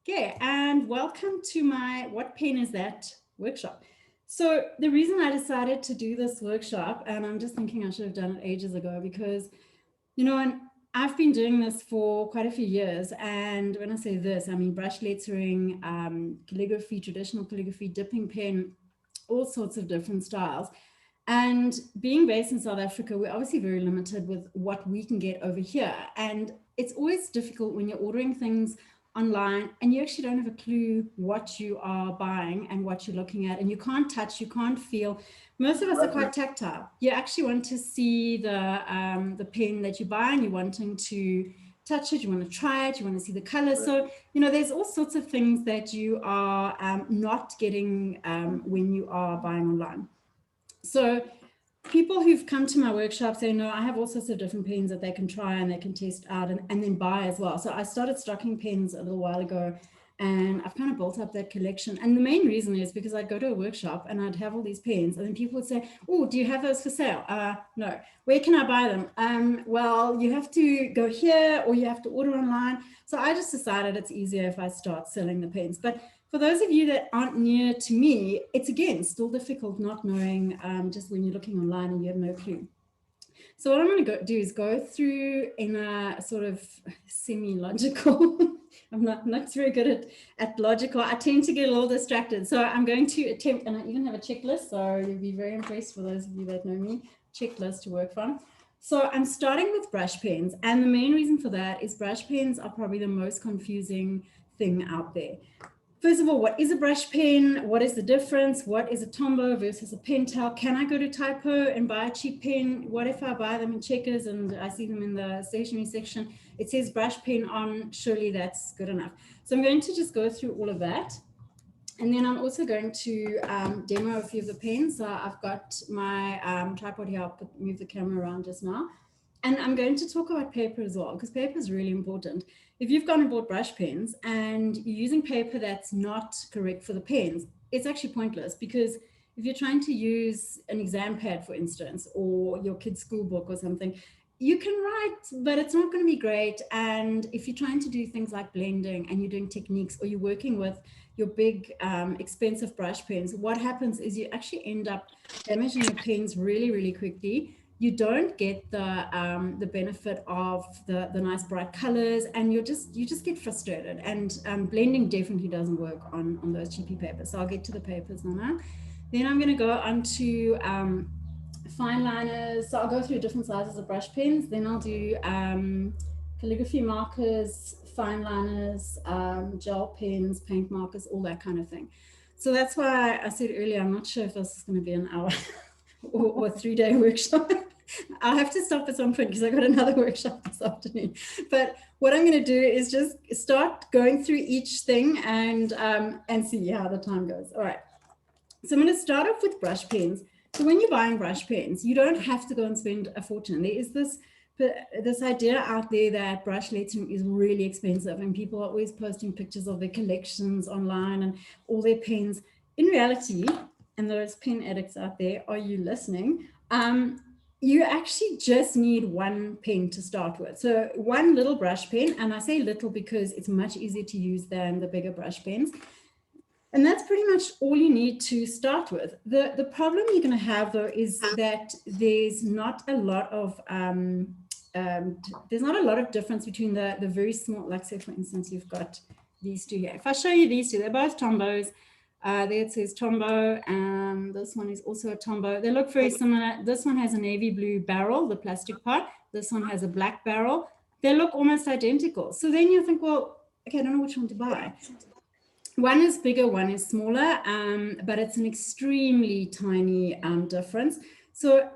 Okay, and welcome to my What Pen Is That workshop. So the reason I decided to do this workshop, and I'm just thinking I should have done it ages ago because, and I've been doing this for quite a few years. And when I say this, I mean brush lettering, calligraphy, traditional calligraphy, dipping pen, all sorts of different styles. And being based in South Africa, we're obviously very limited with what we can get over here. And it's always difficult when you're ordering things online and you actually don't have a clue what you are buying and what you're looking at. And you can't touch, you can't feel. Most of us are quite tactile. You actually want to see the pen that you're buying, you're wanting to touch it, you want to try it, you want to see the color. So, there's all sorts of things that you are not getting when you are buying online. So people who've come to my workshops, they know I have all sorts of different pens that they can try and they can test out and then buy as well. So I started stocking pens a little while ago and I've kind of built up that collection. And the main reason is because I'd go to a workshop and I'd have all these pens and then people would say, oh, do you have those for sale? No. Where can I buy them? Well, you have to go here or you have to order online. So I just decided it's easier if I start selling the pens. But for those of you that aren't near to me, it's again still difficult not knowing just when you're looking online and you have no clue. So what I'm going to do is go through in a sort of semi-logical, I'm not very good at logical. I tend to get a little distracted. So I'm going to attempt, and I even have a checklist, so you'll be very impressed for those of you that know me, checklist to work from. So I'm starting with brush pens, and the main reason for that is brush pens are probably the most confusing thing out there. First of all, what is a brush pen? What is the difference? What is a Tombow versus a Pentel? Can I go to Typo and buy a cheap pen? What if I buy them in Checkers and I see them in the stationery section? It says brush pen on, surely that's good enough. So I'm going to just go through all of that. And then I'm also going to demo a few of the pens. So I've got my tripod here. I'll move the camera around just now. And I'm going to talk about paper as well, because paper is really important. If you've gone and bought brush pens and you're using paper that's not correct for the pens, it's actually pointless, because if you're trying to use an exam pad, for instance, or your kid's school book or something, you can write, but it's not going to be great. And if you're trying to do things like blending and you're doing techniques, or you're working with your big expensive brush pens, what happens is you actually end up damaging your pens really, really quickly. You don't get the benefit of the nice bright colors, and you just get frustrated. And blending definitely doesn't work on those cheapy papers. So I'll get to the papers now. Then I'm going to go on to Fineliners. So I'll go through different sizes of brush pens. Then I'll do calligraphy markers, Fineliners, gel pens, paint markers, all that kind of thing. So that's why I said earlier, I'm not sure if this is going to be an hour or a 3-day workshop. I'll have to stop at some point because I got another workshop this afternoon. But what I'm going to do is just start going through each thing and see how the time goes. All right. So I'm going to start off with brush pens. So when you're buying brush pens, you don't have to go and spend a fortune. There is this idea out there that brush lettering is really expensive, and people are always posting pictures of their collections online and all their pens. In reality, and those pen addicts out there, are you listening? You actually just need one pen to start with. So one little brush pen, and I say little because it's much easier to use than the bigger brush pens. And that's pretty much all you need to start with. The problem you're going to have, though, is that there's not a lot of difference between the very small, like say for instance, you've got these two here. If I show you these two, they're both Tombows. There it says Tombow, and this one is also a Tombow. They look very similar. This one has a navy blue barrel, the plastic part. This one has a black barrel. They look almost identical. So then you think, well, okay, I don't know which one to buy. One is bigger, one is smaller, but it's an extremely tiny difference. So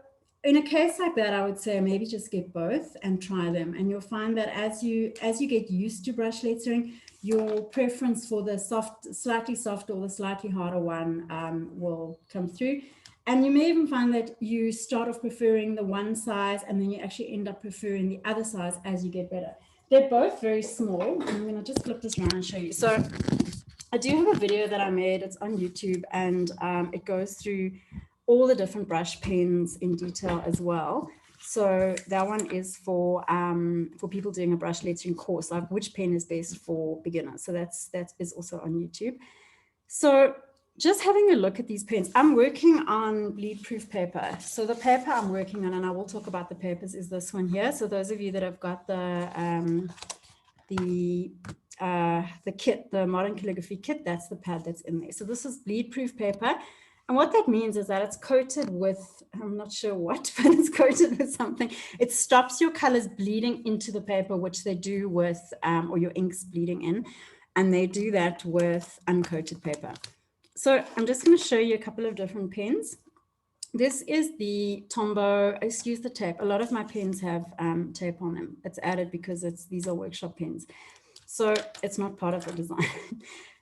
in a case like that, I would say maybe just get both and try them. And you'll find that as you get used to brush lettering, your preference for the slightly softer or the slightly harder one will come through. And you may even find that you start off preferring the one size and then you actually end up preferring the other size as you get better. They're both very small. I'm going to just flip this around and show you. So I do have a video that I made. It's on YouTube, and it goes through all the different brush pens in detail as well. So that one is for people doing a brush lettering course, like which pen is best for beginners. So that is also on YouTube. So just having a look at these pens, I'm working on bleed proof paper. So the paper I'm working on, and I will talk about the papers, is this one here. So those of you that have got the kit, the modern calligraphy kit, that's the pad that's in there. So this is bleed proof paper. And what that means is that it's coated with, I'm not sure what, but it's coated with something. It stops your colors bleeding into the paper, which they do with, or your inks bleeding in. And they do that with uncoated paper. So I'm just going to show you a couple of different pens. This is the Tombow, excuse the tape. A lot of my pens have tape on them. It's added because these are workshop pens. So it's not part of the design.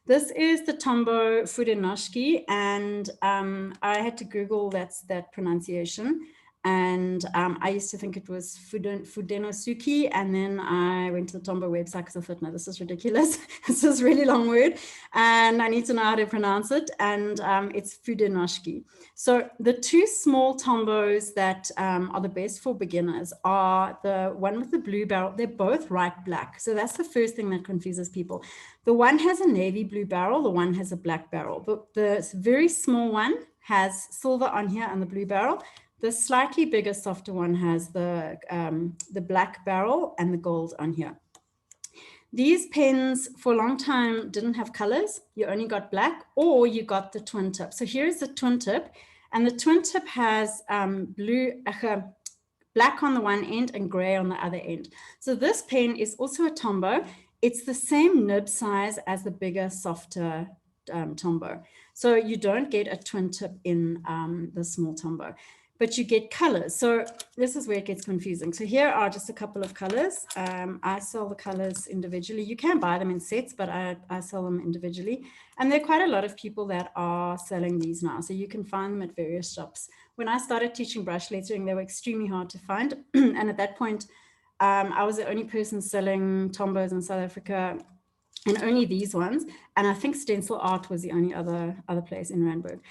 This is the Tombow Fineliners, and I had to Google that pronunciation. And I used to think it was Fineliners, and then I went to the Tombow website because I thought, no, this is ridiculous. This is a really long word, and I need to know how to pronounce it. And it's Fineliners. So the two small Tombows that are the best for beginners are the one with the blue barrel. They're both right black. So that's the first thing that confuses people. The one has a navy blue barrel. The one has a black barrel. The very small one has silver on here and the blue barrel. The slightly bigger, softer one has the black barrel and the gold on here. These pens for a long time didn't have colors. You only got black, or you got the twin tip. So here's the twin tip, and the twin tip has black on the one end and gray on the other end. So this pen is also a Tombow. It's the same nib size as the bigger, softer Tombow. So you don't get a twin tip in the small Tombow, but you get colors. So this is where it gets confusing. So here are just a couple of colors. I sell the colors individually. You can buy them in sets, but I sell them individually. And there are quite a lot of people that are selling these now. So you can find them at various shops. When I started teaching brush lettering, they were extremely hard to find. And at that point, I was the only person selling Tombows in South Africa, and only these ones. And I think Stencil Art was the only other place in Randburg.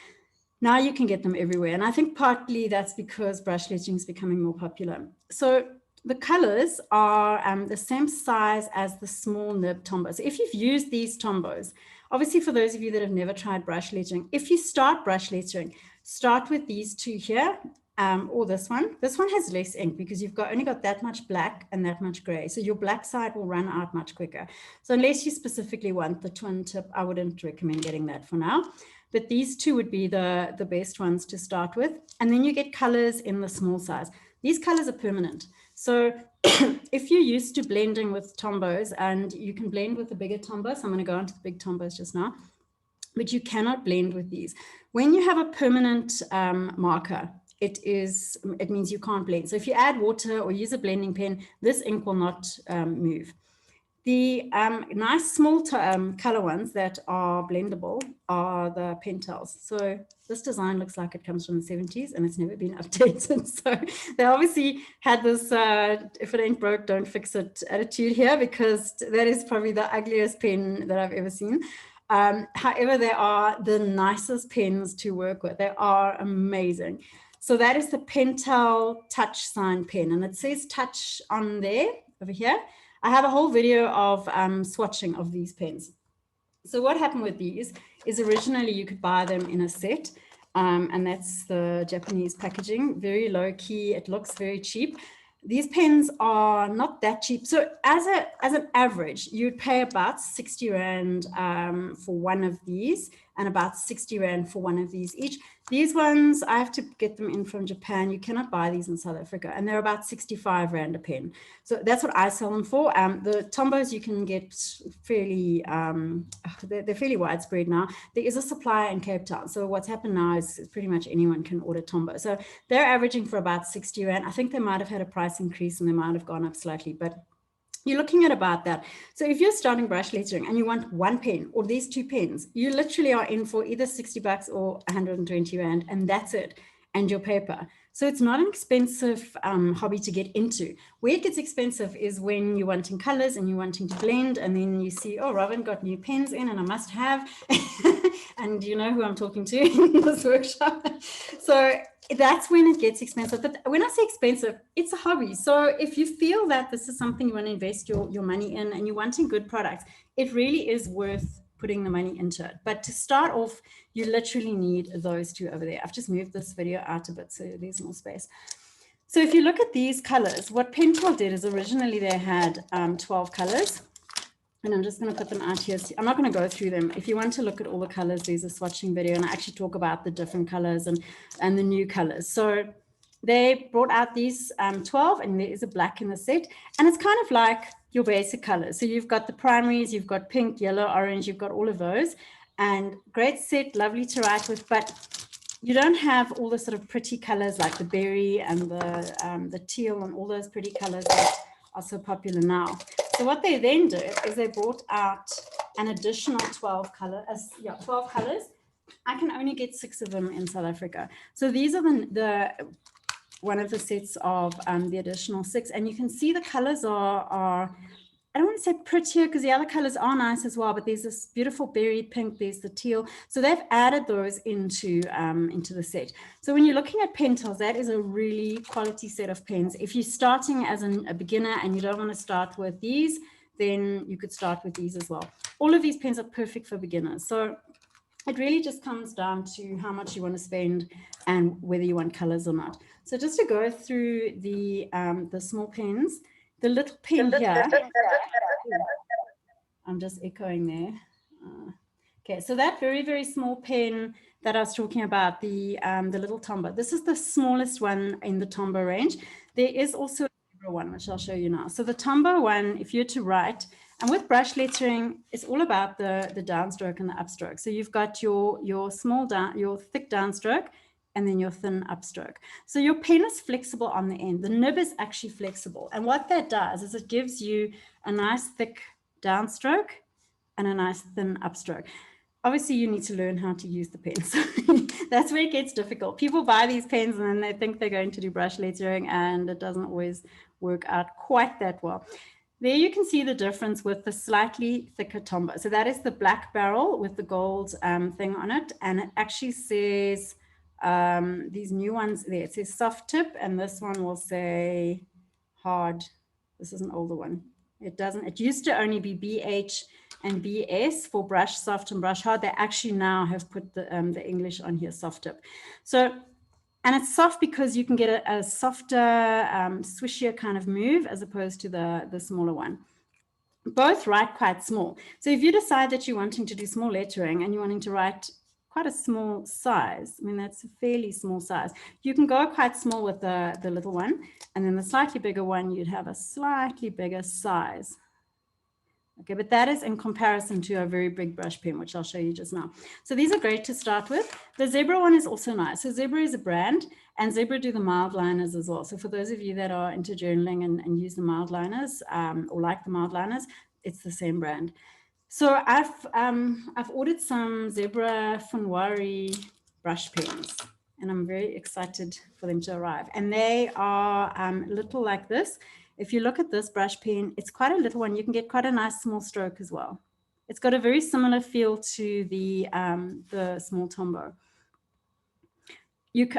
Now you can get them everywhere. And I think partly that's because brush lettering is becoming more popular. So the colors are the same size as the small nib Tombow. So if you've used these Tombows, obviously for those of you that have never tried brush lettering, if you start brush lettering, start with these two here, or this one. This one has less ink because you've only got that much black and that much gray. So your black side will run out much quicker. So unless you specifically want the twin tip, I wouldn't recommend getting that for now. But these two would be the best ones to start with. And then you get colors in the small size. These colors are permanent. So if you're used to blending with Tombows, and you can blend with the bigger Tombow, so I'm going to go on to the big Tombows just now, but you cannot blend with these. When you have a permanent marker, it means you can't blend. So if you add water or use a blending pen, this ink will not move. The nice small color ones that are blendable are the Pentels. So this design looks like it comes from the 70s and it's never been updated. So they obviously had this, if it ain't broke, don't fix it attitude here, because that is probably the ugliest pen that I've ever seen. However, they are the nicest pens to work with. They are amazing. So that is the Pentel Touch Sign pen, and it says touch on there, over here. I have a whole video of swatching of these pens. So what happened with these is originally you could buy them in a set, and that's the Japanese packaging, very low key. It looks very cheap. These pens are not that cheap. So as an average, you'd pay about 60 Rand for one of these, and about 60 Rand for one of these each. These ones, I have to get them in from Japan. You cannot buy these in South Africa, and they're about 65 Rand a pen. So that's what I sell them for. The Tombows you can get fairly, they're fairly widespread now. There is a supplier in Cape Town. So what's happened now is pretty much anyone can order Tombow. So they're averaging for about 60 Rand. I think they might have had a price increase and they might have gone up slightly, but you're looking at about that. So if you're starting brush lettering and you want one pen or these two pens, you literally are in for either 60 bucks or 120 Rand, and that's it, and your paper. So it's not an expensive hobby to get into. Where it gets expensive is when you're wanting colors and you're wanting to blend, and then you see, oh, Robyn got new pens in and I must have, and you know who I'm talking to in this workshop. So that's when it gets expensive. But when I say expensive, it's a hobby. So if you feel that this is something you want to invest your money in and you're wanting good products, it really is worth putting the money into it. But to start off, you literally need those two over there. I've just moved this video out a bit so there's more space. So if you look at these colors, what Pentel did is originally they had 12 colors. And I'm just going to put them out here. I'm not going to go through them. If you want to look at all the colors, there's a swatching video, and I actually talk about the different colors and the new colors. So they brought out these 12, and there is a black in the set. And it's kind of like your basic colors. So you've got the primaries, you've got pink, yellow, orange, you've got all of those. And great set, lovely to write with, but you don't have all the sort of pretty colors like the berry and the teal and all those pretty colors that are so popular now. So what they then did is they brought out an additional 12 colors. I can only get 6 of them in South Africa. So these are the one of the sets of the additional 6, and you can see the colors are I don't want to say prettier because the other colors are nice as well, but there's this beautiful berry pink, there's the teal. So they've added those into the set. So when you're looking at Pentels, that is a really quality set of pens. If you're starting as a beginner and you don't want to start with these, then you could start with these as well. All of these pens are perfect for beginners. So it really just comes down to how much you want to spend and whether you want colors or not. So just to go through the small pens, the little pen here, I'm just echoing there. Okay, so that very, very small pen that I was talking about, the little Tombow, this is the smallest one in the Tombow range. There is also a zebra one, which I'll show you now. So the Tombow one, if you're to write, and with brush lettering, it's all about the downstroke and the upstroke. So you've got your thick downstroke, and then your thin upstroke. So your pen is flexible on the end. The nib is actually flexible. And what that does is it gives you a nice thick downstroke and a nice thin upstroke. Obviously, you need to learn how to use the pen. So that's where it gets difficult. People buy these pens and then they think they're going to do brush lettering, and it doesn't always work out quite that well. There you can see the difference with the slightly thicker Tombow. So that is the black barrel with the gold thing on it. And it actually says, these new ones there, it says soft tip, and this one will say hard. This is an older one. It used to only be BH and BS for brush soft and brush hard. They actually now have put the English on here, soft tip. So, and it's soft because you can get a softer, swishier kind of move as opposed to the smaller one. Both write quite small. So if you decide that you're wanting to do small lettering and you're wanting to write quite a small size, I mean, that's a fairly small size, you can go quite small with the little one, and then the slightly bigger one, you'd have a slightly bigger size. Okay, but that is in comparison to a very big brush pen, which I'll show you just now. So these are great to start with. The Zebra one is also nice. So Zebra is a brand, and Zebra do the mild liners as well. So for those of you that are into journaling and use the mild liners or like the mild liners, it's the same brand. So I've ordered some Zebra Funwari brush pens, and I'm very excited for them to arrive. And they are little like this. If you look at this brush pen, it's quite a little one. You can get quite a nice small stroke as well. It's got a very similar feel to the small Tombow.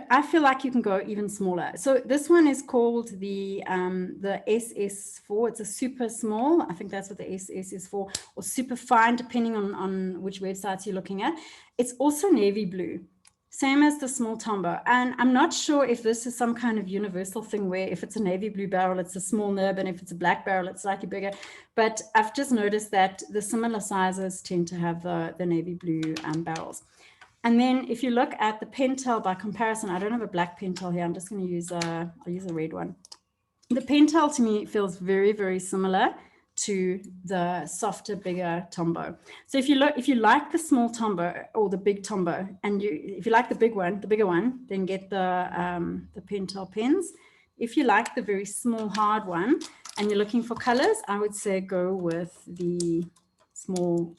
I feel like you can go even smaller. So this one is called the SS4. It's a super small. I think that's what the SS is for, or super fine, depending on which websites you're looking at. It's also navy blue, same as the small Tombow. And I'm not sure if this is some kind of universal thing where if it's a navy blue barrel, it's a small nib, and if it's a black barrel, it's slightly bigger. But I've just noticed that the similar sizes tend to have the navy blue barrels. And then if you look at the Pentel by comparison, I don't have a black Pentel here. I'm just going to use I'll use a red one. The Pentel to me feels very, very similar to the softer, bigger Tombow. So if you like the small Tombow or the big Tombow, and if you like the bigger one, then get the Pentel pens. If you like the very small, hard one, and you're looking for colors, I would say go with the small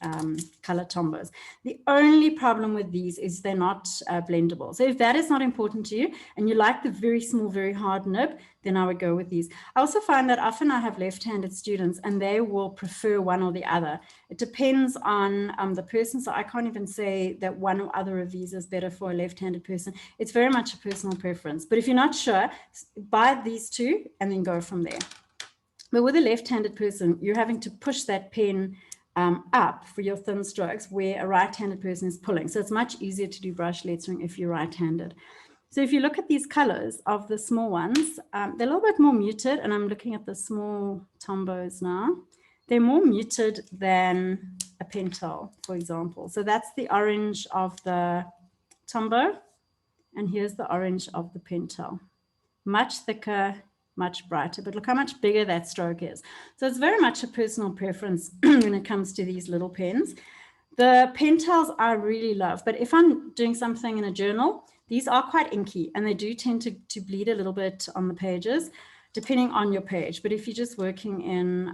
color tombos. The only problem with these is they're not blendable. So if that is not important to you and you like the very small, very hard nib, then I would go with these. I also find that often I have left-handed students and they will prefer one or the other. It depends on the person. So I can't even say that one or other of these is better for a left-handed person. It's very much a personal preference. But if you're not sure, buy these two and then go from there. But with a left-handed person, you're having to push that pen up for your thin strokes where a right-handed person is pulling. So it's much easier to do brush lettering if you're right-handed. So if you look at these colors of the small ones, they're a little bit more muted, and I'm looking at the small tombos now. They're more muted than a Pentel, for example. So that's the orange of the tombo, and here's the orange of the Pentel. Much thicker, much brighter, but look how much bigger that stroke is. So it's very much a personal preference when it comes to these little pens. The Pentels I really love, but if I'm doing something in a journal, these are quite inky and they do tend to bleed a little bit on the pages, depending on your page. But if you're just working in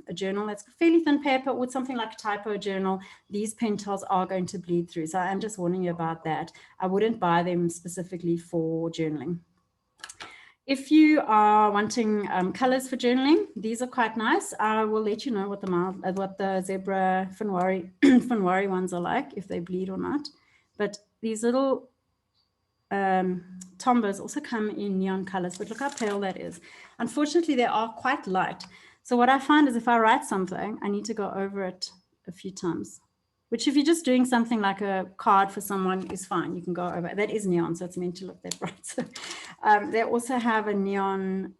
a journal that's fairly thin paper or something like a typo journal, these Pentels are going to bleed through. So I'm just warning you about that. I wouldn't buy them specifically for journaling. If you are wanting colors for journaling, these are quite nice. I will let you know what the zebra Finwari ones are like, if they bleed or not. But these little tombos also come in neon colors, but look how pale that is. Unfortunately, they are quite light. So what I find is if I write something, I need to go over it a few times, which if you're just doing something like a card for someone is fine. You can go over. That is neon, so it's meant to look that bright. So, they also have a neon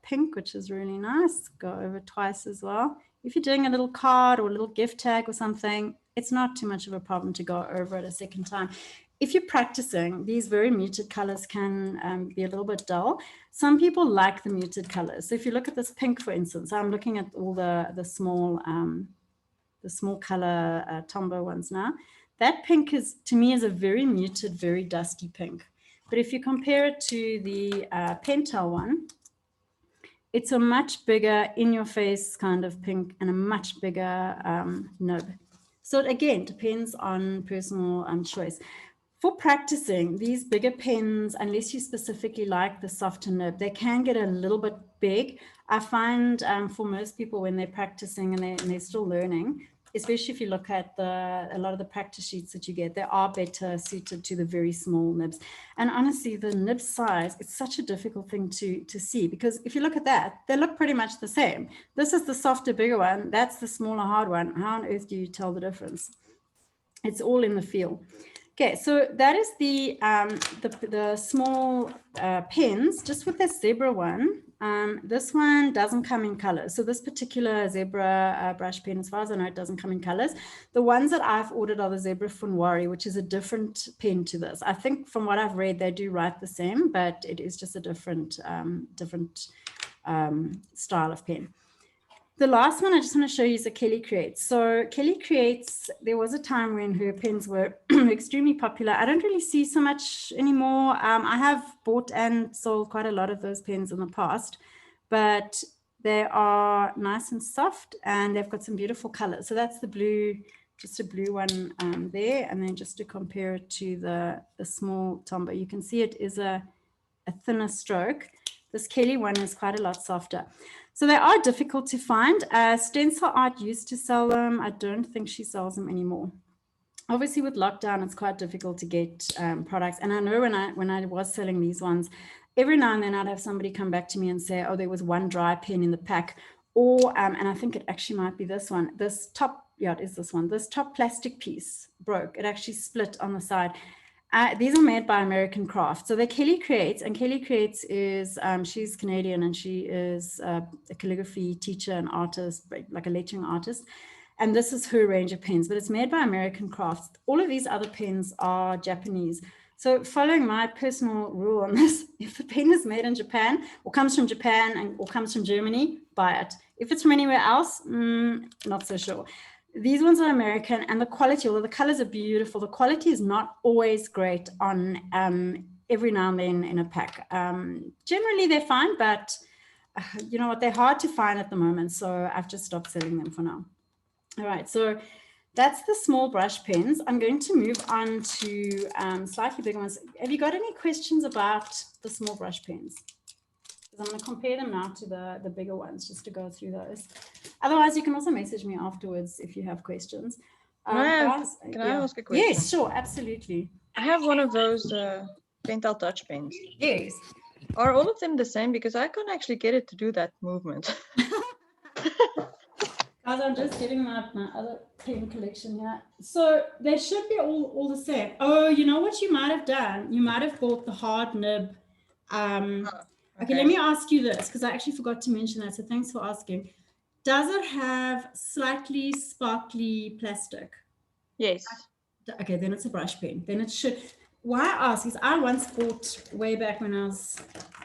pink, which is really nice. Go over twice as well. If you're doing a little card or a little gift tag or something, it's not too much of a problem to go over it a second time. If you're practicing, these very muted colors can be a little bit dull. Some people like the muted colors. So if you look at this pink, for instance, I'm looking at all the small color tombow ones now. That pink is, to me, is a very muted, very dusty pink. But if you compare it to the Pentel one, it's a much bigger in-your-face kind of pink and a much bigger nib. So it, again, depends on personal choice. For practicing, these bigger pens, unless you specifically like the softer nib, they can get a little bit big. I find for most people when they're practicing and they're still learning, especially if you look at a lot of the practice sheets that you get, they are better suited to the very small nibs. And honestly, the nib size, it's such a difficult thing to see, because if you look at that, they look pretty much the same. This is the softer, bigger one. That's the smaller, hard one. How on earth do you tell the difference? It's all in the feel. Okay, so that is the small pens. Just with the zebra one, this one doesn't come in colors. So this particular zebra brush pen, as far as I know, it doesn't come in colors. The ones that I've ordered are the zebra Finwari, which is a different pen to this. I think from what I've read, they do write the same, but it is just a different style of pen. The last one I just want to show you is a Kelly Creates. So Kelly Creates, there was a time when her pens were extremely popular. I don't really see so much anymore. I have bought and sold quite a lot of those pens in the past, but they are nice and soft and they've got some beautiful colors. So that's the blue, just a blue one there. And then just to compare it to the small tombow, you can see it is a thinner stroke. This Kelly one is quite a lot softer. So they are difficult to find. Stencil Art used to sell them. I don't think she sells them anymore. Obviously, with lockdown, it's quite difficult to get products. And I know when I was selling these ones, every now and then I'd have somebody come back to me and say, oh, there was one dry pen in the pack. Or, and I think it actually might be this one, this top, yeah, it is this one. This top plastic piece broke. It actually split on the side. These are made by American Craft. So they're Kelly Creates, and Kelly Creates is, she's Canadian and she is a calligraphy teacher and artist, like a lettering artist. And this is her range of pens, but it's made by American Crafts. All of these other pens are Japanese. So following my personal rule on this, if the pen is made in Japan or comes from Japan or comes from Germany, buy it. If it's from anywhere else, not so sure. These ones are American, and the quality, although the colors are beautiful, the quality is not always great on every now and then in a pack. Generally, they're fine, but you know what? They're hard to find at the moment, so I've just stopped selling them for now. All right, so that's the small brush pens. I'm going to move on to slightly bigger ones. Have you got any questions about the small brush pens? Because I'm going to compare them now to the bigger ones, just to go through those. Otherwise, you can also message me afterwards if you have questions. Can I ask a question? Yes, sure, absolutely. I have one of those Pentel touch pens. Yes. Are all of them the same? Because I can't actually get it to do that movement. Guys, I'm just getting my other pen collection here. So they should be all the same. Oh, you know what you might have done? You might have bought the hard nib. Okay, let me ask you this, because I actually forgot to mention that. So thanks for asking. Does it have slightly sparkly plastic? Yes. Okay, then it's a brush pen. Then it should. Why I ask is I once bought way back when I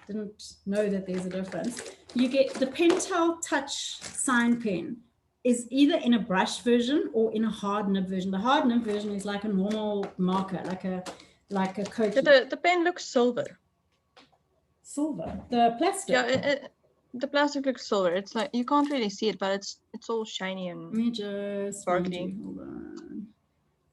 didn't know that there's a difference. You get the Pentel Touch sign pen is either in a brush version or in a hard nib version. The hard nib version is like a normal marker, like a Coke. The pen looks silver. Silver. The plastic. Yeah, the plastic looks silver. It's like you can't really see it, but it's all shiny and Let me just sparkly. Hold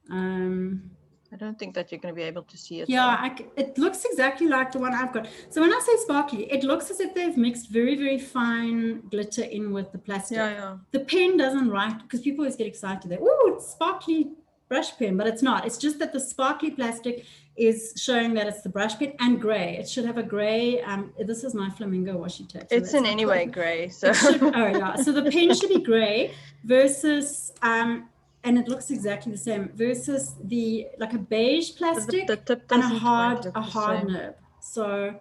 on. I don't think that you're going to be able to see it. Yeah, it looks exactly like the one I've got. So when I say sparkly, it looks as if they've mixed very, very fine glitter in with the plastic. Yeah. The pen doesn't write, because people always get excited. Oh, it's sparkly brush pen, but it's not. It's just that the sparkly plastic is showing that it's the brush pen and gray. It should have a gray. This is my flamingo washi tape. So it's in any way gray. So. So the pen should be gray versus and it looks exactly the same versus like a beige plastic the tip and a hard nib. So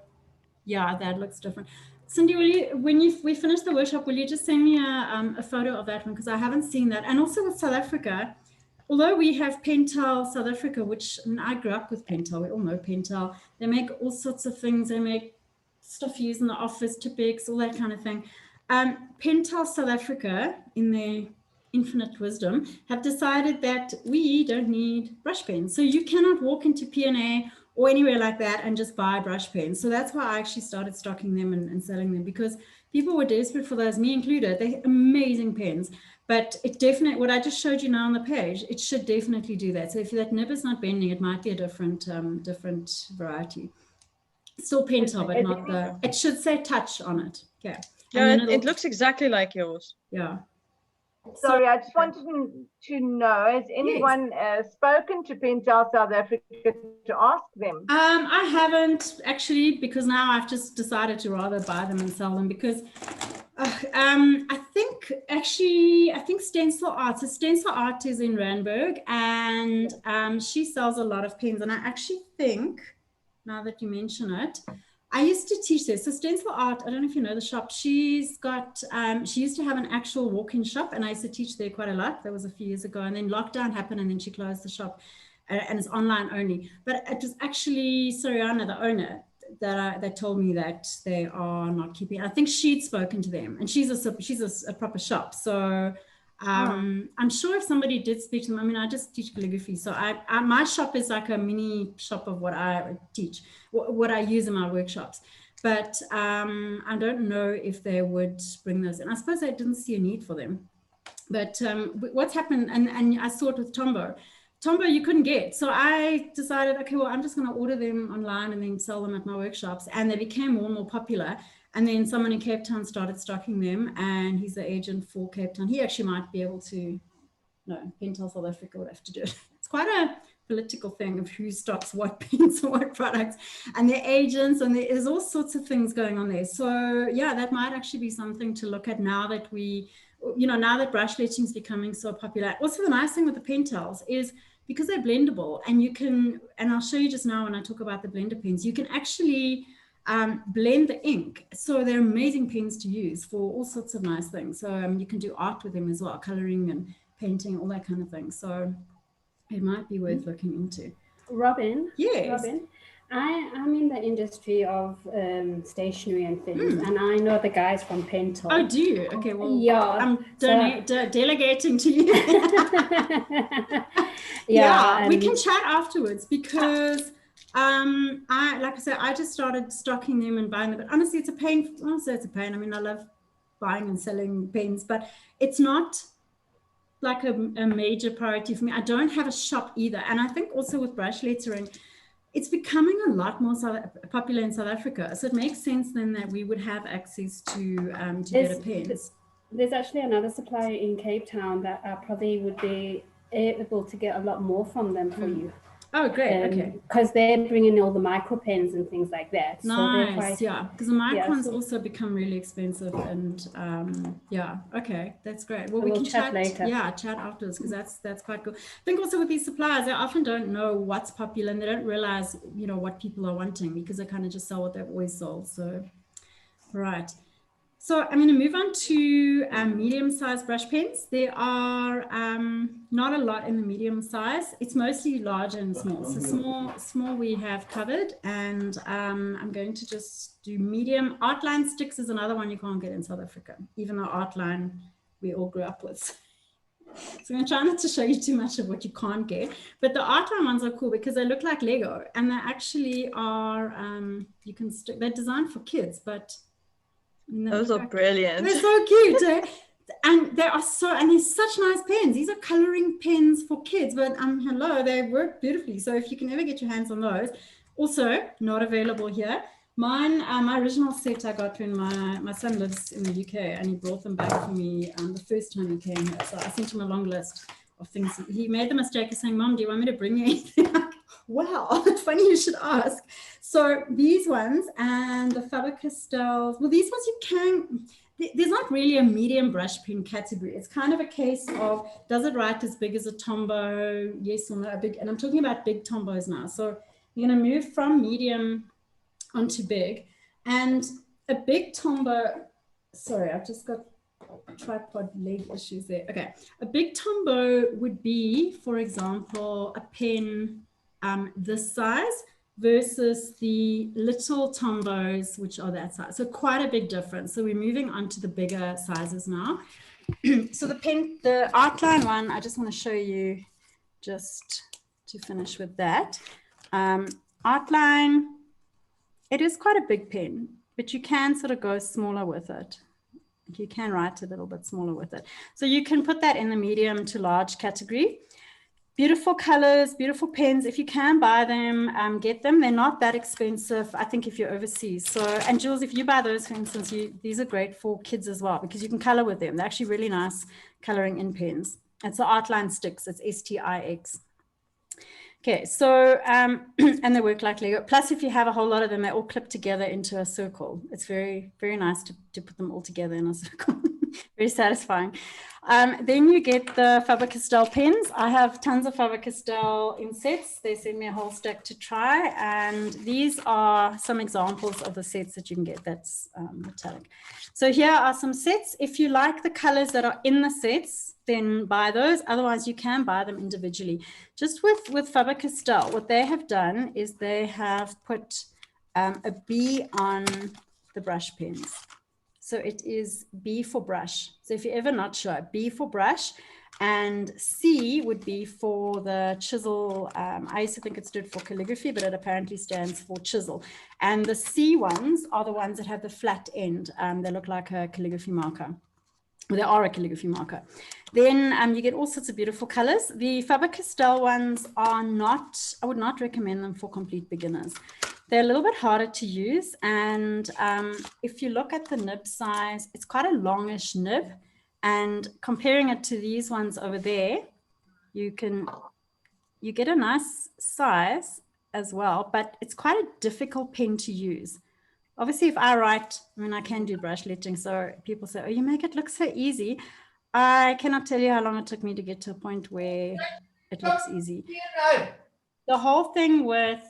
yeah, that looks different. Cindy, will you, when we finish the workshop, will you just send me a photo of that one, because I haven't seen that. And also with South Africa, although we have Pentel South Africa, which I grew up with Pentel, we all know Pentel. They make all sorts of things. They make stuff used in the office, Tipex, all that kind of thing. Pentel South Africa, in their infinite wisdom, have decided that we don't need brush pens. So you cannot walk into P&A or anywhere like that and just buy brush pens. So that's why I actually started stocking them and selling them, because people were desperate for those, me included. They're amazing pens, but it definitely, what I just showed you now on the page, it should definitely do that. So if that nib is not bending, it might be a different variety. Still Pentel, but not it should say touch on it. Okay. Yeah, it looks exactly like yours. Yeah. Sorry, I just wanted to know, has anyone spoken to Pentel South Africa to ask them? I haven't actually, because now I've just decided to rather buy them and sell them, because I think Stencil Art. So Stencil Art is in Randburg, and she sells a lot of pens. And I actually think, now that you mention it, I used to teach there. So Stencil Art, I don't know if you know the shop. She's got, she used to have an actual walk-in shop, and I used to teach there quite a lot. That was a few years ago. And then lockdown happened, and then she closed the shop, and it's online only. But it was actually Soriana, the owner, that told me that they are not keeping. I think she'd spoken to them, and she's a proper shop. So I'm sure if somebody did speak to them, I mean, I just teach calligraphy. So my shop is like a mini shop of what I teach, what I use in my workshops. But I don't know if they would bring those in. I suppose I didn't see a need for them. But what's happened, and I saw it with Tombow. Tombow you couldn't get. So I decided, okay, well, I'm just going to order them online and then sell them at my workshops. And they became more and more popular. And then someone in Cape Town started stocking them, and he's the agent for Cape Town. He actually might be able to, no, Pentel South Africa would have to do it. It's quite a political thing of who stocks what pens or what products, and their agents, and there's all sorts of things going on there. So yeah, that might actually be something to look at now that now that brush letching is becoming so popular. Also, the nice thing with the Pentels is because they're blendable, and you can, and I'll show you just now when I talk about the blender pens, you can actually blend the ink. So they're amazing pens to use for all sorts of nice things. So you can do art with them as well, coloring and painting, all that kind of thing. So it might be worth looking into. Robyn? Yes. Robyn, I'm in the industry of stationery and things, and I know the guys from Pentel. Oh, do you? Okay, well, yeah, I'm delegating to you. yeah, we can chat afterwards, because like I said, I just started stocking them and buying them. But honestly, it's a pain. Honestly, it's a pain. I mean, I love buying and selling pens, but it's not like a major priority for me. I don't have a shop either. And I think also with brush lettering, it's becoming a lot more popular in South Africa. So it makes sense then that we would have access to better pens. There's actually another supplier in Cape Town that probably would be able to get a lot more from them for you. Oh, great. Okay. Because they're bringing all the micro pens and things like that. Nice. So yeah. Because the microns also become really expensive. And yeah. Okay. That's great. Well, we can chat later. Yeah. Chat afterwards because that's quite good. I think also with these suppliers, they often don't know what's popular and they don't realize, you know, what people are wanting because they kind of just sell what they've always sold. So, right. So I'm going to move on to medium-sized brush pens. There are not a lot in the medium size. It's mostly large and small. So small we have covered, and I'm going to just do medium. Artline sticks is another one you can't get in South Africa, even though Artline we all grew up with. So I'm going to try not to show you too much of what you can't get, but the Artline ones are cool because they look like Lego, and they actually are. You can stick. They're designed for kids, but those are brilliant. They're so cute. And they are so, and they're such nice pens. These are coloring pens for kids, but hello, they work beautifully. So if you can ever get your hands on those, also not available here. Mine, my original set I got when my son lives in the UK, and he brought them back for me the first time he came here. So I sent him a long list of things. He made the mistake of saying, "Mom, do you want me to bring you anything?" Wow, it's funny you should ask. So these ones and the Faber-Castells, well, these ones you can, there's not really a medium brush pen category. It's kind of a case of, does it write as big as a Tombow? Yes or no? Big, and I'm talking about big Tombows now. So you're going to move from medium onto big. And a big Tombow, sorry, I've just got tripod leg issues there. Okay, a big Tombow would be, for example, a pen this size versus the little Tombows, which are that size. So quite a big difference. So we're moving on to the bigger sizes now. So the Artline one, I just want to show you just to finish with that. Artline, it is quite a big pen, but you can sort of go smaller with it. You can write a little bit smaller with it. So you can put that in the medium to large category. Beautiful colors, beautiful pens. If you can buy them, get them. They're not that expensive, I think, if you're overseas. So, and Jules, if you buy those, for instance, these are great for kids as well because you can color with them. They're actually really nice coloring in pens. It's the Artline sticks. It's STIX. Okay, so, and they work like Lego. Plus, if you have a whole lot of them, they all clip together into a circle. It's very, very nice to put them all together in a circle. Very satisfying. Then you get the Faber-Castell pens. I have tons of Faber-Castell in sets. They send me a whole stack to try. And these are some examples of the sets that you can get that's metallic. So here are some sets. If you like the colors that are in the sets, then buy those. Otherwise, you can buy them individually. Just with Faber-Castell, what they have done is they have put a B on the brush pens. So it is B for brush. So if you're ever not sure, B for brush, and C would be for the chisel. I used to think it stood for calligraphy, but it apparently stands for chisel. And the C ones are the ones that have the flat end. They look like a calligraphy marker. Well, they are a calligraphy marker. Then you get all sorts of beautiful colors. The Faber-Castell ones are not, I would not recommend them for complete beginners. They're a little bit harder to use. And if you look at the nib size, it's quite a longish nib. And comparing it to these ones over there, you get a nice size as well, but it's quite a difficult pen to use. Obviously, if I write, I mean, I can do brush lettering. So people say, oh, you make it look so easy. I cannot tell you how long it took me to get to a point where it looks easy. The whole thing with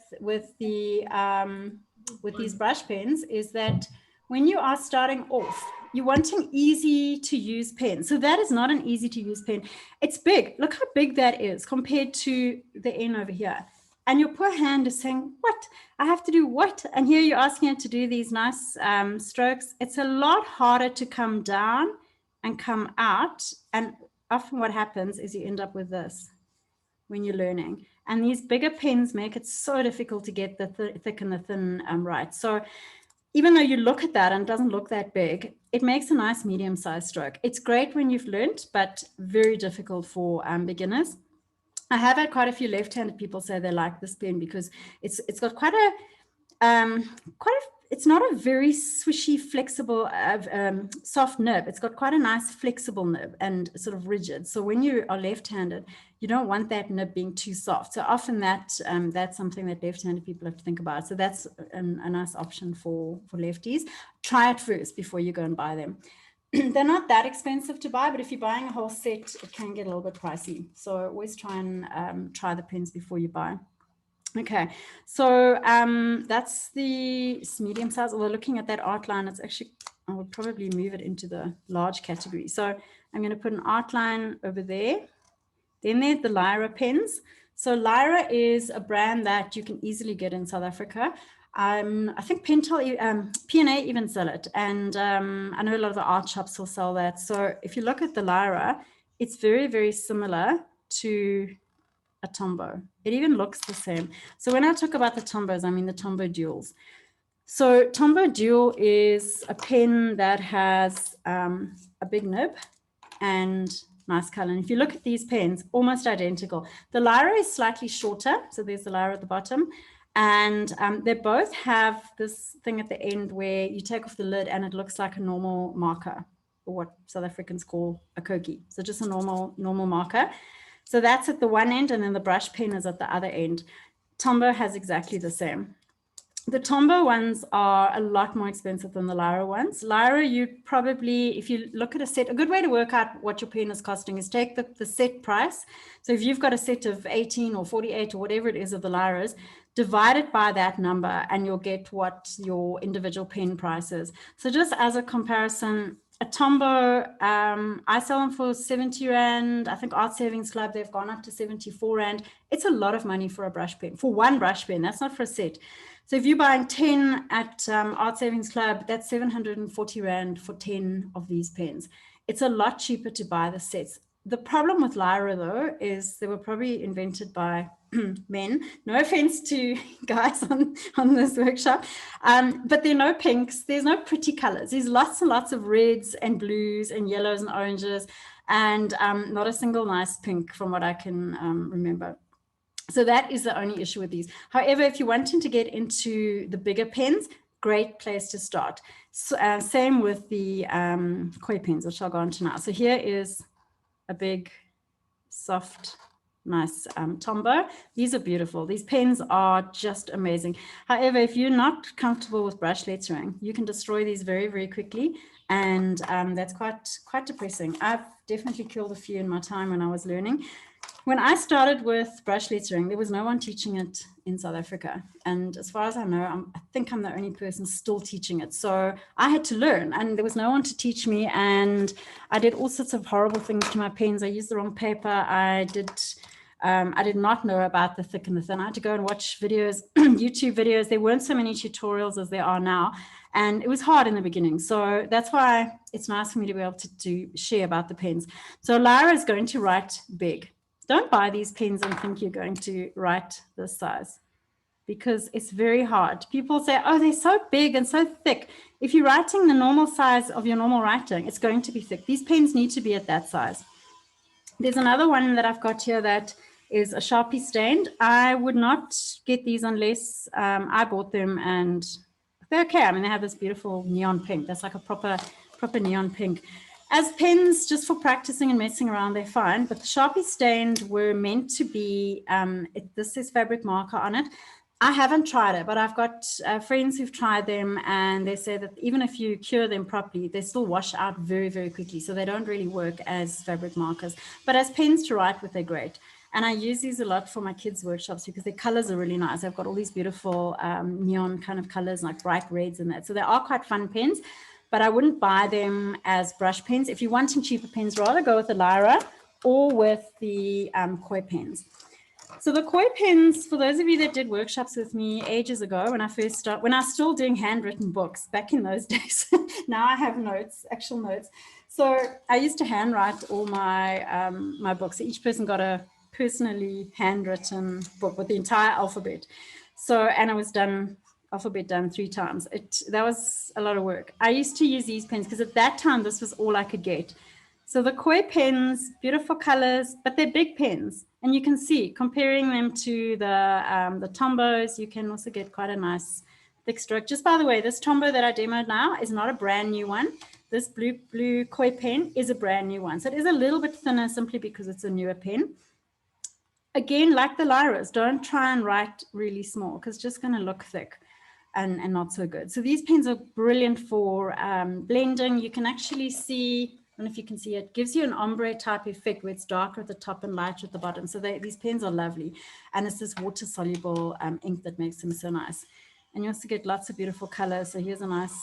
these brush pens is that when you are starting off, you're wanting easy to use pen. So that is not an easy to use pen. It's big. Look how big that is compared to the N over here. And your poor hand is saying, what? I have to do what? And here you're asking it to do these nice strokes. It's a lot harder to come down and come out. And often what happens is you end up with this when you're learning. And these bigger pens make it so difficult to get the thick and the thin right. So even though you look at that and it doesn't look that big, it makes a nice medium-sized stroke. It's great when you've learned, but very difficult for beginners. I have had quite a few left-handed people say they like this pen because it's got quite a it's not a very swishy, flexible, soft nib. It's got quite a nice flexible nib and sort of rigid. So when you are left-handed, you don't want that nib being too soft. So often that's something that left-handed people have to think about. So that's a nice option for lefties. Try it first before you go and buy them. They're not that expensive to buy, but if you're buying a whole set, it can get a little bit pricey. So always try and try the pens before you buy. Okay, so that's the medium size. Although looking at that art line, it's actually, I would probably move it into the large category. So I'm going to put an art line over there. Then there's the Lyra pens. So Lyra is a brand that you can easily get in South Africa. I think P&A even sell it. And I know a lot of the art shops will sell that. So if you look at the Lyra, it's very, very similar to a Tombow. It even looks the same. So when I talk about the Tombows, I mean the Tombow Duals. So Tombow Dual is a pen that has a big nib and nice color. And if you look at these pens, almost identical. The Lyra is slightly shorter. So there's the Lyra at the bottom. And they both have this thing at the end where you take off the lid and it looks like a normal marker, or what South Africans call a koki. So just a normal marker. So that's at the one end, and then the brush pen is at the other end. Tombow has exactly the same. The Tombow ones are a lot more expensive than the Lyra ones. Lyra, you probably, if you look at a set, a good way to work out what your pen is costing is take the set price. So if you've got a set of 18 or 48 or whatever it is of the Lyras, divide it by that number and you'll get what your individual pen price is. So just as a comparison, a Tombow, I sell them for 70 Rand. I think Art Savings Club, they've gone up to 74 Rand. It's a lot of money for a brush pen, for one brush pen. That's not for a set. So if you're buying 10 at Art Savings Club, that's 740 Rand for 10 of these pens. It's a lot cheaper to buy the sets. The problem with Lyra, though, is they were probably invented by men. No offense to guys on this workshop, but there are no pinks. There's no pretty colors. There's lots and lots of reds and blues and yellows and oranges, and not a single nice pink from what I can remember. So that is the only issue with these. However, if you're wanting to get into the bigger pens, great place to start. So, same with the koi pens, which I'll go on to now. So here is a big, soft, nice Tombow. These are beautiful. These pens are just amazing. However, if you're not comfortable with brush lettering, you can destroy these very, very quickly. And that's quite depressing. I've definitely killed a few in my time when I was learning. When I started with brush lettering, there was no one teaching it in South Africa. And as far as I know, I think I'm the only person still teaching it. So I had to learn, and there was no one to teach me. And I did all sorts of horrible things to my pens. I used the wrong paper. I did not know about the thick and the thin. I had to go and watch videos, YouTube videos. There weren't so many tutorials as there are now. And it was hard in the beginning. So that's why it's nice for me to be able to share about the pens. So Lyra is going to write big. Don't buy these pens and think you're going to write this size, because it's very hard. People say, oh, they're so big and so thick. If you're writing the normal size of your normal writing, it's going to be thick. These pens need to be at that size. There's another one that I've got here that is a Sharpie stained. I would not get these unless I bought them, and they're okay. I mean, they have this beautiful neon pink. That's like a proper neon pink. As pens, just for practicing and messing around, they're fine. But the Sharpie stained were meant to be, this is fabric marker on it. I haven't tried it, but I've got friends who've tried them, and they say that even if you cure them properly, they still wash out very, very quickly. So they don't really work as fabric markers. But as pens to write with, they're great. And I use these a lot for my kids' workshops because their colors are really nice. I've got all these beautiful neon kind of colors, like bright reds and that. So they are quite fun pens. But I wouldn't buy them as brush pens. If you're wanting cheaper pens, rather go with the Lyra or with the koi pens. So the koi pens, for those of you that did workshops with me ages ago, when I first started, when I was still doing handwritten books back in those days, now I have notes, actual notes. So I used to handwrite all my, my books. So each person got a personally handwritten book with the entire alphabet. So, and it was done alphabet done 3 times. That was a lot of work. I used to use these pens because at that time, this was all I could get. So the koi pens, beautiful colors, but they're big pens. And you can see, comparing them to the Tombos, you can also get quite a nice thick stroke. Just by the way, this Tombow that I demoed now is not a brand new one. This blue koi pen is a brand new one. So it is a little bit thinner simply because it's a newer pen. Again, like the Lyras, don't try and write really small because it's just going to look thick and not so good. So these pens are brilliant for blending. You can actually see, I don't know if you can see it, gives you an ombre type effect where it's darker at the top and lighter at the bottom. So these pens are lovely. And it's this water soluble ink that makes them so nice. And you also get lots of beautiful colors. So here's a nice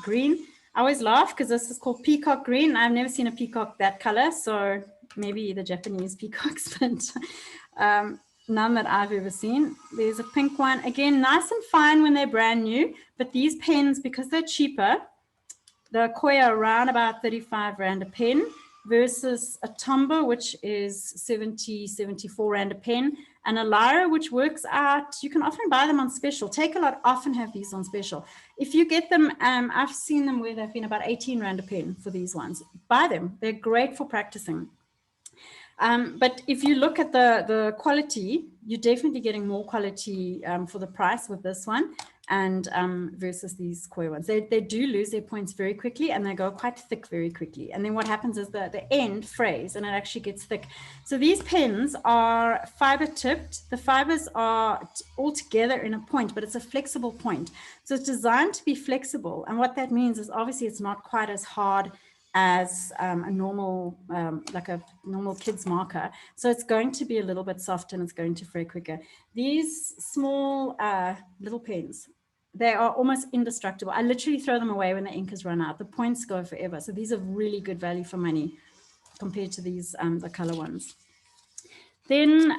green. I always laugh because this is called peacock green. I've never seen a peacock that color. So maybe the Japanese peacocks, but none that I've ever seen. There's a pink one. Again, nice and fine when they're brand new. But these pens, because they're cheaper, the koi are around about 35 Rand a pen versus a Tombow, which is 70, 74 Rand a pen. And a Lyra, which works out, you can often buy them on special. Take a Lot often have these on special. If you get them, I've seen them where they've been about 18 Rand a pen for these ones. Buy them. They're great for practicing. But if you look at the quality, you're definitely getting more quality for the price with this one and versus these koi ones. They do lose their points very quickly and they go quite thick very quickly. And then what happens is the end frays and it actually gets thick. So these pens are fiber tipped. The fibers are all together in a point, but it's a flexible point. So it's designed to be flexible. And what that means is obviously it's not quite as hard as a normal, like a normal kid's marker. So it's going to be a little bit softer and it's going to fray quicker. These small little pens, they are almost indestructible. I literally throw them away when the ink has run out. The points go forever. So these are really good value for money compared to these, the color ones. Then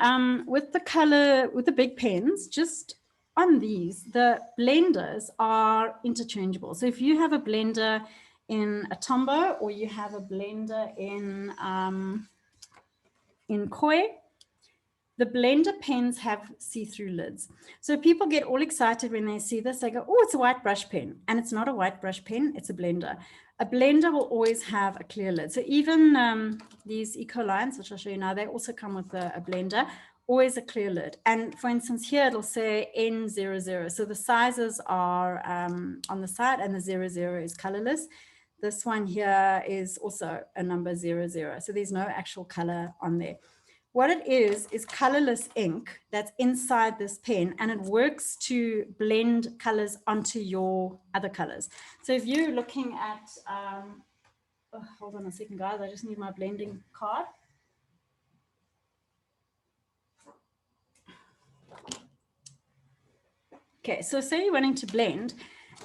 with the big pens, just on these, the blenders are interchangeable. So if you have a blender in a Tombow or you have a blender in koi, the blender pens have see-through lids. So people get all excited when they see this. They go, oh, it's a white brush pen. And it's not a white brush pen, it's a blender. A blender will always have a clear lid. So even these eco lines, which I'll show you now, they also come with a blender, always a clear lid. And for instance, here it'll say N00. So the sizes are on the side and the 00 is colorless. This one here is also a number 00. So there's no actual color on there. What it is colorless ink that's inside this pen and it works to blend colors onto your other colors. So if you're looking at, oh, hold on a second, guys, I just need my blending card. Okay, so say you're wanting to blend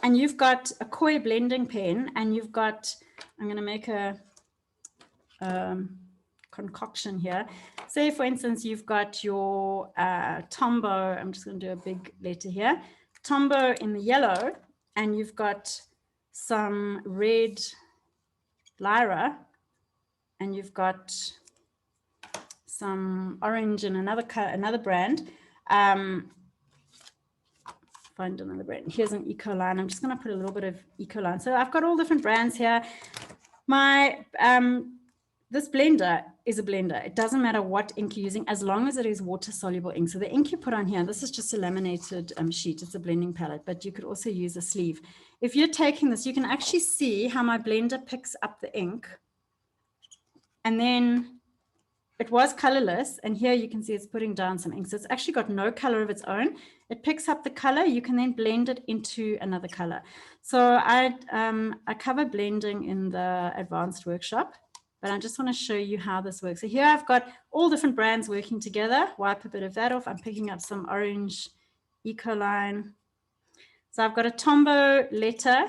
and you've got a koi blending pen and you've got, I'm going to make a concoction here. Say, for instance, you've got your Tombow, I'm just going to do a big letter here, Tombow in the yellow, and you've got some red Lyra, and you've got some orange in another brand. Find another brand. Here's an eco line. I'm just going to put a little bit of eco line. So I've got all different brands here. My this blender is a blender. It doesn't matter what ink you're using as long as it is water soluble ink. So the ink you put on here, this is just a laminated sheet. It's a blending palette, but you could also use a sleeve. If you're taking this, you can actually see how my blender picks up the ink. And then it was colorless. And here you can see it's putting down some ink. So it's actually got no color of its own. It picks up the color. You can then blend it into another color. So I cover blending in the advanced workshop. But I just want to show you how this works. So here I've got all different brands working together. Wipe a bit of that off. I'm picking up some orange eco line. So I've got a Tombow letter,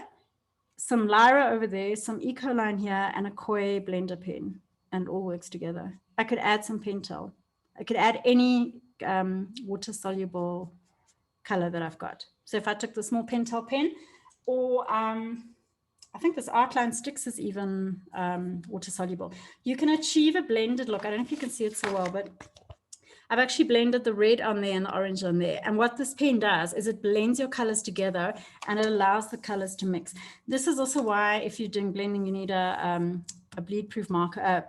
some Lyra over there, some eco line here, and a koi blender pen, and it all works together. I could add some Pentel. I could add any water soluble color that I've got. So if I took the small Pentel pen, or I think this Outline Sticks is even water soluble. You can achieve a blended look. I don't know if you can see it so well, but I've actually blended the red on there and the orange on there. And what this pen does is it blends your colors together and it allows the colors to mix. This is also why if you're doing blending, you need a bleed-proof marker,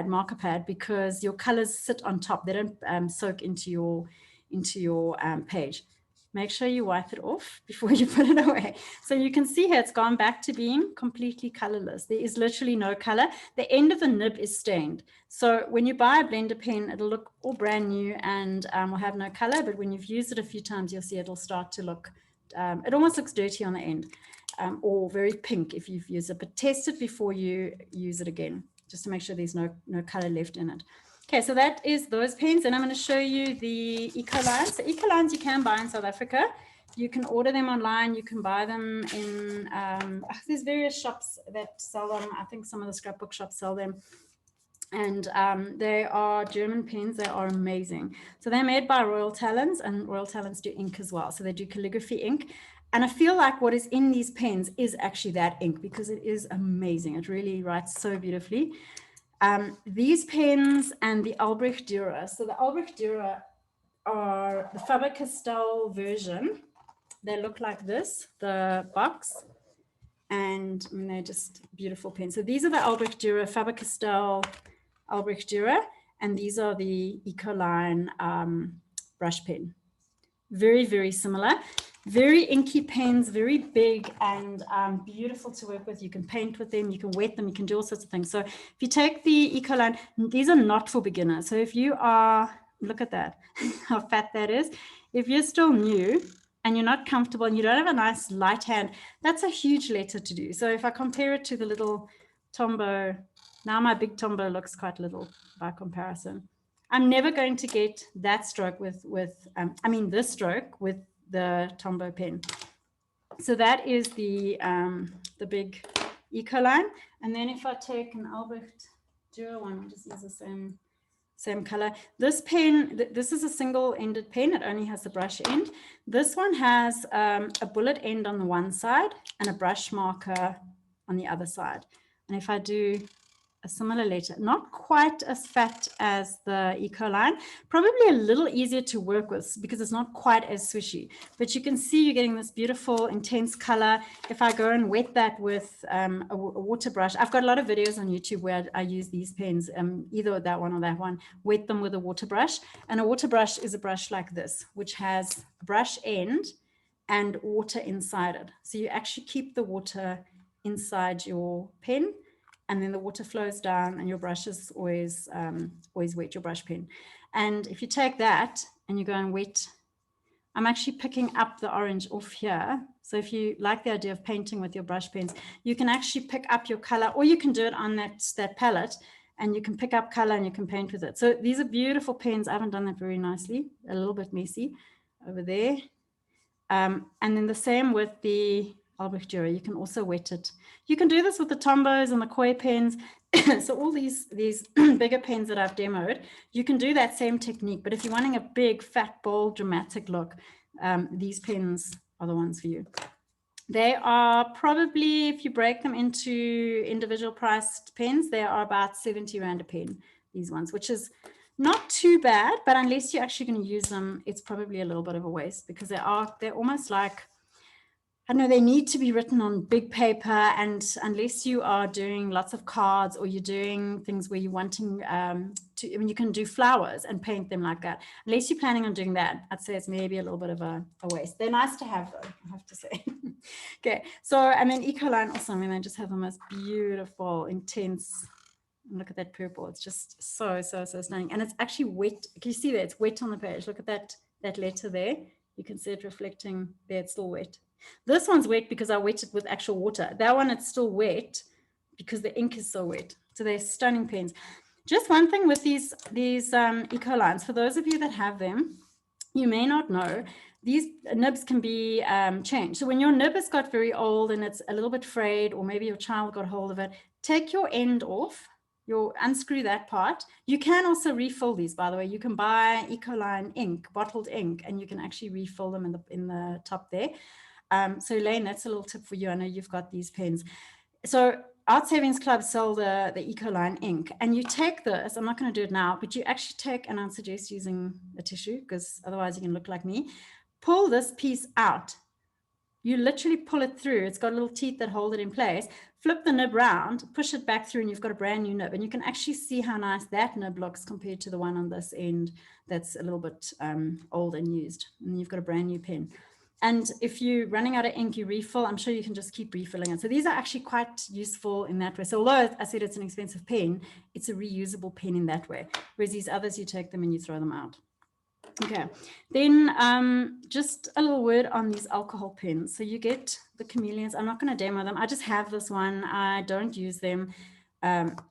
marker pad, because your colors sit on top. They don't soak into your page. Make sure you wipe it off before you put it away. So you can see here, it's gone back to being completely colorless. There is literally no color. The end of the nib is stained. So when you buy a blender pen, it'll look all brand new and will have no color. But when you've used it a few times, you'll see it'll start to look, it almost looks dirty on the end, or very pink if you've used it. But test it before you use it again, just to make sure there's no color left in it. Okay, so that is those pens, and I'm going to show you the Ecolines. So Ecolines you can buy in South Africa. You can order them online. You can buy them in, there's various shops that sell them. I think some of the scrapbook shops sell them. And they are German pens. They are amazing. So they're made by Royal Talens, and Royal Talens do ink as well. So they do calligraphy ink. And I feel like what is in these pens is actually that ink, because it is amazing. It really writes so beautifully. These pens and the Albrecht Dürer. So the Albrecht Dürer are the Faber-Castell version. They look like this, the box, and they're just beautiful pens. So these are the Albrecht Dürer, Faber-Castell Albrecht Dürer, and these are the Ecoline brush pen. Very, very similar. Very inky pens, very big and beautiful to work with. You can paint with them, you can wet them, you can do all sorts of things. So if you take the Ecoline, these are not for beginners. So if you are, look at that, how fat that is. If you're still new and you're not comfortable and you don't have a nice light hand, that's a huge letter to do. So if I compare it to the little Tombow, now my big Tombow looks quite little by comparison. I'm never going to get that stroke with this stroke with the Tombow pen. So that is the big Ecoline. And then if I take an Albrecht Dürer one, I'll just use the same color. This pen, this is a single-ended pen. It only has the brush end. This one has a bullet end on the one side and a brush marker on the other side. And if I do a similar letter, not quite as fat as the Ecoline, probably a little easier to work with because it's not quite as swishy, but you can see you're getting this beautiful intense color. If I go and wet that with a water brush, I've got a lot of videos on YouTube where I use these pens, either that one or that one, wet them with a water brush. And a water brush is a brush like this, which has a brush end and water inside it. So you actually keep the water inside your pen, and then the water flows down and your brush is always wet, your brush pen. And if you take that and you go and wet, I'm actually picking up the orange off here. So if you like the idea of painting with your brush pens, you can actually pick up your color, or you can do it on that palette and you can pick up color and you can paint with it. So these are beautiful pens. I haven't done that very nicely, a little bit messy over there. And then the same with the Albrecht Dürer, you can also wet it. You can do this with the Tombows and the Koi pens. So all these bigger pens that I've demoed, you can do that same technique. But if you're wanting a big, fat, bold, dramatic look, these pens are the ones for you. They are probably, if you break them into individual priced pens, they are about 70 Rand a pen, these ones, which is not too bad. But unless you're actually going to use them, it's probably a little bit of a waste, because they're almost like, I know they need to be written on big paper, and unless you are doing lots of cards or you're doing things where you're wanting you can do flowers and paint them like that. Unless you're planning on doing that, I'd say it's maybe a little bit of a waste. They're nice to have though, I have to say. Okay, so and then Ecoline also, they just have the most beautiful, intense, look at that purple. It's just so stunning. And it's actually wet. Can you see that? It's wet on the page. Look at that letter there. You can see it reflecting there. It's still wet. This one's wet because I wet it with actual water. That one, it's still wet because the ink is so wet. So they're stunning pens. Just one thing with these Ecolines, for those of you that have them, you may not know, these nibs can be changed. So when your nib has got very old and it's a little bit frayed, or maybe your child got hold of it, take your end off, unscrew that part. You can also refill these, by the way. You can buy Ecoline ink, bottled ink, and you can actually refill them in the top there. So Elaine, that's a little tip for you. I know you've got these pens. So Art Savings Club sell the Ecoline ink, and you take this, I'm not going to do it now, but you actually take, and I'd suggest using a tissue because otherwise you can look like me, pull this piece out. You literally pull it through. It's got little teeth that hold it in place. Flip the nib round, push it back through, and you've got a brand new nib. And you can actually see how nice that nib looks compared to the one on this end that's a little bit old and used. And you've got a brand new pen. And if you're running out of ink, you refill. I'm sure you can just keep refilling it. So these are actually quite useful in that way. So although I said it's an expensive pen, it's a reusable pen in that way. Whereas these others, you take them and you throw them out. Okay, then just a little word on these alcohol pens. So you get the chameleons. I'm not going to demo them. I just have this one. I don't use them.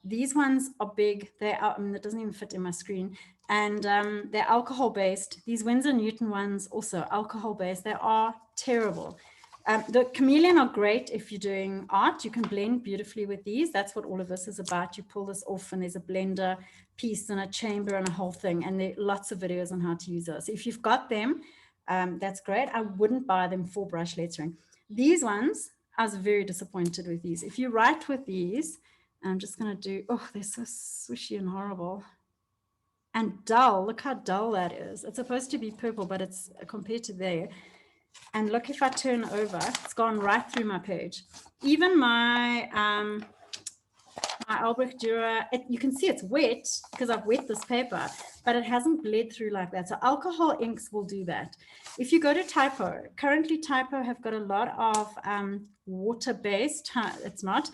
These ones are big. They are, I mean, it doesn't even fit in my screen. And they're alcohol based. These Winsor Newton ones also alcohol based. They are terrible. The chameleon are great if you're doing art. You can blend beautifully with these. That's what all of this is about. You pull this off and there's a blender piece and a chamber and a whole thing. And there are lots of videos on how to use those. If you've got them, that's great. I wouldn't buy them for brush lettering. These ones, I was very disappointed with these. If you write with these, I'm just going to do, oh, they're so swishy and horrible. And dull, look how dull that is. It's supposed to be purple, but it's compared to there. And look, if I turn over, it's gone right through my page. Even my Albrecht Dürer, you can see it's wet because I've wet this paper, but it hasn't bled through like that. So alcohol inks will do that. If you go to Typo, currently Typo have got a lot of water-based, it's not.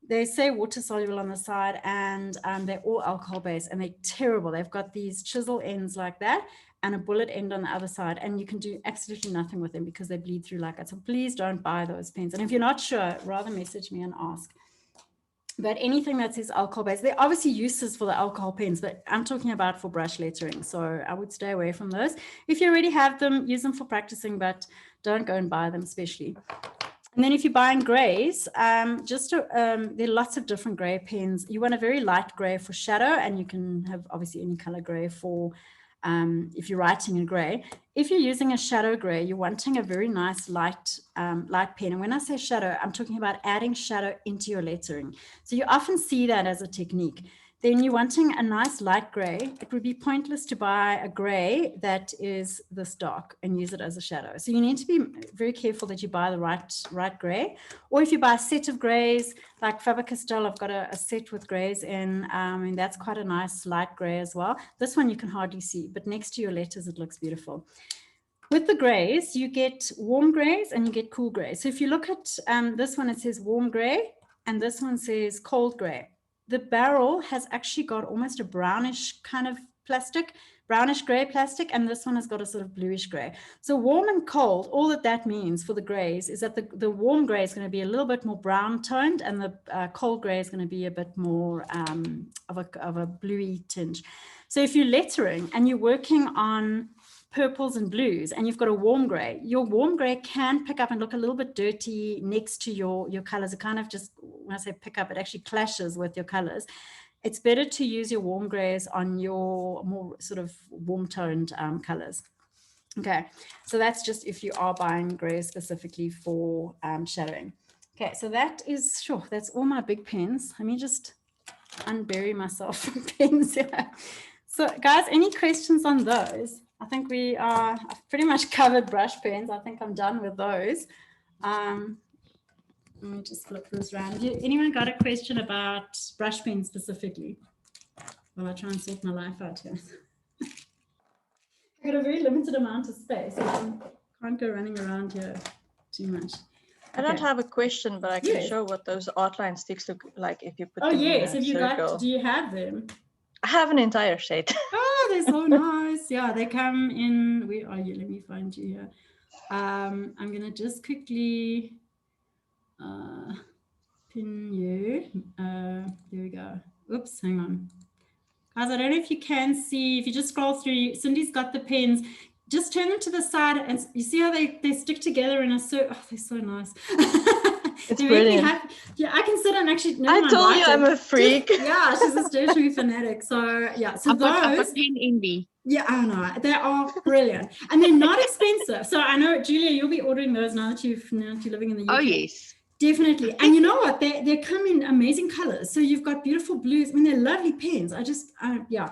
They say water soluble on the side, and they're all alcohol based, and they're terrible. They've got these chisel ends like that and a bullet end on the other side, and you can do absolutely nothing with them because they bleed through like that. So please don't buy those pens. And if you're not sure, rather message me and ask. But anything that says alcohol based, there are obviously uses for the alcohol pens, but I'm talking about for brush lettering. So I would stay away from those. If you already have them, use them for practicing, but don't go and buy them especially. And then if you're buying grays, there are lots of different gray pens. You want a very light gray for shadow, and you can have obviously any color gray for if you're writing in gray. If you're using a shadow gray, you're wanting a very nice light pen. And when I say shadow, I'm talking about adding shadow into your lettering. So you often see that as a technique. Then you're wanting a nice light gray. It would be pointless to buy a gray that is this dark and use it as a shadow. So you need to be very careful that you buy the right gray. Or if you buy a set of grays, like Faber-Castell, I've got a set with grays in, and that's quite a nice light gray as well. This one you can hardly see, but next to your letters, it looks beautiful. With the grays, you get warm grays and you get cool grays. So if you look at this one, it says warm gray, and this one says cold gray. The barrel has actually got almost a brownish kind of plastic, brownish gray plastic, and this one has got a sort of bluish gray. So warm and cold, all that means for the grays is that the warm gray is going to be a little bit more brown toned, and the cold gray is going to be a bit more of a bluey tinge. So if you're lettering and you're working on purples and blues and you've got a warm gray, your warm gray can pick up and look a little bit dirty next to your colors. It kind of just, when I say pick up, it actually clashes with your colors. It's better to use your warm grays on your more sort of warm toned colors. Okay, so that's just if you are buying grays specifically for shadowing. Okay, so that is, sure, that's all my big pens. Let me just unbury myself from pens here. So guys, any questions on those? I think I've pretty much covered brush pens. I think I'm done with those. Let me just flip this around. Anyone got a question about brush pens specifically? While I try and sort my life out here. I've got a very limited amount of space. So I can't go running around here too much. I don't have a question, but I can show what those outline sticks look like if you put them in a circle. Do you have them? I have an entire set. Oh, they're so nice. Yeah, they come in. Where are you? Let me find you here. I'm going to just quickly pin you. There we go. Oops, hang on. Guys, I don't know if you can see. If you just scroll through, Cindy's got the pens. Just turn them to the side, and you see how they stick together in a circle. Oh, they're so nice. It's brilliant. Yeah, I can sit and actually. I told you I'm a freak. Yeah, she's a stationery fanatic. So yeah, so I've got pen envy. Yeah, I know. They are brilliant, and they're not expensive. So I know, Julia, you'll be ordering those now that you're living in the UK. Oh yes. Definitely. And you know what? They come in amazing colors. So you've got beautiful blues. I mean, they're lovely pens. Yeah,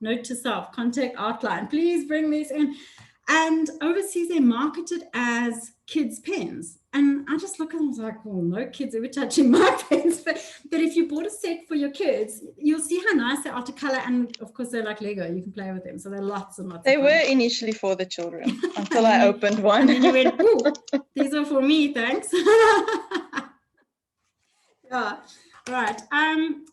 note to self, contact Outline. Please bring these in. And overseas, they market it as kids' pens. And I just look at them and I was like, well, no kids ever touching my pens. But if you bought a set for your kids, you'll see how nice they are to color. And of course, they're like Lego. You can play with them. So they're lots and lots They of fun. were initially for the children until I opened one. And then you went, ooh, these are for me, thanks. Yeah. Right.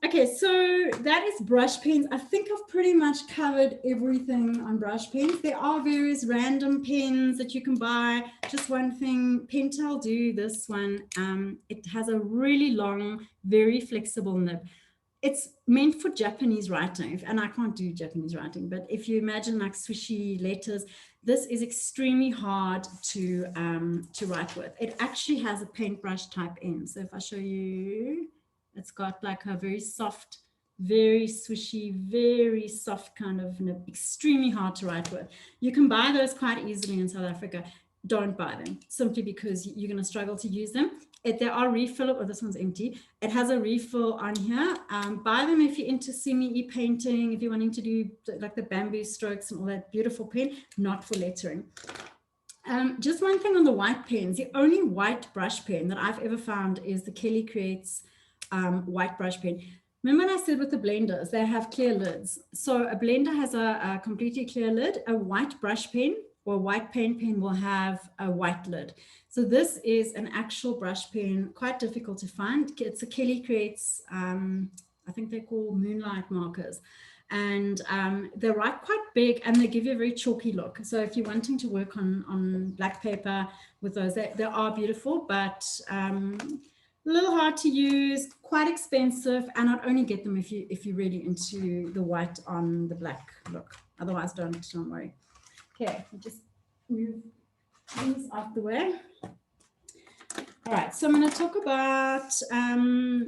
Okay, so that is brush pens. I think I've pretty much covered everything on brush pens. There are various random pens that you can buy. Just one thing, Pentel do this one. It has a really long, very flexible nib. It's meant for Japanese writing, and I can't do Japanese writing, but if you imagine like swishy letters, this is extremely hard to write with. It actually has a paintbrush type end. So if I show you, it's got like a very soft, very swishy, very soft kind of nib, extremely hard to write with. You can buy those quite easily in South Africa. Don't buy them simply because you're going to struggle to use them. There are refill, oh, this one's empty. It has a refill on here. Buy them if you're into semi painting, if you're wanting to do like the bamboo strokes and all that beautiful pen, not for lettering. Just one thing on the white pens, the only white brush pen that I've ever found is the Kelly Creates white brush pen. Remember when I said with the blenders, they have clear lids. So a blender has a completely clear lid. A white brush pen or white paint pen will have a white lid. So this is an actual brush pen, quite difficult to find. It's a Kelly Creates, I think they're called Moonlight markers. And they're quite big and they give you a very chalky look. So if you're wanting to work on black paper with those, they are beautiful, but a little hard to use, quite expensive, and I'd only get them if you're really into the white on the black look. Otherwise, don't worry. Okay, I'll just move these out the way. All right, so I'm going to talk about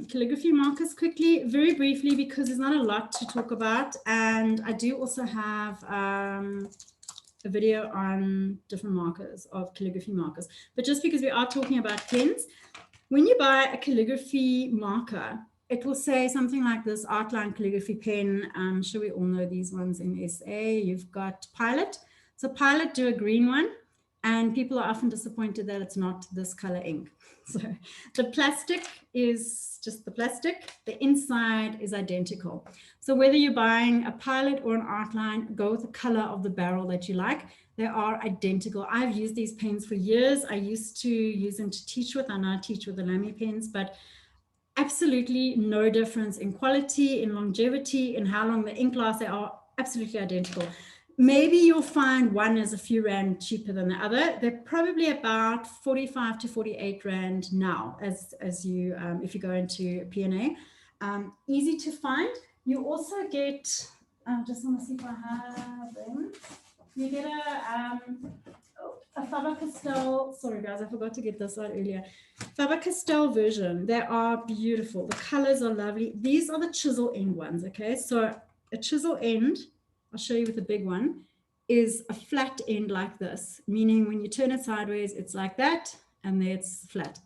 calligraphy markers quickly, very briefly, because there's not a lot to talk about. And I do also have a video on different markers of calligraphy markers. But just because we are talking about pens, when you buy a calligraphy marker, it will say something like this, Outline calligraphy pen. I'm sure we all know these ones in SA. You've got Pilot. So Pilot do a green one, and people are often disappointed that it's not this color ink. So the plastic is just the plastic. The inside is identical. So whether you're buying a Pilot or an Outline, go with the color of the barrel that you like. They are identical. I've used these pens for years. I used to use them to teach with. I now teach with the Lamy pens, but absolutely no difference in quality, in longevity, in how long the ink lasts. They are absolutely identical. Maybe you'll find one is a few rand cheaper than the other. They're probably about 45 to 48 rand now, as you if you go into P&A. Easy to find. You also get, I just want to see if I have them. You get a Faber-Castell, sorry guys, I forgot to get this out earlier. Faber-Castell version, they are beautiful. The colors are lovely. These are the chisel end ones, okay? So a chisel end, I'll show you with a big one, is a flat end like this, meaning when you turn it sideways, it's like that, and there it's flat.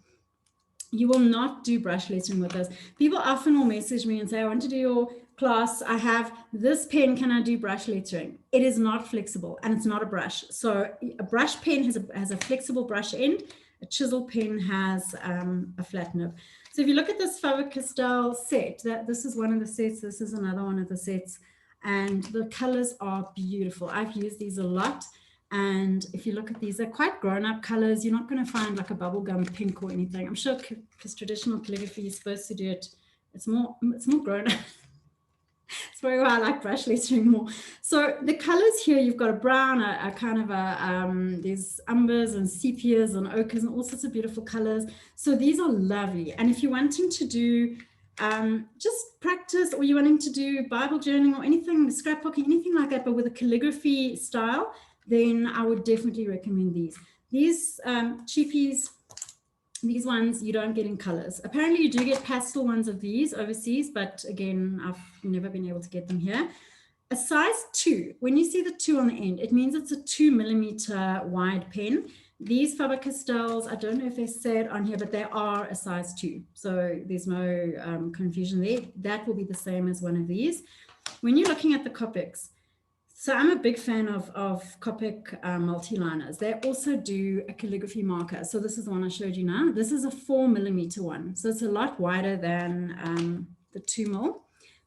You will not do brush lettering with this. People often will message me and say, I want to do your class. I have this pen. Can I do brush lettering? It is not flexible and it's not a brush. So a brush pen has a flexible brush end. A chisel pen has a flat nib. So if you look at this Faber-Castell set, this is one of the sets. This is another one of the sets. And the colors are beautiful. I've used these a lot. And if you look at these, they're quite grown-up colors. You're not going to find like a bubblegum pink or anything. I'm sure because traditional calligraphy is supposed to do it. It's more grown-up. It's very why I like brush lettering more. So the colors here, you've got a brown, a kind of there's umbers and sepias and ochres and all sorts of beautiful colors. So these are lovely. And if you're wanting to do just practice, or you're wanting to do Bible journaling or anything, scrapbooking, anything like that, but with a calligraphy style, then I would definitely recommend these. These cheapies, these ones you don't get in colors. Apparently you do get pastel ones of these overseas, but again, I've never been able to get them here. A size 2, when you see the 2 on the end, it means it's a 2mm wide pen. These Faber-Castells, I don't know if they say it on here, but they are a size 2. So there's no confusion there. That will be the same as one of these. When you're looking at the Copics, so I'm a big fan of Copic multi-liners. They also do a calligraphy marker. So this is the one I showed you now. This is a 4mm one. So it's a lot wider than the 2mm.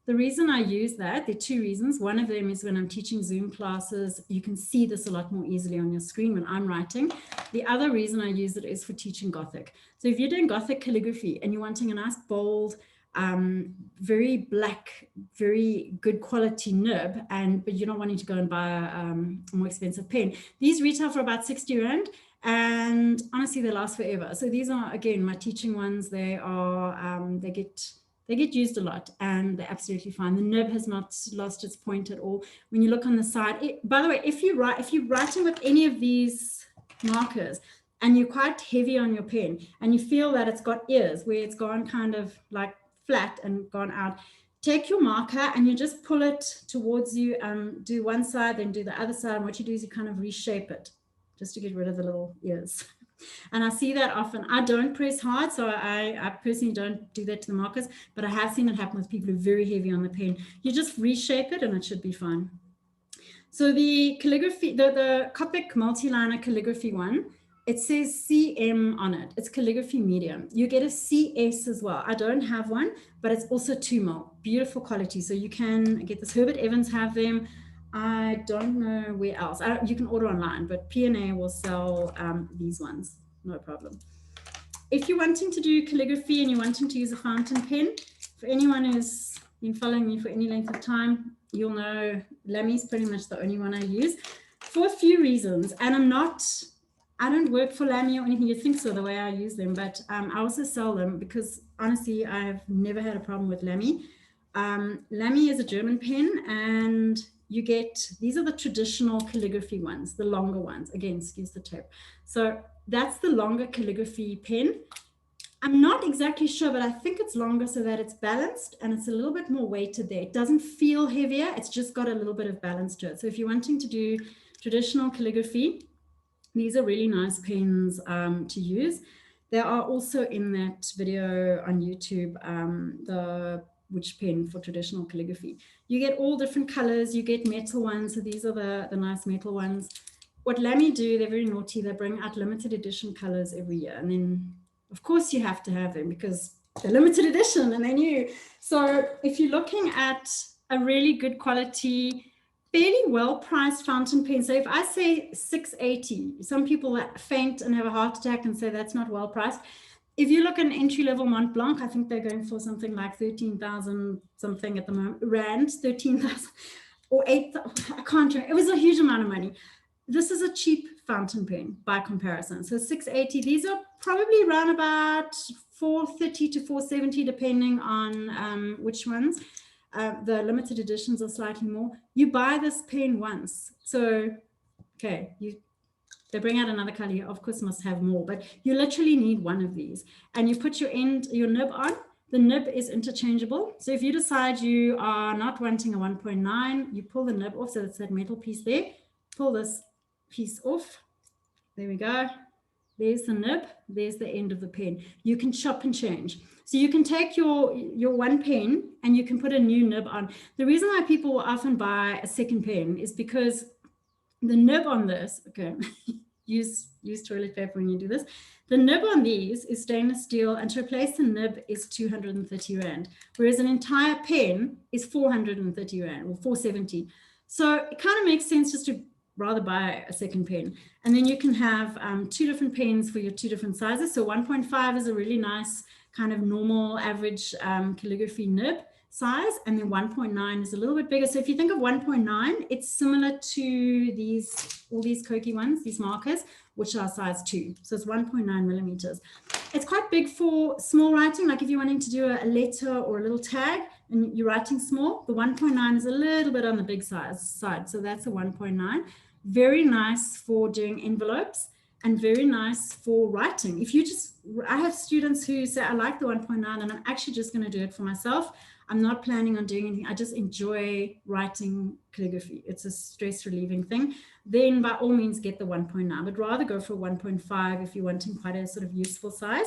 The reason I use that, there are 2 reasons. One of them is when I'm teaching Zoom classes, you can see this a lot more easily on your screen when I'm writing. The other reason I use it is for teaching Gothic. So if you're doing Gothic calligraphy and you're wanting a nice bold, very black, very good quality nib, but you're not wanting to go and buy a more expensive pen, these retail for about 60 Rand. And honestly, they last forever. So these are, again, my teaching ones. They are, they get used a lot and they're absolutely fine. The nib has not lost its point at all. When you look on the side, by the way, if you're writing with any of these markers and you're quite heavy on your pen and you feel that it's got ears where it's gone kind of like flat and gone out, take your marker and you just pull it towards you and do one side, then do the other side. And what you do is you kind of reshape it just to get rid of the little ears. And I see that often. I don't press hard, so I personally don't do that to the markers, but I have seen it happen with people who are very heavy on the pen. You just reshape it and it should be fine. So the calligraphy, the Copic multi-liner calligraphy one, it says CM on it. It's calligraphy medium. You get a CS as well. I don't have one, but it's also 2mm. Beautiful quality. So you can get this. Herbert Evans have them. I don't know where else. You can order online, but P&A will sell these ones, no problem. If you're wanting to do calligraphy and you're wanting to use a fountain pen, for anyone who's been following me for any length of time, you'll know Lamy is pretty much the only one I use for a few reasons. And I don't work for Lamy or anything. You'd think so the way I use them, but I also sell them because honestly, I've never had a problem with Lamy. Lamy is a German pen and you get, these are the traditional calligraphy ones, the longer ones. Again, excuse the tape. So that's the longer calligraphy pen. I'm not exactly sure, but I think it's longer so that it's balanced and it's a little bit more weighted there. It doesn't feel heavier. It's just got a little bit of balance to it. So if you're wanting to do traditional calligraphy, these are really nice pens to use. There are also in that video on YouTube, which pen for traditional calligraphy. You get all different colors, you get metal ones. So these are the nice metal ones. What Lamy do, they're very naughty. They bring out limited edition colors every year. And then of course you have to have them because they're limited edition and they're new. So if you're looking at a really good quality, fairly well-priced fountain pen. So if I say 680, some people faint and have a heart attack and say that's not well-priced. If you look at an entry-level Mont Blanc, I think they're going for something like 13,000 something at the moment, Rand, 13,000 or 8,000, I can't remember. It was a huge amount of money. This is a cheap fountain pen by comparison. So 680, these are probably around about 430 to 470, depending on which ones. The limited editions are slightly more. You buy this pen once. So, okay, they bring out another color, you of course must have more, but you literally need one of these. And you put your nib on. The nib is interchangeable. So if you decide you are not wanting a 1.9, you pull the nib off. So it's that metal piece there. Pull this piece off. There we go. There's the nib. There's the end of the pen. You can chop and change. So you can take your one pen and you can put a new nib on. The reason why people will often buy a second pen is because the nib on this, okay, use toilet paper when you do this. The nib on these is stainless steel, and to replace the nib is 230 Rand, whereas an entire pen is 430 Rand or 470. So it kind of makes sense just to rather buy a second pen. And then you can have 2 different pens for your 2 different sizes. So 1.5 is a really nice kind of normal average calligraphy nib size, and then 1.9 is a little bit bigger. So if you think of 1.9, it's similar to all these Koki ones, these markers, which are size 2. So it's 1.9 millimeters. It's quite big for small writing, like if you're wanting to do a letter or a little tag and you're writing small, the 1.9 is a little bit on the big side. So that's a 1.9. Very nice for doing envelopes and very nice for writing. I have students who say, I like the 1.9 and I'm actually just going to do it for myself. I'm not planning on doing anything. I just enjoy writing calligraphy. It's a stress relieving thing. Then by all means get the 1.9, but rather go for 1.5 if you're wanting quite a sort of useful size.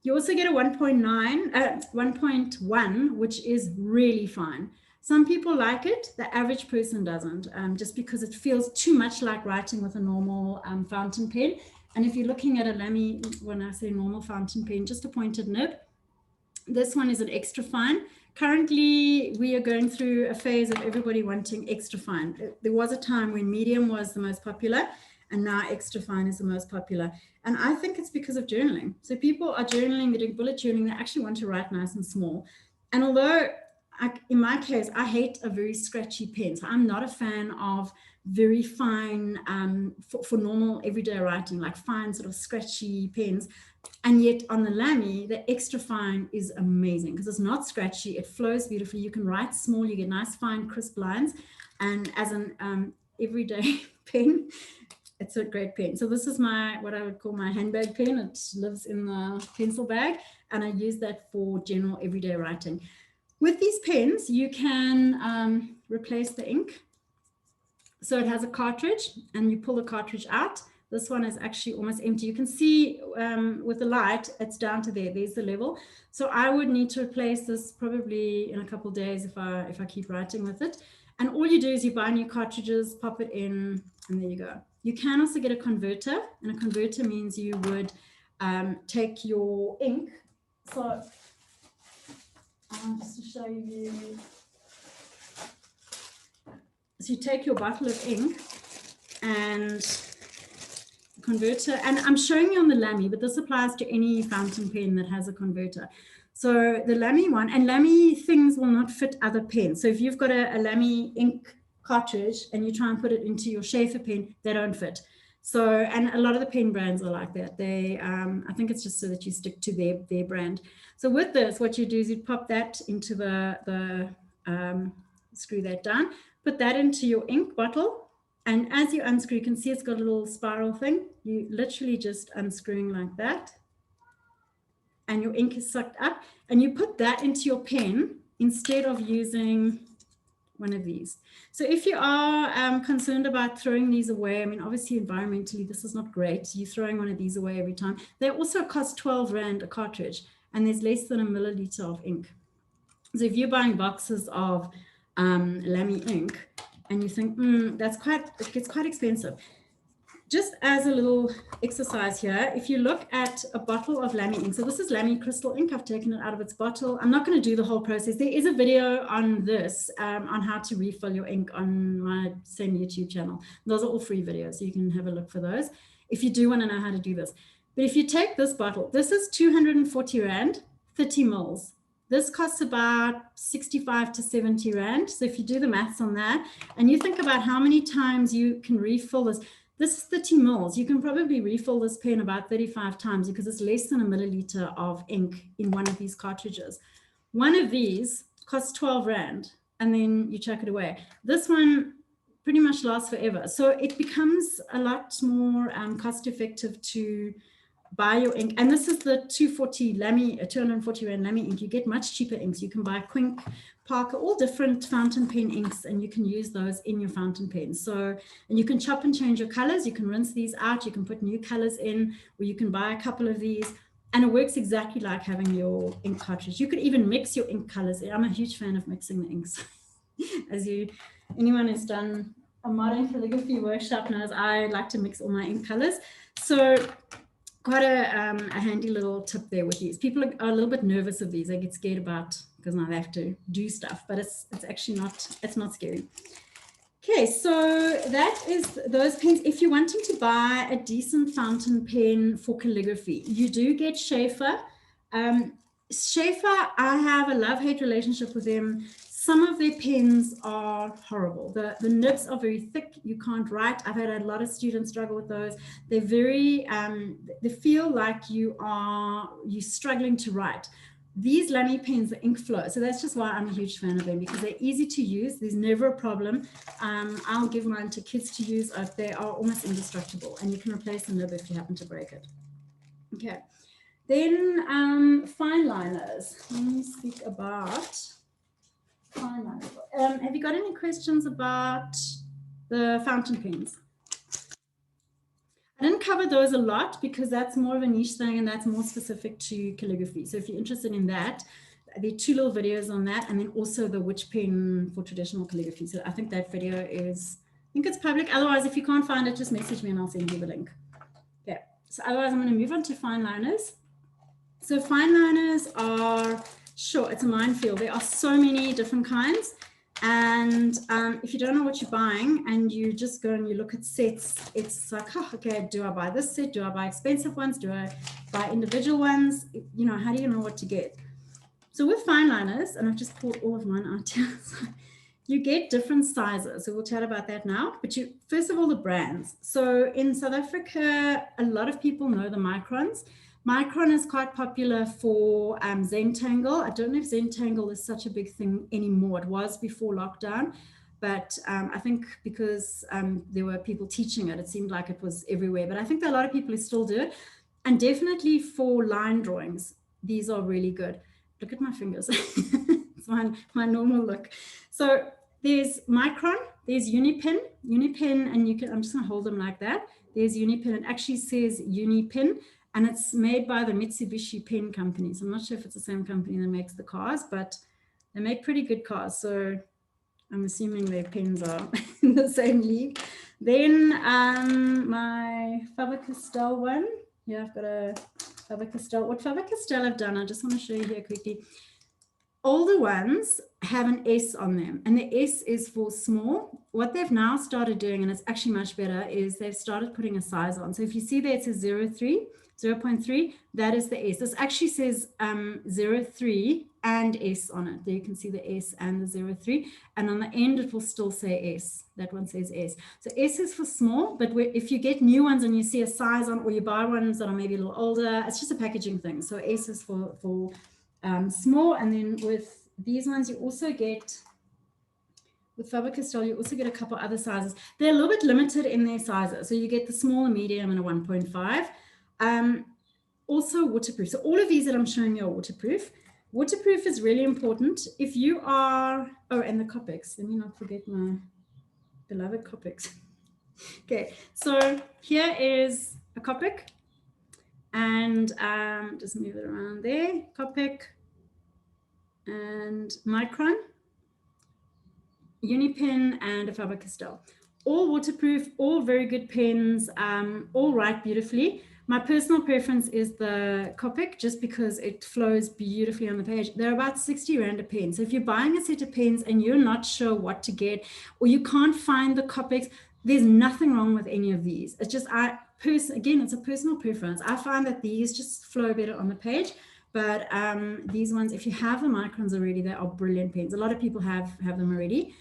You also get a 1.1, which is really fine. Some people like it, the average person doesn't, just because it feels too much like writing with a normal fountain pen. And if you're looking at a Lamy, when I say normal fountain pen, just a pointed nib, this one is an extra fine. Currently, we are going through a phase of everybody wanting extra fine. There was a time when medium was the most popular, and now extra fine is the most popular. And I think it's because of journaling. So people are journaling, they're doing bullet journaling, they actually want to write nice and small. And although in my case, I hate a very scratchy pen. So I'm not a fan of very fine, for normal everyday writing, like fine sort of scratchy pens. And yet on the Lamy, the extra fine is amazing because it's not scratchy. It flows beautifully. You can write small, you get nice, fine, crisp lines. And as an everyday pen, it's a great pen. So this is what I would call my handbag pen. It lives in the pencil bag. And I use that for general everyday writing. With these pens, you can replace the ink. So it has a cartridge and you pull the cartridge out. This one is actually almost empty. You can see with the light, it's down to there. There's the level. So I would need to replace this probably in a couple of days if I keep writing with it. And all you do is you buy new cartridges, pop it in, and there you go. You can also get a converter. And a converter means you would take your ink. So just to show you. So you take your bottle of ink and converter, and I'm showing you on the Lamy, but this applies to any fountain pen that has a converter. So the Lamy one, and Lamy things will not fit other pens. So if you've got a Lamy ink cartridge and you try and put it into your Schaefer pen, they don't fit. So, and a lot of the pen brands are like that. They, I think it's just so that you stick to their brand. So with this, what you do is you pop that into screw that down, put that into your ink bottle. And as you unscrew, you can see it's got a little spiral thing. You literally just unscrewing like that. And your ink is sucked up. And you put that into your pen instead of using one of these. So if you are concerned about throwing these away, I mean, obviously environmentally, this is not great. You're throwing one of these away every time. They also cost 12 Rand a cartridge, and there's less than a milliliter of ink. So if you're buying boxes of Lamy ink and you think, it gets quite expensive. Just as a little exercise here, if you look at a bottle of Lamy ink, so this is Lamy crystal ink. I've taken it out of its bottle. I'm not going to do the whole process. There is a video on this, on how to refill your ink on my same YouTube channel. Those are all free videos, so you can have a look for those if you do want to know how to do this. But if you take this bottle, this is 240 Rand, 30 mils. This costs about 65 to 70 Rand. So if you do the maths on that, and you think about how many times you can refill this, this is 30 mils. You can probably refill this pen about 35 times because it's less than a milliliter of ink in one of these cartridges. One of these costs 12 Rand, and then you chuck it away. This one pretty much lasts forever. So it becomes a lot more cost effective to buy your ink. And this is the 240 Rand Lamy ink. You get much cheaper inks. You can buy Quink, Parker, all different fountain pen inks, and you can use those in your fountain pen. So, and you can chop and change your colors. You can rinse these out. You can put new colors in, or you can buy a couple of these, and it works exactly like having your ink cartridge. You could even mix your ink colors. I'm a huge fan of mixing the inks. Anyone who's done a modern calligraphy workshop knows I like to mix all my ink colors. So quite a handy little tip there with these. People are a little bit nervous of these. They get scared about, because now they have to do stuff, but it's actually not, it's not scary. Okay, so that is those pens. If you're wanting to buy a decent fountain pen for calligraphy, you do get Schaefer. Schaefer, I have a love-hate relationship with them. Some of their pens are horrible. The nibs are very thick. You can't write. I've had a lot of students struggle with those. They're very, they feel like you're struggling to write. These Lamy pens, the ink flow. So that's just why I'm a huge fan of them, because they're easy to use. There's never a problem. I'll give mine to kids to use. They are almost indestructible, and you can replace the nib if you happen to break it. Okay. Then Fineliners. Let me speak about Have you got any questions about the fountain pens? I didn't cover those a lot because that's more of a niche thing and that's more specific to calligraphy. So if you're interested in that, there are 2 little videos on that, and then also the which pen for traditional calligraphy. So I think that video is, I think it's public. Otherwise, if you can't find it, just message me and I'll send you the link. Okay, so otherwise I'm going to move on to Fineliners. So Fineliners are, sure, it's a minefield. There are so many different kinds. And if you don't know what you're buying and you just go and you look at sets, it's like, oh, okay, do I buy this set? Do I buy expensive ones? Do I buy individual ones? You know, how do you know what to get? So with Fineliners, and I've just pulled all of mine out here, you get different sizes. So we'll chat about that now. But you, first of all, the brands. So in South Africa, a lot of people know the Microns. Micron is quite popular for Zentangle. I don't know if Zentangle is such a big thing anymore. It was before lockdown, but I think because there were people teaching it, it seemed like it was everywhere. But I think that a lot of people still do it. And definitely for line drawings, these are really good. Look at my fingers. It's my normal look. So there's Micron, there's Unipin, and you can, I'm just gonna hold them like that. There's Unipin, it actually says Unipin, and it's made by the Mitsubishi pen company. So I'm not sure if it's the same company that makes the cars, but they make pretty good cars. So I'm assuming their pens are in the same league. Then my Faber-Castell one. Yeah, I've got a Faber-Castell. What Faber-Castell have done, I just want to show you here quickly. Older ones have an S on them, and the S is for small. What they've now started doing, and it's actually much better, is they've started putting a size on. So if you see there, it says 0.3, that is the S. This actually says 0.3 and S on it. There you can see the S and the 0.3, and on the end it will still say S. That one says S. So S is for small, but if you get new ones and you see a size on, or you buy ones that are maybe a little older, it's just a packaging thing. So S is for small. And then with these ones, you also get, with Faber-Castell, you also get a couple other sizes. They're a little bit limited in their sizes. So you get the small, a medium, and a 1.5. Also waterproof. So all of these that I'm showing you are waterproof. Waterproof is really important. If you are, oh, and the Copics. Let me not forget my beloved Copics. Okay, so here is a Copic. And just move it around there. Copic and Micron, Unipin, and a Faber-Castell. All waterproof, all very good pens, all write beautifully. My personal preference is the Copic, just because it flows beautifully on the page. They're about 60 Rand a pen. So if you're buying a set of pens and you're not sure what to get, or you can't find the Copics, there's nothing wrong with any of these. It's just, again, it's a personal preference. I find that these just flow better on the page. But these ones, if you have the Microns already, they are brilliant pens. A lot of people have them already.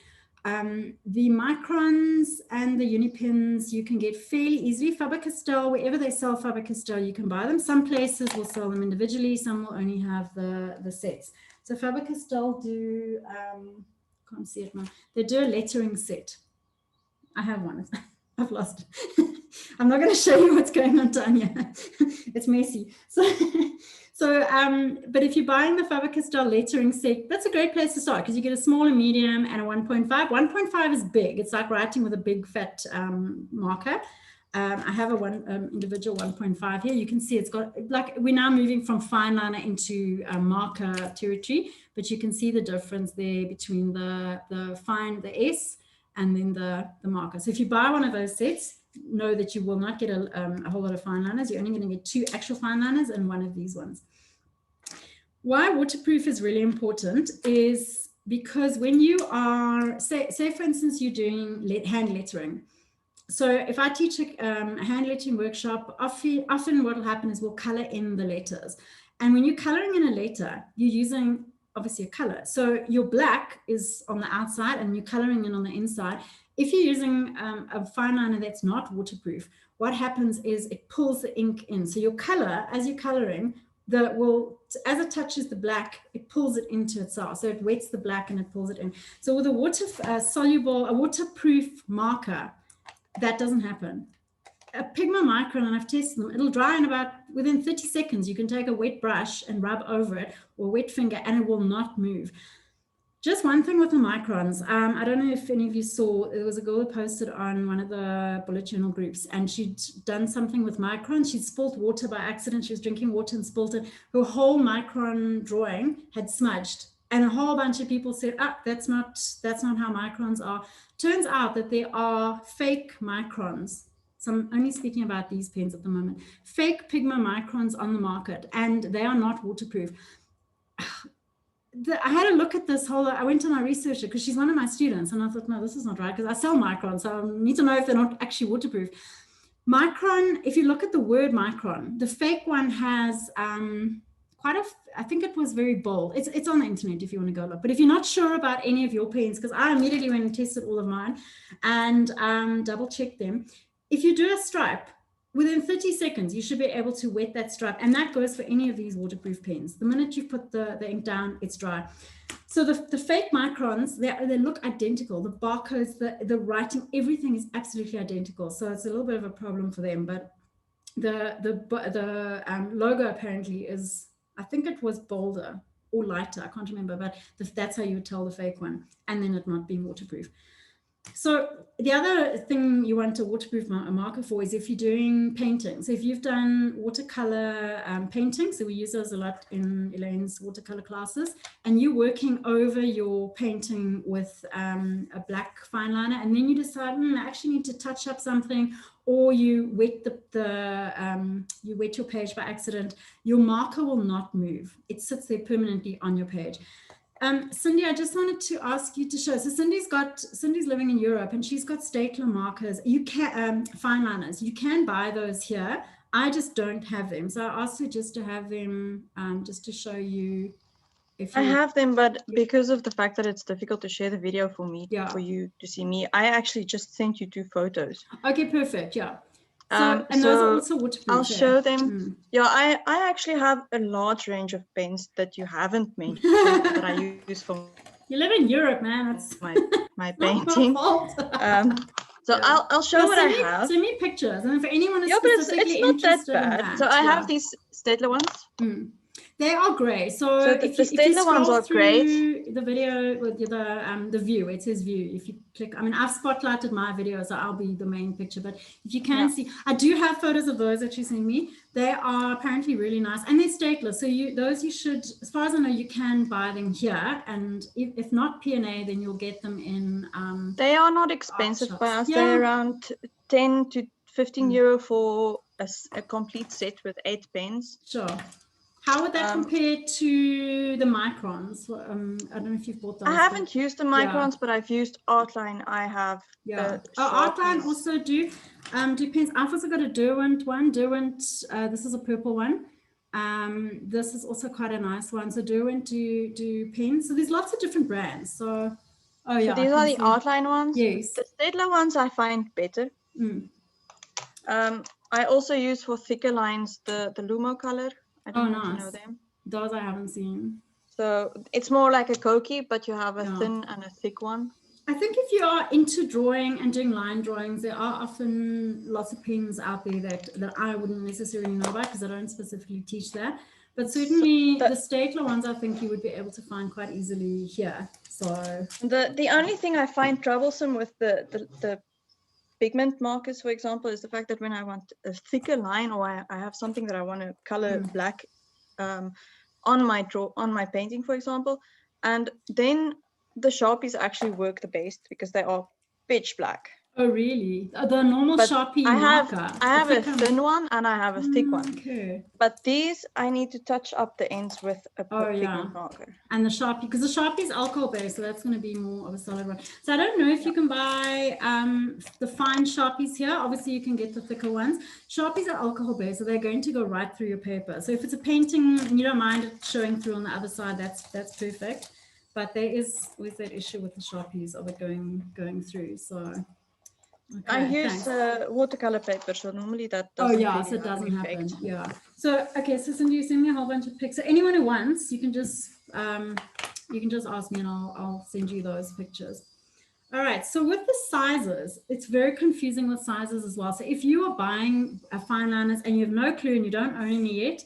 The Microns and the Unipins you can get fairly easily. Faber-Castell, wherever they sell Faber-Castell, you can buy them. Some places will sell them individually. Some will only have the sets. So Faber-Castell do, can't see it now. They do a lettering set. I have one. I've lost it. I'm not going to show you what's going on down here. It's messy. But if you're buying the Faber-Castell lettering set, that's a great place to start, because you get a small, a medium, and a 1.5. 1.5 is big. It's like writing with a big fat marker. I have a individual 1.5 here. You can see it's got, like, we're now moving from fine liner into marker territory, but you can see the difference there between the S, and then the marker. So if you buy one of those sets, know that you will not get a whole lot of fine liners. You're only going to get 2 actual fine liners and one of these ones. Why waterproof is really important is because when you are, say for instance, you're doing hand lettering. So if I teach a hand lettering workshop, often what will happen is we'll color in the letters. And when you're coloring in a letter, you're using obviously a color. So your black is on the outside and you're coloring in on the inside. If you're using a fine liner that's not waterproof, what happens is it pulls the ink in. So your color, as you're coloring, as it touches the black, it pulls it into itself. So it wets the black and it pulls it in. So with a waterproof marker, that doesn't happen. A Pigma Micron, and I've tested them, it'll dry in within 30 seconds. You can take a wet brush and rub over it, or a wet finger, and it will not move. Just one thing with the microns. I don't know if any of you saw, there was a girl who posted on one of the bullet journal groups, and she'd done something with microns. She'd spilled water by accident. She was drinking water and spilled it. Her whole micron drawing had smudged. And a whole bunch of people said, that's not how microns are. Turns out that there are fake microns. So I'm only speaking about these pens at the moment. Fake Pigma microns on the market, and they are not waterproof. I had a look at this whole, I went to my researcher because she's one of my students, and I thought, no, this is not right, because I sell microns, so I need to know if they're not actually waterproof. Micron, if you look at the word micron, the fake one has I think it was very bold. It's on the internet if you want to go look. But if you're not sure about any of your pens, because I immediately went and tested all of mine and double checked them. If you do a stripe, within 30 seconds, you should be able to wet that stripe. And that goes for any of these waterproof pens. The minute you put the ink down, it's dry. So the fake microns, they look identical. The barcodes, the writing, everything is absolutely identical. So it's a little bit of a problem for them. But the logo apparently is, I think it was bolder or lighter. I can't remember, but that's how you would tell the fake one. And then it not being waterproof. So the other thing you want a waterproof marker for is if you're doing painting. So if you've done watercolor painting, so we use those a lot in Elaine's watercolor classes, and you're working over your painting with a black fine liner, and then you decide, I actually need to touch up something, or you wet you wet your page by accident, your marker will not move. It sits there permanently on your page. Cindy, I just wanted to ask you to show. So Cindy's living in Europe, and she's got Stapler markers. You can fine liners. You can buy those here. I just don't have them. So I asked her just to have them, just to show you. I have them, but because of the fact that it's difficult to share the video for me, for you to see me, I actually just sent you 2 photos. Okay, perfect. Yeah. So, and those are also waterproof. I'll show them. Yeah, I actually have a large range of pens that you haven't mentioned that I use for. You live in Europe, man. That's my painting. So I'll show what I have. Send me pictures, and for anyone who's it's not that bad. So I have these Stapler ones. They are grey. So if the Stapler ones are great. The video with the view, it says view. If you click, I mean, I've spotlighted my video, so I'll be the main picture. But if you can see, I do have photos of those that you sent me. They are apparently really nice, and they're Stapler. So you should, as far as I know, you can buy them here. And if not P&A, then you'll get them in. They are not expensive by us. They're around 10 to 15 euro for a complete set with 8 pens. Sure. How would that compare to the microns? I don't know if you've bought those. I haven't used the microns, but I've used Artline. I have. Artline also do pens. I've also got a Derwent one. Derwent, this is a purple one. This is also quite a nice one. So Derwent do pens. So there's lots of different brands. So, so these are the Artline ones. Yes. The Stapler ones I find better. I also use for thicker lines the Lumo color. I don't know if you know them. Those I haven't seen. So it's more like a Koki, but you have a thin and a thick one. I think if you are into drawing and doing line drawings, there are often lots of pens out there that I wouldn't necessarily know about because I don't specifically teach that. But certainly the Stapler ones, I think you would be able to find quite easily here. So the only thing I find troublesome with the pigment markers, for example, is the fact that when I want a thicker line, or I have something that I want to color black on my painting, for example, and then the Sharpies actually work the best because they are pitch black. Oh, really? The normal Sharpie marker. I have a thin one and I have a thick one. Okay. But these, I need to touch up the ends with a pigment marker. And the Sharpie, because the Sharpie is alcohol based, so that's going to be more of a solid one. So I don't know if you can buy the fine Sharpies here. Obviously, you can get the thicker ones. Sharpies are alcohol based, so they're going to go right through your paper. So if it's a painting and you don't mind it showing through on the other side, that's perfect. But there is always that issue with the Sharpies of it going through. So. Okay, I use watercolor paper, so normally that doesn't. So it doesn't happen. Yeah. So so Cindy, you send me a whole bunch of pics. So anyone who wants, you can just ask me, and I'll send you those pictures. All right. So with the sizes, it's very confusing with sizes as well. So if you are buying fine liners and you have no clue and you don't own any yet,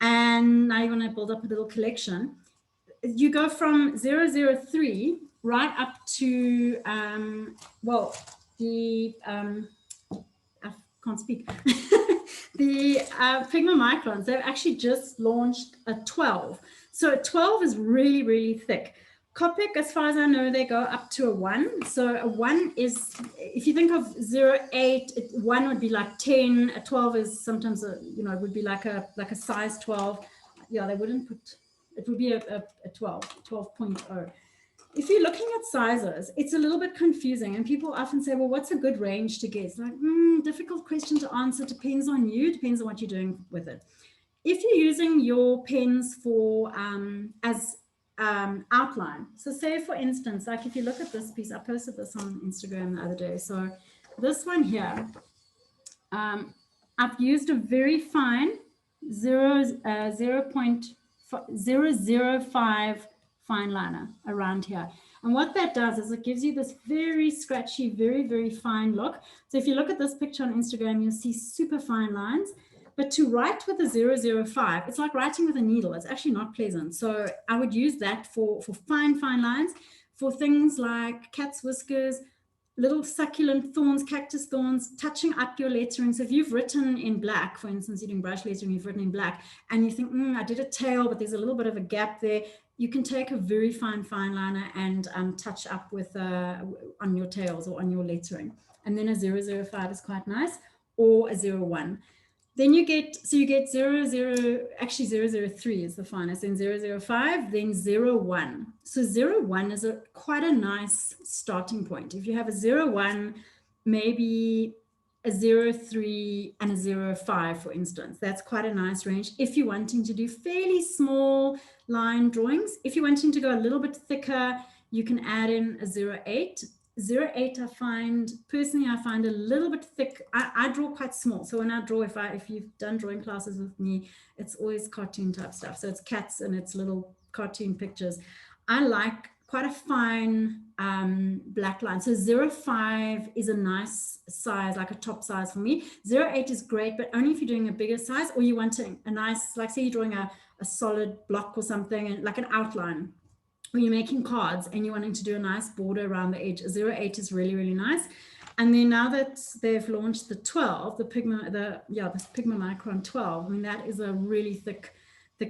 and now you want to build up a little collection, you go from 003 right up to, well, the, I can't speak, the Figma Microns, they've actually just launched a 12. So a 12 is really, really thick. Copic, as far as I know, they go up to a 1. So a 1 is, if you think of 0.8, 1 would be like 10. A 12 is sometimes, you know, it would be like a size 12. Yeah, they wouldn't put, it would be a 12.0. If you're looking at sizes, it's a little bit confusing, and people often say, well, what's a good range to get? It's like, difficult question to answer. Depends on you, depends on what you're doing with it. If you're using your pens for as outline, so say for instance, like if you look at this piece, I posted this on Instagram the other day. So this one here, I've used a very fine 0.005 fine liner around here. And what that does is it gives you this very scratchy, very, very fine look. So if you look at this picture on Instagram, you'll see super fine lines. But to write with a 005, it's like writing with a needle. It's actually not pleasant. So I would use that for fine, fine lines, for things like cat's whiskers, little succulent thorns, cactus thorns, touching up your lettering. So if you've written in black, for instance, you're doing brush lettering, you've written in black, and you think, I did a tail, but there's a little bit of a gap there, you can take a very fine liner and touch up with on your tails or on your lettering. And then a 005 is quite nice, or a 01. Then you get, so you get actually 003 is the finest, then 005, then 01. So 01 is quite a nice starting point. If you have a 01, maybe a 03 and a 05, for instance, that's quite a nice range. If you're wanting to do fairly small line drawings, if you're wanting to go a little bit thicker, you can add in a 08. 08, I find a little bit thick. I draw quite small. So when I draw, if you've done drawing classes with me, it's always cartoon type stuff. So it's cats and it's little cartoon pictures. I like quite a fine black line. So 05 is a nice size, like a top size for me. 08 is great, but only if you're doing a bigger size, or you want a nice, like say you're drawing a solid block or something, and like an outline. When you're making cards and you're wanting to do a nice border around the edge, 08 is really, really nice. And then now that they've launched the 12, the Figma Micron 12, I mean, that is a really thick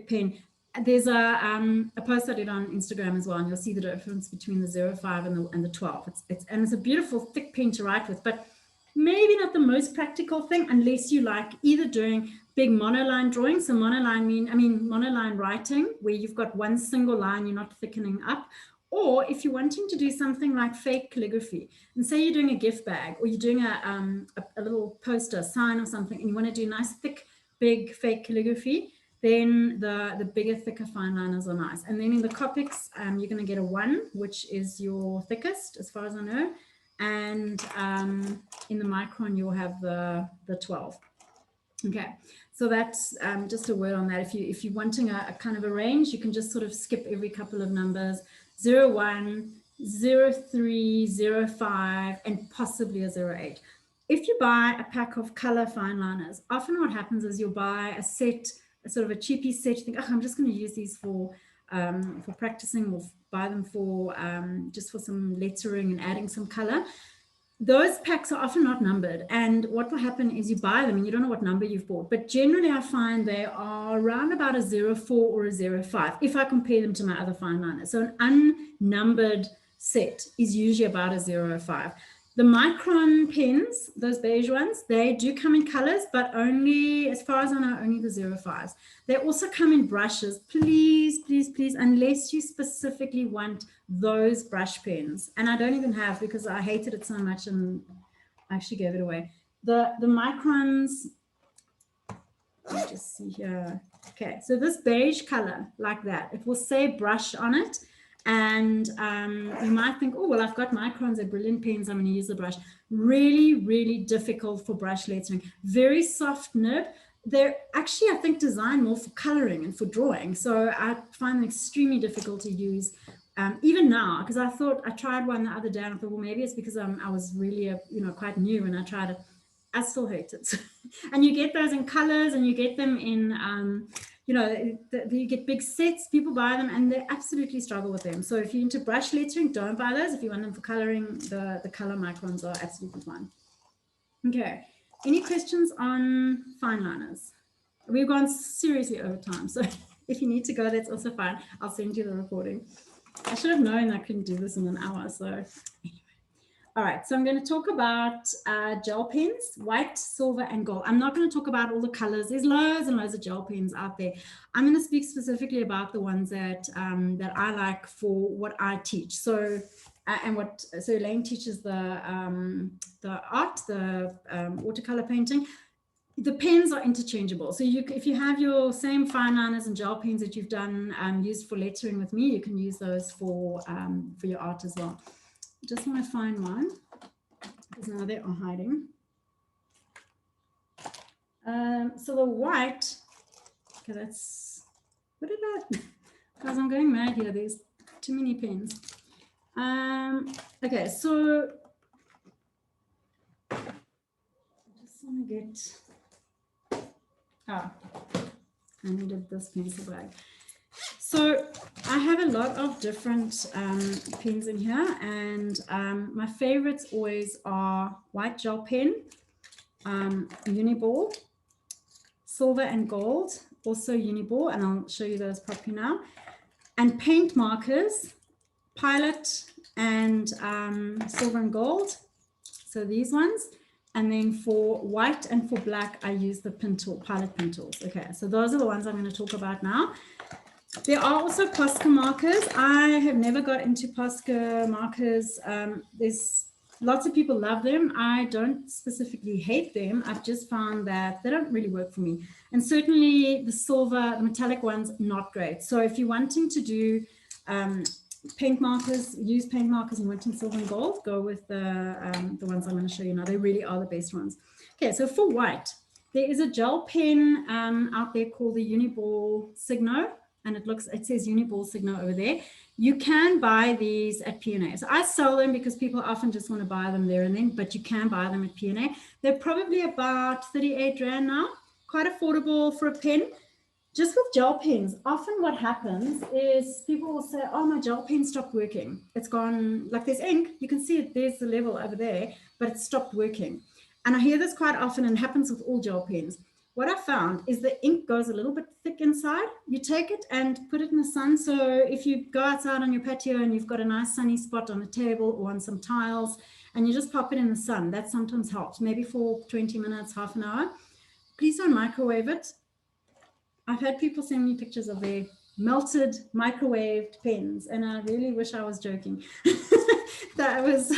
pen. There's a post I did on Instagram as well, and you'll see the difference between the 05 and the 12. It's a beautiful thick pen to write with, but maybe not the most practical thing unless you like either doing big monoline drawings. So monoline writing, where you've got one single line, you're not thickening up. Or if you're wanting to do something like fake calligraphy, and say you're doing a gift bag, or you're doing a little poster, sign or something, and you want to do nice, thick, big fake calligraphy, then the bigger, thicker fine liners are nice. And then in the Copics, you're going to get a 1, which is your thickest, as far as I know. And in the Micron, you'll have the 12. Okay, so that's just a word on that. If you're wanting a kind of a range, you can just sort of skip every couple of numbers, 01, 03, 05, and possibly a 08. If you buy a pack of color fine liners, often what happens is you'll buy a set, a sort of a cheapy set. You think, I'm just going to use these for practicing, or buy them for just for some lettering and adding some color. Those packs are often not numbered, and what will happen is you buy them and you don't know what number you've bought, but generally I find they are around about a 04 or a 05 if I compare them to my other fine liners. So an unnumbered set is usually about a 005. The Micron pens, those beige ones, they do come in colors, but only, as far as I know, only the 05s. They also come in brushes. Please, please, please, unless you specifically want those brush pens. And I don't even have, because I hated it so much and I actually gave it away. The Microns, let me just see here. Okay, so this beige color, like that, it will say brush on it. And you might think, oh, well, I've got Microns, they're brilliant pens, I'm going to use the brush. Really, really difficult for brush lettering. Very soft nib. They're actually, I think, designed more for coloring and for drawing. So I find them extremely difficult to use, even now, because I tried one the other day and I thought, well, maybe it's because I was really, quite new and I tried it. I still hate it. And you get those in colors, and you get them in you know, you get big sets, people buy them and they absolutely struggle with them. So if you're into brush lettering, don't buy those. If you want them for coloring, the color microns are absolutely fine. Okay, any questions on fine liners? We've gone seriously over time, so if you need to go, that's also fine. I'll send you the recording. I should have known I couldn't do this in an hour, so anyway. All right, so I'm going to talk about gel pens, white, silver, and gold. I'm not going to talk about all the colors. There's loads and loads of gel pens out there. I'm going to speak specifically about the ones that that I like for what I teach. So so Elaine teaches the art, the watercolor painting. The pens are interchangeable. So if you have your same fine liners and gel pens that you've done used for lettering with me, you can use those for your art as well. I just want to find one because now they are hiding. So the white, okay, that's, what did I, guys, I'm going mad here. There's too many pens. Okay, so I just want to get, I needed this pencil bag. So I have a lot of different pens in here, and my favorites always are white gel pen, Uniball, silver and gold, also Uniball, and I'll show you those properly now, and paint markers, Pilot and silver and gold, so these ones. And then for white and for black, I use the pin tool, Pilot pin tools. Okay, so those are the ones I'm going to talk about now. There are also Posca markers. I have never got into Posca markers. There's lots of people love them. I don't specifically hate them. I've just found that they don't really work for me. And certainly the silver, the metallic ones, not great. So if you're wanting to do paint markers, use paint markers and wanting silver and gold, go with the ones I'm going to show you now. They really are the best ones. Okay, so for white, there is a gel pen out there called the Uniball Signo, and it says Uniball Signo over there. You can buy these at P&A. So I sell them because people often just want to buy them there and then, but you can buy them at P&A. They're probably about 38 Rand now, quite affordable for a pen. Just with gel pens, often what happens is people will say, oh, my gel pen stopped working. It's gone, like there's ink, you can see it, there's the level over there, but it stopped working. And I hear this quite often, and it happens with all gel pens. What I found is the ink goes a little bit thick inside. You take it and put it in the sun. So if you go outside on your patio and you've got a nice sunny spot on a table or on some tiles, and you just pop it in the sun, that sometimes helps, maybe for 20 minutes, half an hour. Please don't microwave it. I've had people send me pictures of their melted microwaved pens, and I really wish I was joking. that was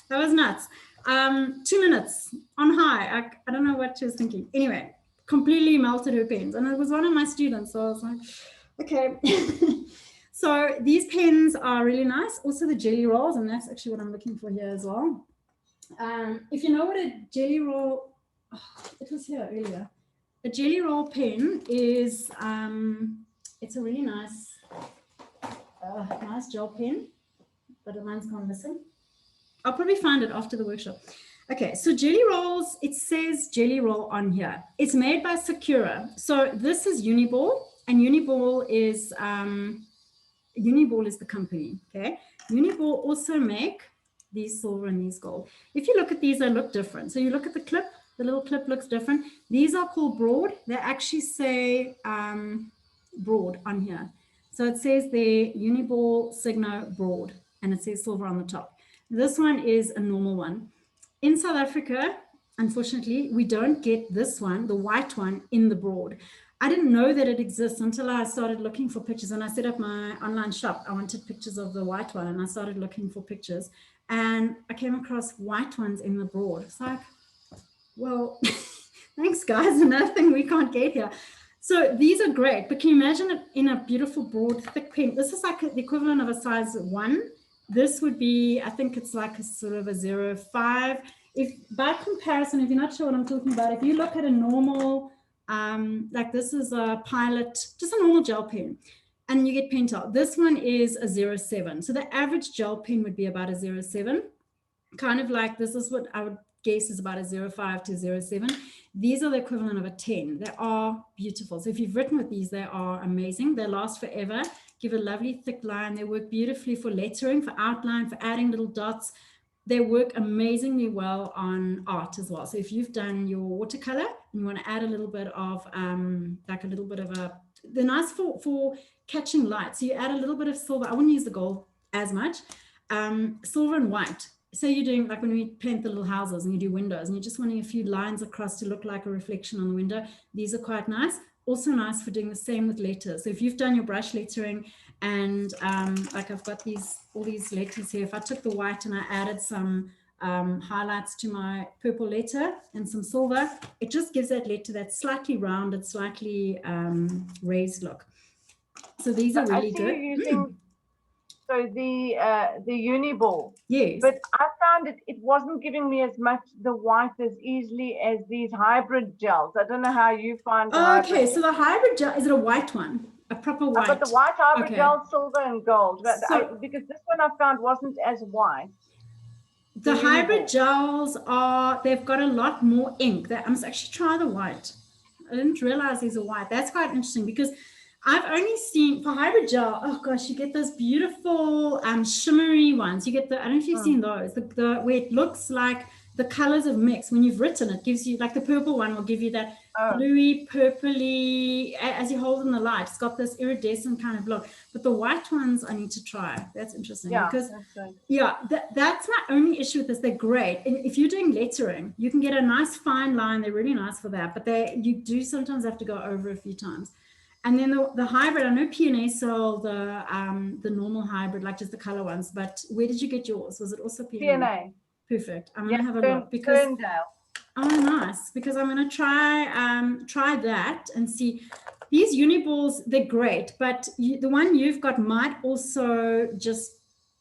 nuts. 2 minutes on high. I don't know what she was thinking. Anyway, completely melted her pens, and it was one of my students. So I was like, okay. So these pens are really nice. Also the jelly rolls, and that's actually what I'm looking for here as well. If you know what a jelly roll, it was here earlier. A jelly roll pen is, it's a really nice gel pen, but mine's gone missing. I'll probably find it after the workshop. Okay, so jelly rolls, it says jelly roll on here. It's made by Sakura. So this is Uniball, and Uniball is the company, okay? Uniball also make these silver and these gold. If you look at these, they look different. So you look at the clip, the little clip looks different. These are called broad. They actually say broad on here. So it says the Uniball Signo broad, and it says silver on the top. This one is a normal one. In South Africa, unfortunately, we don't get this one, the white one, in the broad. I didn't know that it exists until I started looking for pictures. When I set up my online shop, I wanted pictures of the white one, and I started looking for pictures. And I came across white ones in the broad. It's like, well, thanks guys, another thing we can't get here. So these are great, but can you imagine it in a beautiful broad thick pen? This is like the equivalent of a size 1. This would be, I think it's like a sort of a 0.5. If by comparison, if you're not sure what I'm talking about, if you look at a normal, like this is a Pilot, just a normal gel pen, and you get Pentel. This one is a 0.7. So the average gel pen would be about a 0.7. Kind of like, this is what I would guess is about a 0.5 to 0.7. These are the equivalent of a 10. They are beautiful. So if you've written with these, they are amazing. They last forever, give a lovely thick line. They work beautifully for lettering, for outline, for adding little dots. They work amazingly well on art as well. So if you've done your watercolor and you want to add a little bit of they're nice for catching light. So you add a little bit of silver. I wouldn't use the gold as much. Silver and white. So you're doing like when we paint the little houses and you do windows and you're just wanting a few lines across to look like a reflection on the window. These are quite nice. Also nice for doing the same with letters. So if you've done your brush lettering and like I've got all these letters here, if I took the white and I added some highlights to my purple letter and some silver, it just gives that letter that slightly rounded, slightly raised look. So these are really good. Using, so the Uniball. Yes. But I found it wasn't giving me as much the white as easily as these hybrid gels. I don't know how you find the okay, so the hybrid gel, is it a white one? A proper white? I've got the white hybrid gel, silver and gold. But because this one I found wasn't as white. The hybrid gels they've got a lot more ink. I must actually try the white. I didn't realize these are white. That's quite interesting because I've only seen for hybrid gel, oh gosh, you get those beautiful shimmery ones. You get I don't know if you've seen those, the where it looks like the colors have mixed. When you've written, it gives you, like the purple one will give you that bluey, purpley, as you hold in the light. It's got this iridescent kind of look. But the white ones I need to try. That's interesting. Yeah, because that's that's my only issue with this. They're great. And if you're doing lettering, you can get a nice fine line. They're really nice for that. But you do sometimes have to go over a few times. And then the hybrid, I know P&A sell the normal hybrid, like just the color ones. But where did you get yours? Was it also P&A? P&A. Perfect. I'm going to have a look because oh, nice. Because I'm going to try that and see. These Uniballs, they're great, but the one you've got might also just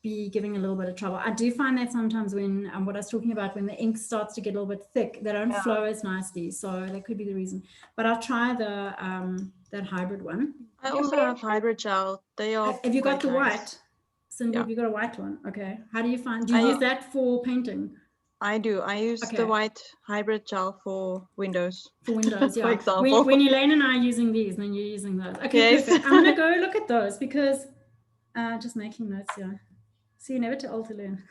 be giving a little bit of trouble. I do find that sometimes when what I was talking about, when the ink starts to get a little bit thick, they don't flow as nicely. So that could be the reason. But I'll try the that hybrid one. I also have hybrid gel. They are. Have you got the nice. White? Cindy, have you got a white one? Okay. How do you find? Do you use that for painting? I do. I use the white hybrid gel for windows. For windows, yeah. For example. When Elaine and I are using these, then you're using those. Okay, perfect. I'm going to go look at those because just making notes here. See, never too old to learn.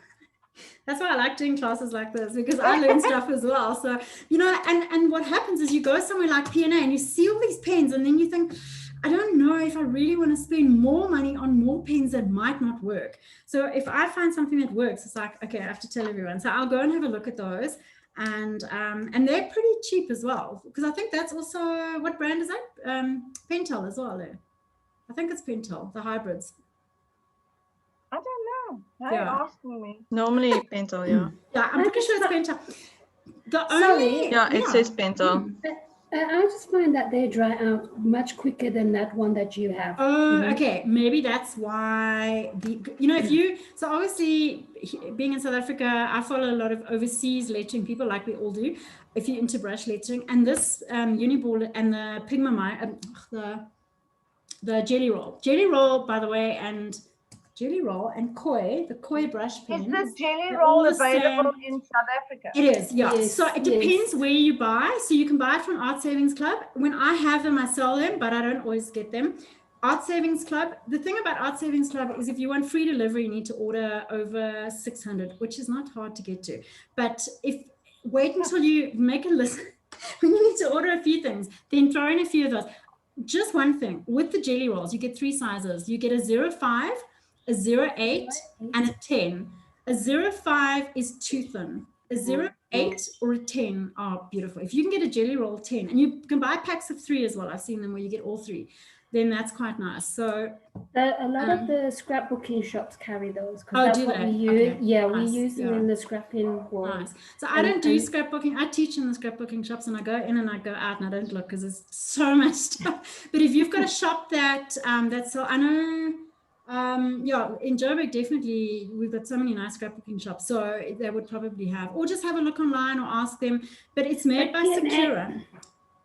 That's why I like doing classes like this, because I learn stuff as well. So, you know, and what happens is you go somewhere like P&A and you see all these pens and then you think, I don't know if I really want to spend more money on more pens that might not work. So if I find something that works, it's like, okay, I have to tell everyone. So I'll go and have a look at those. And they're pretty cheap as well, because I think that's also, what brand is that? Pentel as well. I think it's Pentel, the hybrids. I don't know. Now you're asking me. Normally Pentel, yeah. Yeah, I'm pretty sure it's Pentel. It says Pentel. I just find that they dry out much quicker than that one that you have. Oh, okay. Maybe that's why so obviously being in South Africa, I follow a lot of overseas lettering people, like we all do, if you're into brush lettering. And this Uniball and the Pigmamite, the Jelly Roll, by the way, and Jelly Roll and Koi, the Koi brush pen. Is this Jelly Roll available in South Africa? It is, yeah. Yes, so it depends where you buy. So you can buy it from Art Savings Club. When I have them, I sell them, but I don't always get them. Art Savings Club. The thing about Art Savings Club is if you want free delivery, you need to order over 600, which is not hard to get to. But wait until you make a list. When you need to order a few things, then throw in a few of those. Just one thing. With the Jelly Rolls, you get 3 sizes. You get a 0.5, a 0.8 and a 10. A 0.5 is too thin. A 0.8 or a 10 are beautiful. If you can get a Jelly Roll 10, and you can buy packs of 3 as well, I've seen them where you get all 3, then that's quite nice. So a lot of the scrapbooking shops carry those. Do they? We use. Okay. Yeah, nice. We use them in the scrapping world. Nice. So I don't do scrapbooking. I teach in the scrapbooking shops, and I go in and I go out, and I don't look because there's so much stuff. But if you've got a shop that's so, I know. In Joburg, definitely we've got so many nice scrapbooking shops, so they would probably have, or just have a look online or ask them. But it's made by Secura.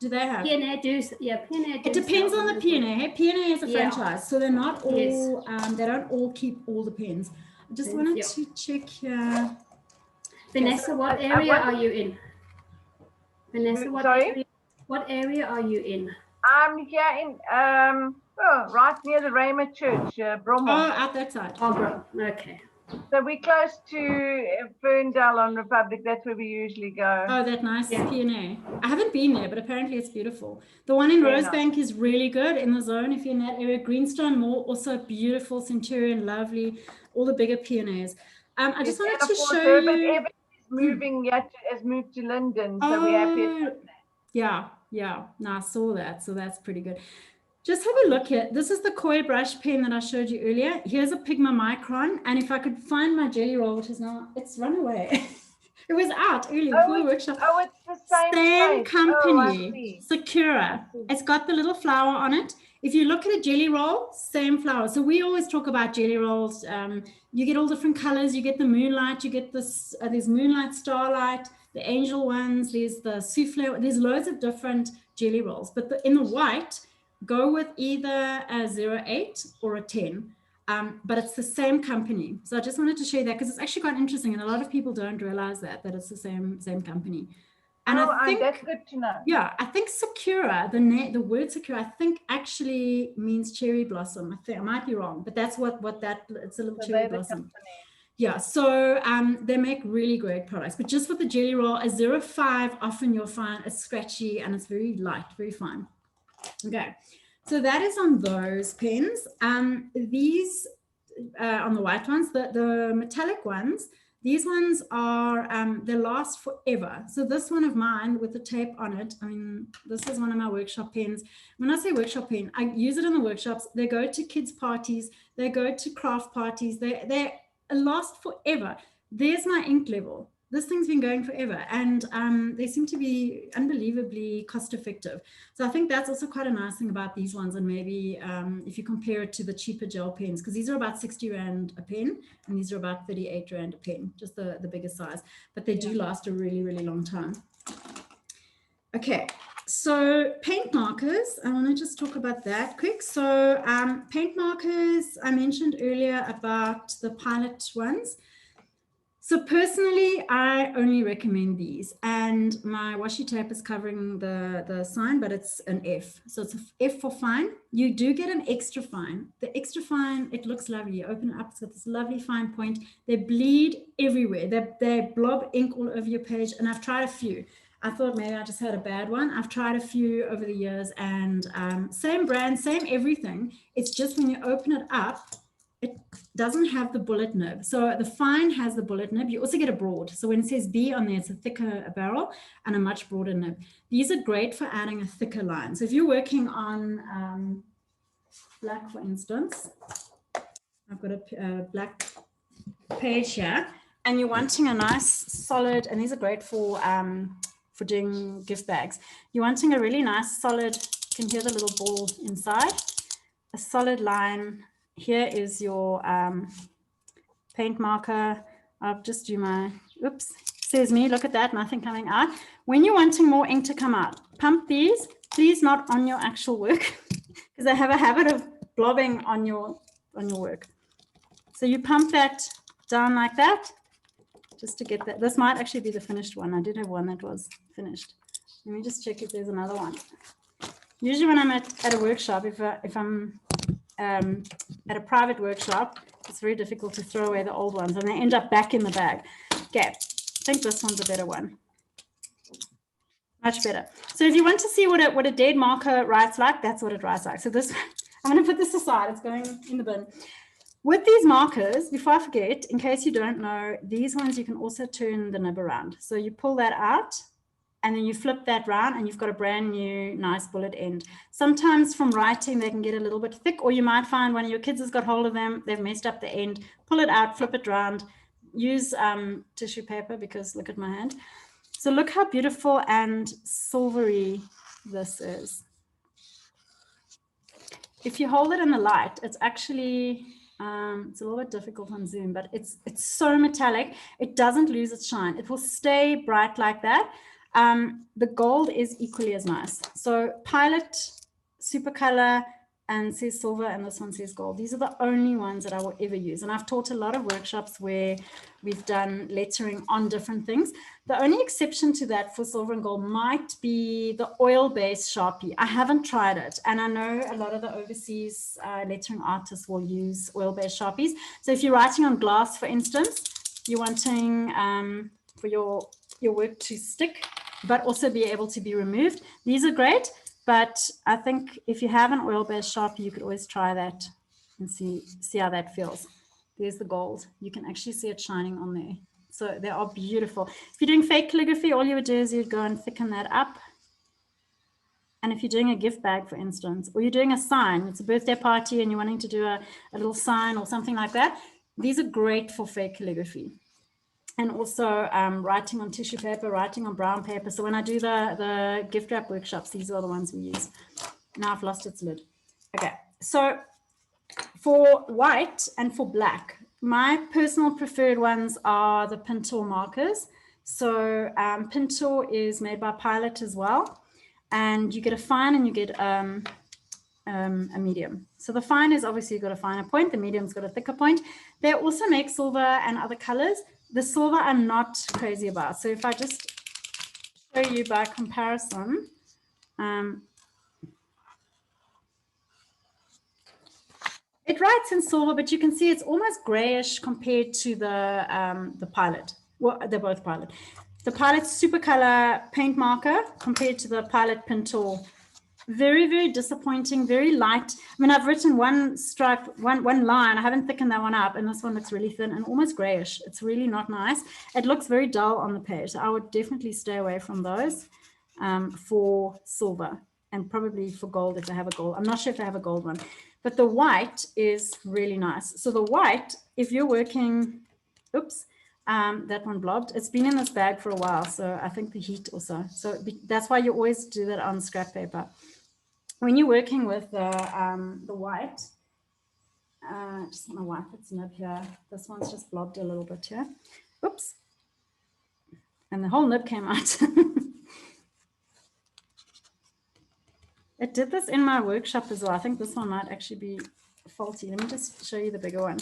Do they have? P&A do. It depends on the P&A. P&A is a franchise, so they're not all. They don't all keep all the pens. I just wanted to check here. Vanessa, what area are you in? Vanessa, Sorry? What area are you in? I'm here in right near the Rhema Church, Bromo. Oh, out that side. Oh, bro. Okay. So we're close to Ferndale on Republic. That's where we usually go. Oh, that nice P&A. I haven't been there, but apparently it's beautiful. The one in Rosebank is really good in the zone. If you're in that area, Greenstone Mall, also beautiful. Centurion, lovely. All the bigger P&As. I just wanted to show you. Evan is moving yet, has moved to London, so we're happy. Yeah. No, I saw that, so that's pretty good. Just have a look here. This is the Koi brush pen that I showed you earlier. Here's a Pigma Micron, and if I could find my jelly roll, which is now, it's run away. It was out earlier before the workshop. Oh, it's the same company, Sakura. It's got the little flower on it. If you look at a jelly roll, same flower. So we always talk about jelly rolls. You get all different colors. You get the moonlight. You get this. There's moonlight, starlight, the angel ones. There's the souffle. There's loads of different jelly rolls. But in the white, go with either a 08 or a 10. But it's the same company. So I just wanted to show you that because it's actually quite interesting, and a lot of people don't realize that it's the same company. And I think that's good to know. Yeah, I think Sakura, the word Sakura, I think actually means cherry blossom. I might be wrong, but that's what that, it's a little cherry blossom. Yeah, so they make really great products. But just with the jelly roll, a 05, often you'll find it's scratchy and it's very light, very fine. Okay. So that is on those pens. These on the white ones, the metallic ones, these ones are, they last forever. So this one of mine with the tape on it, I mean, this is one of my workshop pens. When I say workshop pen, I use it in the workshops. They go to kids' parties. They go to craft parties. They last forever. There's my ink level. This thing's been going forever, and they seem to be unbelievably cost effective. So I think that's also quite a nice thing about these ones. And maybe if you compare it to the cheaper gel pens, because these are about 60 Rand a pen, and these are about 38 Rand a pen, just the bigger size, but they do last a really, really long time. Okay, so paint markers, I want to just talk about that quick. So paint markers, I mentioned earlier about the Pilot ones. So personally, I only recommend these, and my washi tape is covering the sign, but it's an F. So it's an F for fine. You do get an extra fine. The extra fine, it looks lovely. You open it up, it's got this lovely fine point. They bleed everywhere. They blob ink all over your page, and I've tried a few. I thought maybe I just had a bad one. I've tried a few over the years, and same brand, same everything. It's just when you open it up, it doesn't have the bullet nib. So the fine has the bullet nib. You also get a broad. So when it says B on there, it's a thicker barrel and a much broader nib. These are great for adding a thicker line. So if you're working on black, for instance, I've got a black page here, and you're wanting a nice solid, and these are great for doing gift bags. You're wanting a really nice solid, you can hear the little ball inside, a solid line. Here is your paint marker. I'll just do my, oops, says me, look at that, nothing coming out. When you're wanting more ink to come out, pump these, please not on your actual work, because they have a habit of blobbing on your work. So you pump that down like that, just to get that. This might actually be the finished one. I did have one that was finished. Let me just check if there's another one. Usually when I'm at a workshop, if I'm at a private workshop, it's very difficult to throw away the old ones, and they end up back in the bag. Okay, I think this one's a better one. Much better. So if you want to see what a dead marker writes like, that's what it writes like. So this, I'm going to put this aside. It's going in the bin. With these markers, before I forget, in case you don't know, these ones you can also turn the nib around. So you pull that out, and then you flip that round, and you've got a brand new nice bullet end. Sometimes from writing, they can get a little bit thick, or you might find one of your kids has got hold of them, they've messed up the end, pull it out, flip it round, use tissue paper, because look at my hand. So look how beautiful and silvery this is. If you hold it in the light, it's actually, it's a little bit difficult on Zoom, but it's so metallic, it doesn't lose its shine. It will stay bright like that. The gold is equally as nice. So Pilot, Supercolor, and says silver, and this one says gold. These are the only ones that I will ever use. And I've taught a lot of workshops where we've done lettering on different things. The only exception to that for silver and gold might be the oil-based Sharpie. I haven't tried it, and I know a lot of the overseas lettering artists will use oil-based Sharpies. So if you're writing on glass, for instance, you're wanting for your work to stick, but also be able to be removed. These are great. But I think if you have an oil-based Sharpie, you could always try that and see how that feels. There's the gold. You can actually see it shining on there. So they are beautiful. If you're doing fake calligraphy, all you would do is you'd go and thicken that up. And if you're doing a gift bag, for instance, or you're doing a sign, it's a birthday party and you're wanting to do a little sign or something like that, these are great for fake calligraphy. And also writing on tissue paper, writing on brown paper. So when I do the gift wrap workshops, these are the ones we use. Now I've lost its lid. Okay, so for white and for black, my personal preferred ones are the Pintor markers. So Pintor is made by Pilot as well. And you get a fine and you get a medium. So the fine is obviously you've got a finer point. The medium's got a thicker point. They also make silver and other colors. The silver I'm not crazy about. So if I just show you by comparison, it writes in silver, but you can see it's almost grayish compared to the Pilot. Well, they're both Pilot. The Pilot Supercolor paint marker compared to the Pilot Pintor. Very, very disappointing, very light. I mean, I've written one stripe, one line. I haven't thickened that one up, and this one looks really thin and almost grayish. It's really not nice. It looks very dull on the page. So I would definitely stay away from those for silver and probably for gold if they have a gold. I'm not sure if they have a gold one, but the white is really nice. So the white, if you're working, oops, that one blobbed. It's been in this bag for a while, so I think the heat also. So that's why you always do that on scrap paper. When you're working with the white, I just want to wipe its nib here. This one's just blobbed a little bit here. Oops. And the whole nib came out. It did this in my workshop as well. I think this one might actually be faulty. Let me just show you the bigger one.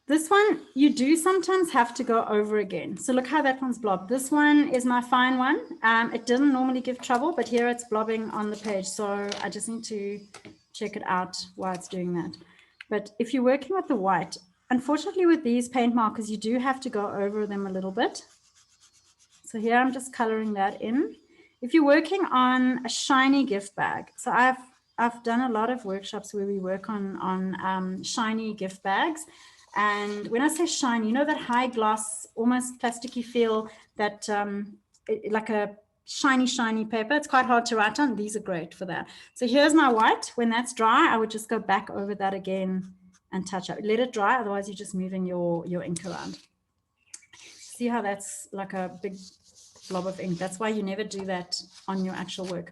This one, you do sometimes have to go over again. So look how that one's blobbed. This one is my fine one. It didn't normally give trouble, but here it's blobbing on the page. So I just need to check it out why it's doing that. But if you're working with the white, unfortunately with these paint markers, you do have to go over them a little bit. So here I'm just coloring that in. If you're working on a shiny gift bag, so I've done a lot of workshops where we work on shiny gift bags. And when I say shiny, you know that high gloss, almost plasticky feel, that like a shiny paper. It's quite hard to write on. These are great for that. So here's my white. When that's dry, I would just go back over that again and touch up. Let it dry, otherwise you're just moving your ink around. See how that's like a big blob of ink. That's why you never do that on your actual work.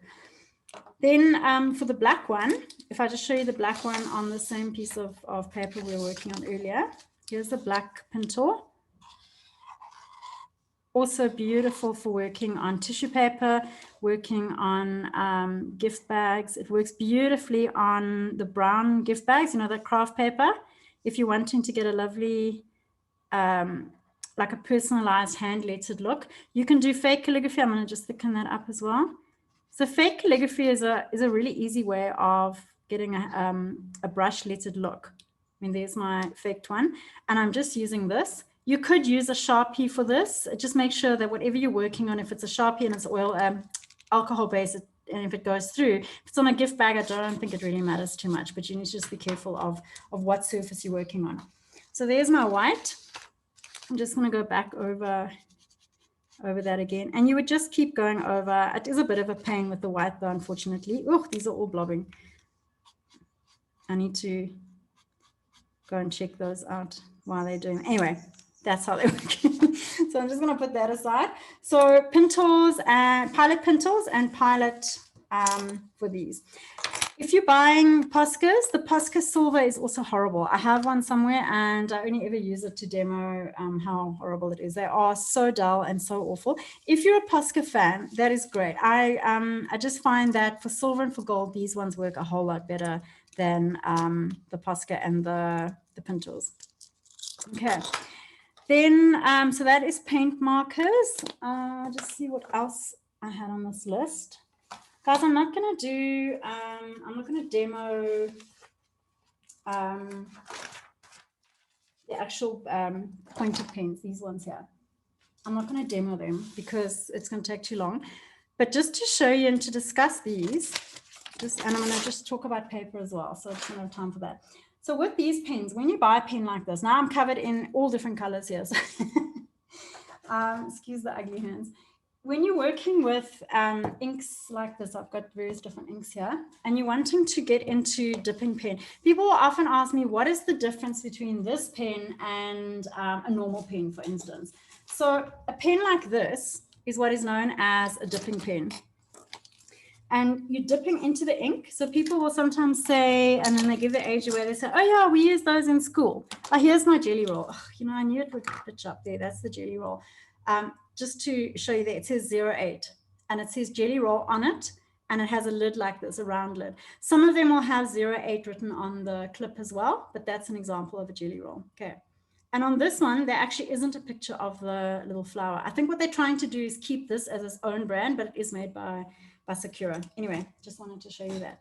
Then for the black one, if I just show you the black one on the same piece of paper we were working on earlier, here's the black Pintor. Also beautiful for working on tissue paper, working on gift bags. It works beautifully on the brown gift bags, you know, that craft paper. If you're wanting to get a lovely, like a personalized hand-lettered look, you can do fake calligraphy. I'm going to just thicken that up as well. So fake calligraphy is a really easy way of getting a brush lettered look. I mean, there's my faked one, and I'm just using this. You could use a Sharpie for this. Just make sure that whatever you're working on, if it's a Sharpie and it's oil, alcohol based, and if it goes through, if it's on a gift bag, I don't think it really matters too much, but you need to just be careful of what surface you're working on. So there's my white. I'm just going to go back over that again, and you would just keep going over. It is a bit of a pain with the white though, unfortunately. Oh, these are all blobbing. I need to go and check those out while they're doing. Anyway, that's how they work. So I'm just going to put that aside. So Pintors and Pilot Pintors and Pilot for these. If you're buying Poscas, the Posca silver is also horrible. I have one somewhere and I only ever use it to demo how horrible it is. They are so dull and so awful. If you're a Posca fan, that is great. I just find that for silver and for gold, these ones work a whole lot better than the Posca and the Pintos. Okay. Then, so that is paint markers. Just see what else I had on this list. Guys, I'm not going to do, I'm not going to demo the actual pointed pens, these ones here. I'm not going to demo them because it's going to take too long. But just to show you and to discuss these, and I'm going to just talk about paper as well, so I don't have time for that. So with these pens, when you buy a pen like this, now I'm covered in all different colors here. So excuse the ugly hands. When you're working with inks like this, I've got various different inks here, and you're wanting to get into dipping pen. People will often ask me, what is the difference between this pen and a normal pen, for instance? So a pen like this is what is known as a dipping pen. And you're dipping into the ink. So people will sometimes say, and then they give the age away, they say, oh yeah, we use those in school. Oh, here's my jelly roll. Oh, you know, I knew it would pitch up there. That's the jelly roll. Just to show you there, it says 08 and it says jelly roll on it, and it has a lid like this, a round lid. Some of them will have 08 written on the clip as well, but that's an example of a jelly roll. Okay. And on this one, there actually isn't a picture of the little flower. I think what they're trying to do is keep this as its own brand, but it is made by Sakura. Anyway, just wanted to show you that.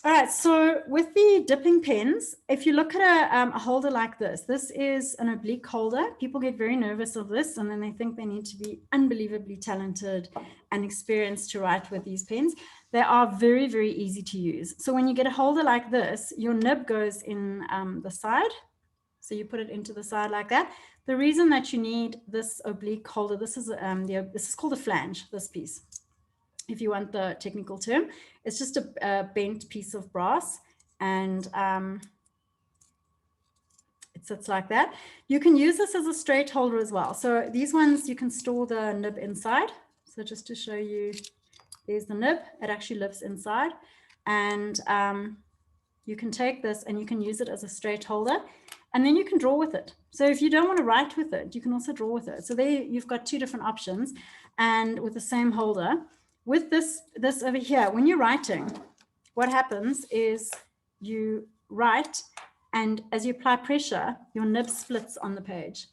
All right, so with the dipping pens, if you look at a holder like this, this is an oblique holder. People get very nervous of this, and then they think they need to be unbelievably talented and experienced to write with these pens. They are very, very easy to use. So when you get a holder like this, your nib goes in the side. So you put it into the side like that. The reason that you need this oblique holder, this is called a flange, this piece. If you want the technical term, it's just a bent piece of brass, and it sits like that. You can use this as a straight holder as well. So these ones, you can store the nib inside. So just to show you, there's the nib. It actually lives inside, and you can take this and you can use it as a straight holder, and then you can draw with it. So if you don't want to write with it, you can also draw with it. So there you've got two different options, and with the same holder. With this over here, when you're writing, what happens is you write, and as you apply pressure, your nib splits on the page.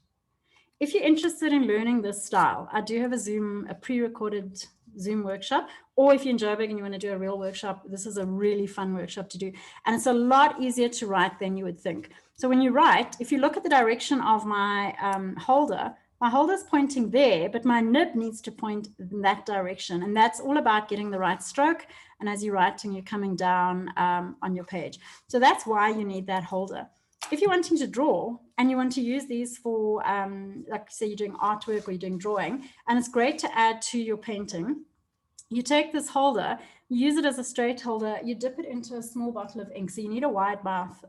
If you're interested in learning this style, I do have a pre-recorded Zoom workshop, or if you're in Joburg and you want to do a real workshop, this is a really fun workshop to do. And it's a lot easier to write than you would think. So when you write, if you look at the direction of my holder, my holder's pointing there, but my nib needs to point in that direction. And that's all about getting the right stroke. And as you're writing, you're coming down on your page. So that's why you need that holder. If you're wanting to draw and you want to use these for, like say you're doing artwork or you're doing drawing, and it's great to add to your painting, you take this holder, you use it as a straight holder, you dip it into a small bottle of ink. So you need a wide mouth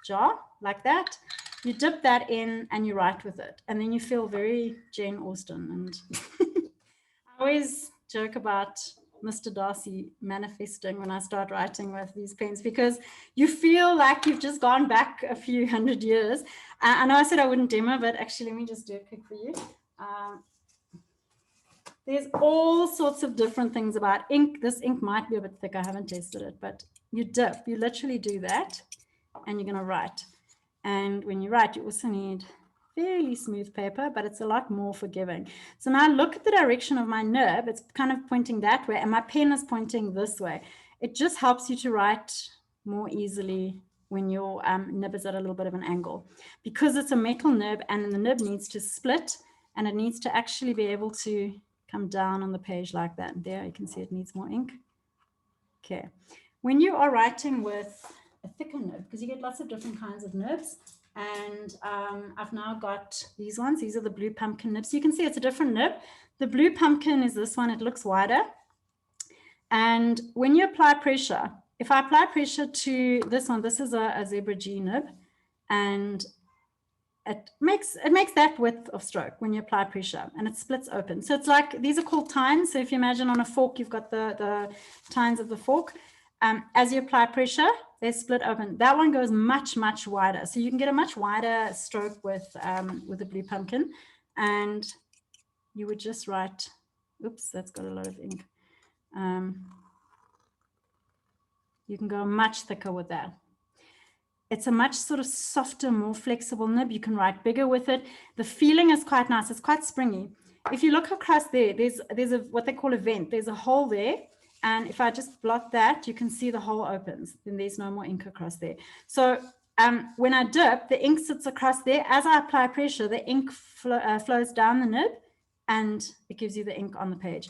jar like that. You dip that in and you write with it. And then you feel very Jane Austen. And I always joke about Mr. Darcy manifesting when I start writing with these pens, because you feel like you've just gone back a few hundred years. I know I said I wouldn't demo, but actually let me just do a quick for you. There's all sorts of different things about ink. This ink might be a bit thick. I haven't tested it, but you dip. You literally do that and you're going to write. And when you write, you also need fairly smooth paper, but it's a lot more forgiving. So now look at the direction of my nib. It's kind of pointing that way, and my pen is pointing this way. It just helps you to write more easily when your nib is at a little bit of an angle, because it's a metal nib and the nib needs to split, and it needs to actually be able to come down on the page like that. There, you can see it needs more ink. Okay. When you are writing with a thicker nib, because you get lots of different kinds of nibs, and I've now got these ones. These are the blue pumpkin nibs. You can see it's a different nib. The blue pumpkin is this one. It looks wider, and when you apply pressure, if I apply pressure to this one, this is a zebra G nib, and it makes that width of stroke when you apply pressure, and it splits open. So it's like, these are called tines. So if you imagine on a fork, you've got the tines of the fork. as you apply pressure, they split open. That one goes much, much wider. So you can get a much wider stroke with the blue pumpkin. And you would just write, oops, that's got a lot of ink. You can go much thicker with that. It's a much sort of softer, more flexible nib. You can write bigger with it. The feeling is quite nice. It's quite springy. If you look across there, there's a what they call a vent. There's a hole there. And if I just blot that, you can see the hole opens. Then there's no more ink across there. So when I dip, the ink sits across there. As I apply pressure, the ink flows down the nib and it gives you the ink on the page.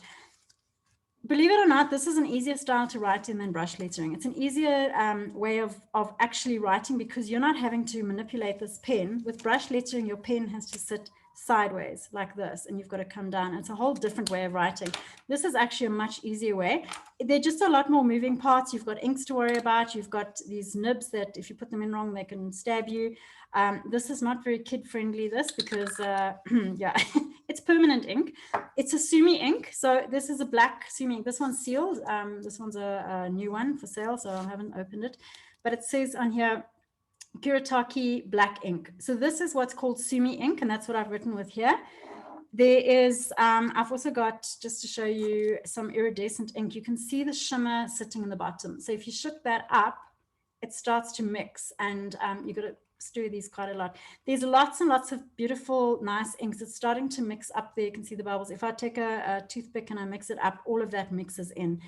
Believe it or not, this is an easier style to write in than brush lettering. It's an easier way of actually writing because you're not having to manipulate this pen. With brush lettering, your pen has to sit sideways like this, and you've got to come down. It's a whole different way of writing. This is actually a much easier way. There are just a lot more moving parts. You've got inks to worry about. You've got these nibs that if you put them in wrong, they can stab you. This is not very kid-friendly, this, because, yeah, it's permanent ink. It's a Sumi ink. So this is a black Sumi ink. This one's sealed. This one's a new one for sale, so I haven't opened it. But it says on here, Kuretake black ink. So this is what's called Sumi ink, and that's what I've written with here. There is, I've also got, just to show you, some iridescent ink. You can see the shimmer sitting in the bottom. So if you shook that up, it starts to mix, and you've got to stir these quite a lot. There's lots and lots of beautiful, nice inks. It's starting to mix up there. You can see the bubbles. If I take a toothpick and I mix it up, all of that mixes in.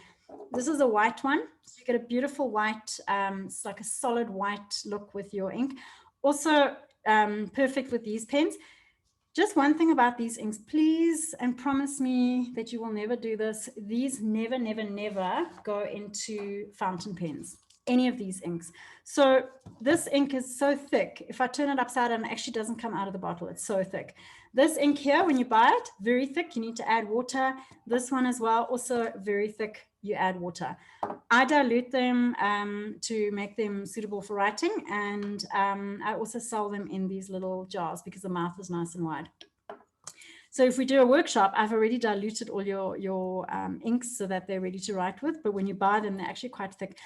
This is a white one. So you get a beautiful white, it's like a solid white look with your ink. Also perfect with these pens. Just one thing about these inks, please, and promise me that you will never do this. These never, never, never go into fountain pens, any of these inks. So this ink is so thick. If I turn it upside down, it actually doesn't come out of the bottle. It's so thick. This ink here, when you buy it, very thick. You need to add water. This one as well, also very thick. You add water. I dilute them to make them suitable for writing, and I also sell them in these little jars because the mouth is nice and wide. So if we do a workshop, I've already diluted all your inks so that they're ready to write with, but when you buy them, they're actually quite thick.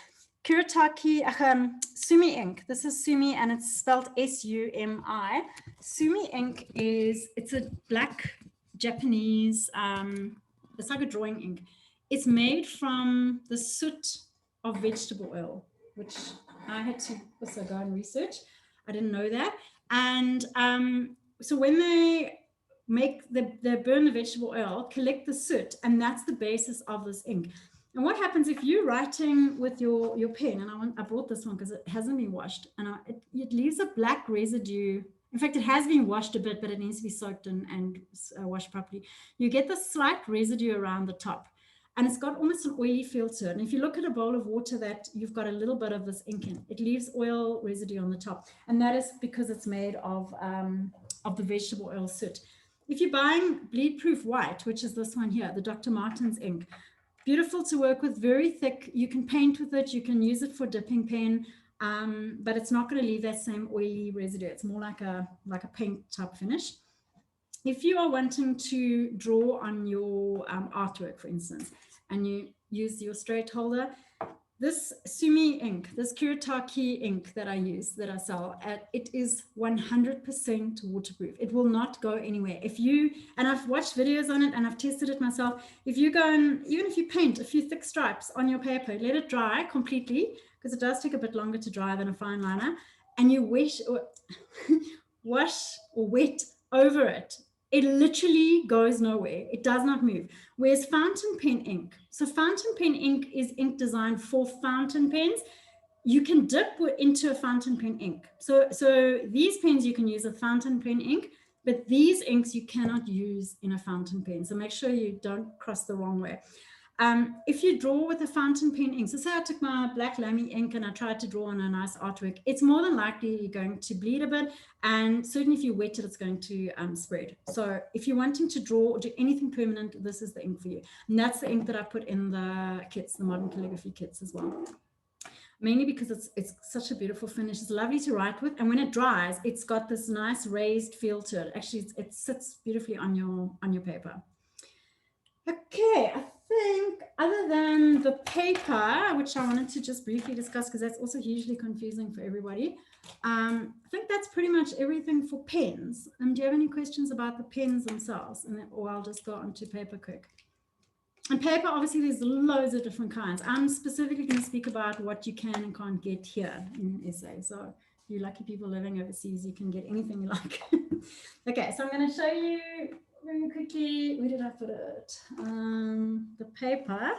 Kuretake, Sumi ink. This is Sumi, and it's spelled S-U-M-I. Sumi ink it's a black Japanese, it's like a drawing ink. It's made from the soot of vegetable oil, which I had to also go and research. I didn't know that. And so when they they burn the vegetable oil, collect the soot, and that's the basis of this ink. And what happens if you're writing with your pen, and I brought this one because it hasn't been washed, and it leaves a black residue. In fact, it has been washed a bit, but it needs to be soaked and washed properly. You get this slight residue around the top. And it's got almost an oily feel to it. And if you look at a bowl of water that you've got a little bit of this ink in, it leaves oil residue on the top. And that is because it's made of the vegetable oil soot. If you're buying bleed-proof white, which is this one here, the Dr. Martens ink, beautiful to work with, very thick. You can paint with it. You can use it for dipping pen, but it's not going to leave that same oily residue. It's more like a paint type finish. If you are wanting to draw on your artwork, for instance, and you use your straight holder, this Sumi ink, this Kuretake ink that I use, that I sell, it is 100% waterproof. It will not go anywhere. And I've watched videos on it and I've tested it myself. If you go and, even if you paint a few thick stripes on your paper, let it dry completely, because it does take a bit longer to dry than a fine liner, and you wash or wet over it, it literally goes nowhere. It does not move. Whereas fountain pen ink, so fountain pen ink is ink designed for fountain pens. You can dip into a fountain pen ink. So these pens you can use a fountain pen ink, but these inks you cannot use in a fountain pen. So make sure you don't cross the wrong way. If you draw with a fountain pen ink, so say I took my black Lamy ink and I tried to draw on a nice artwork, it's more than likely you're going to bleed a bit, and certainly if you wet it, it's going to spread. So if you're wanting to draw or do anything permanent, this is the ink for you. And that's the ink that I put in the kits, the modern calligraphy kits as well. Mainly because it's such a beautiful finish. It's lovely to write with, and when it dries, it's got this nice raised feel to it. Actually, it sits beautifully on your paper. Okay, I think other than then the paper, which I wanted to just briefly discuss because that's also hugely confusing for everybody. I think that's pretty much everything for pens. Do you have any questions about the pens themselves? And then, or I'll just go on to paper quick. And paper, obviously, there's loads of different kinds. I'm specifically going to speak about what you can and can't get here in SA. So you lucky people living overseas, you can get anything you like. Okay, so I'm going to show you very quickly. Where did I put it? The paper.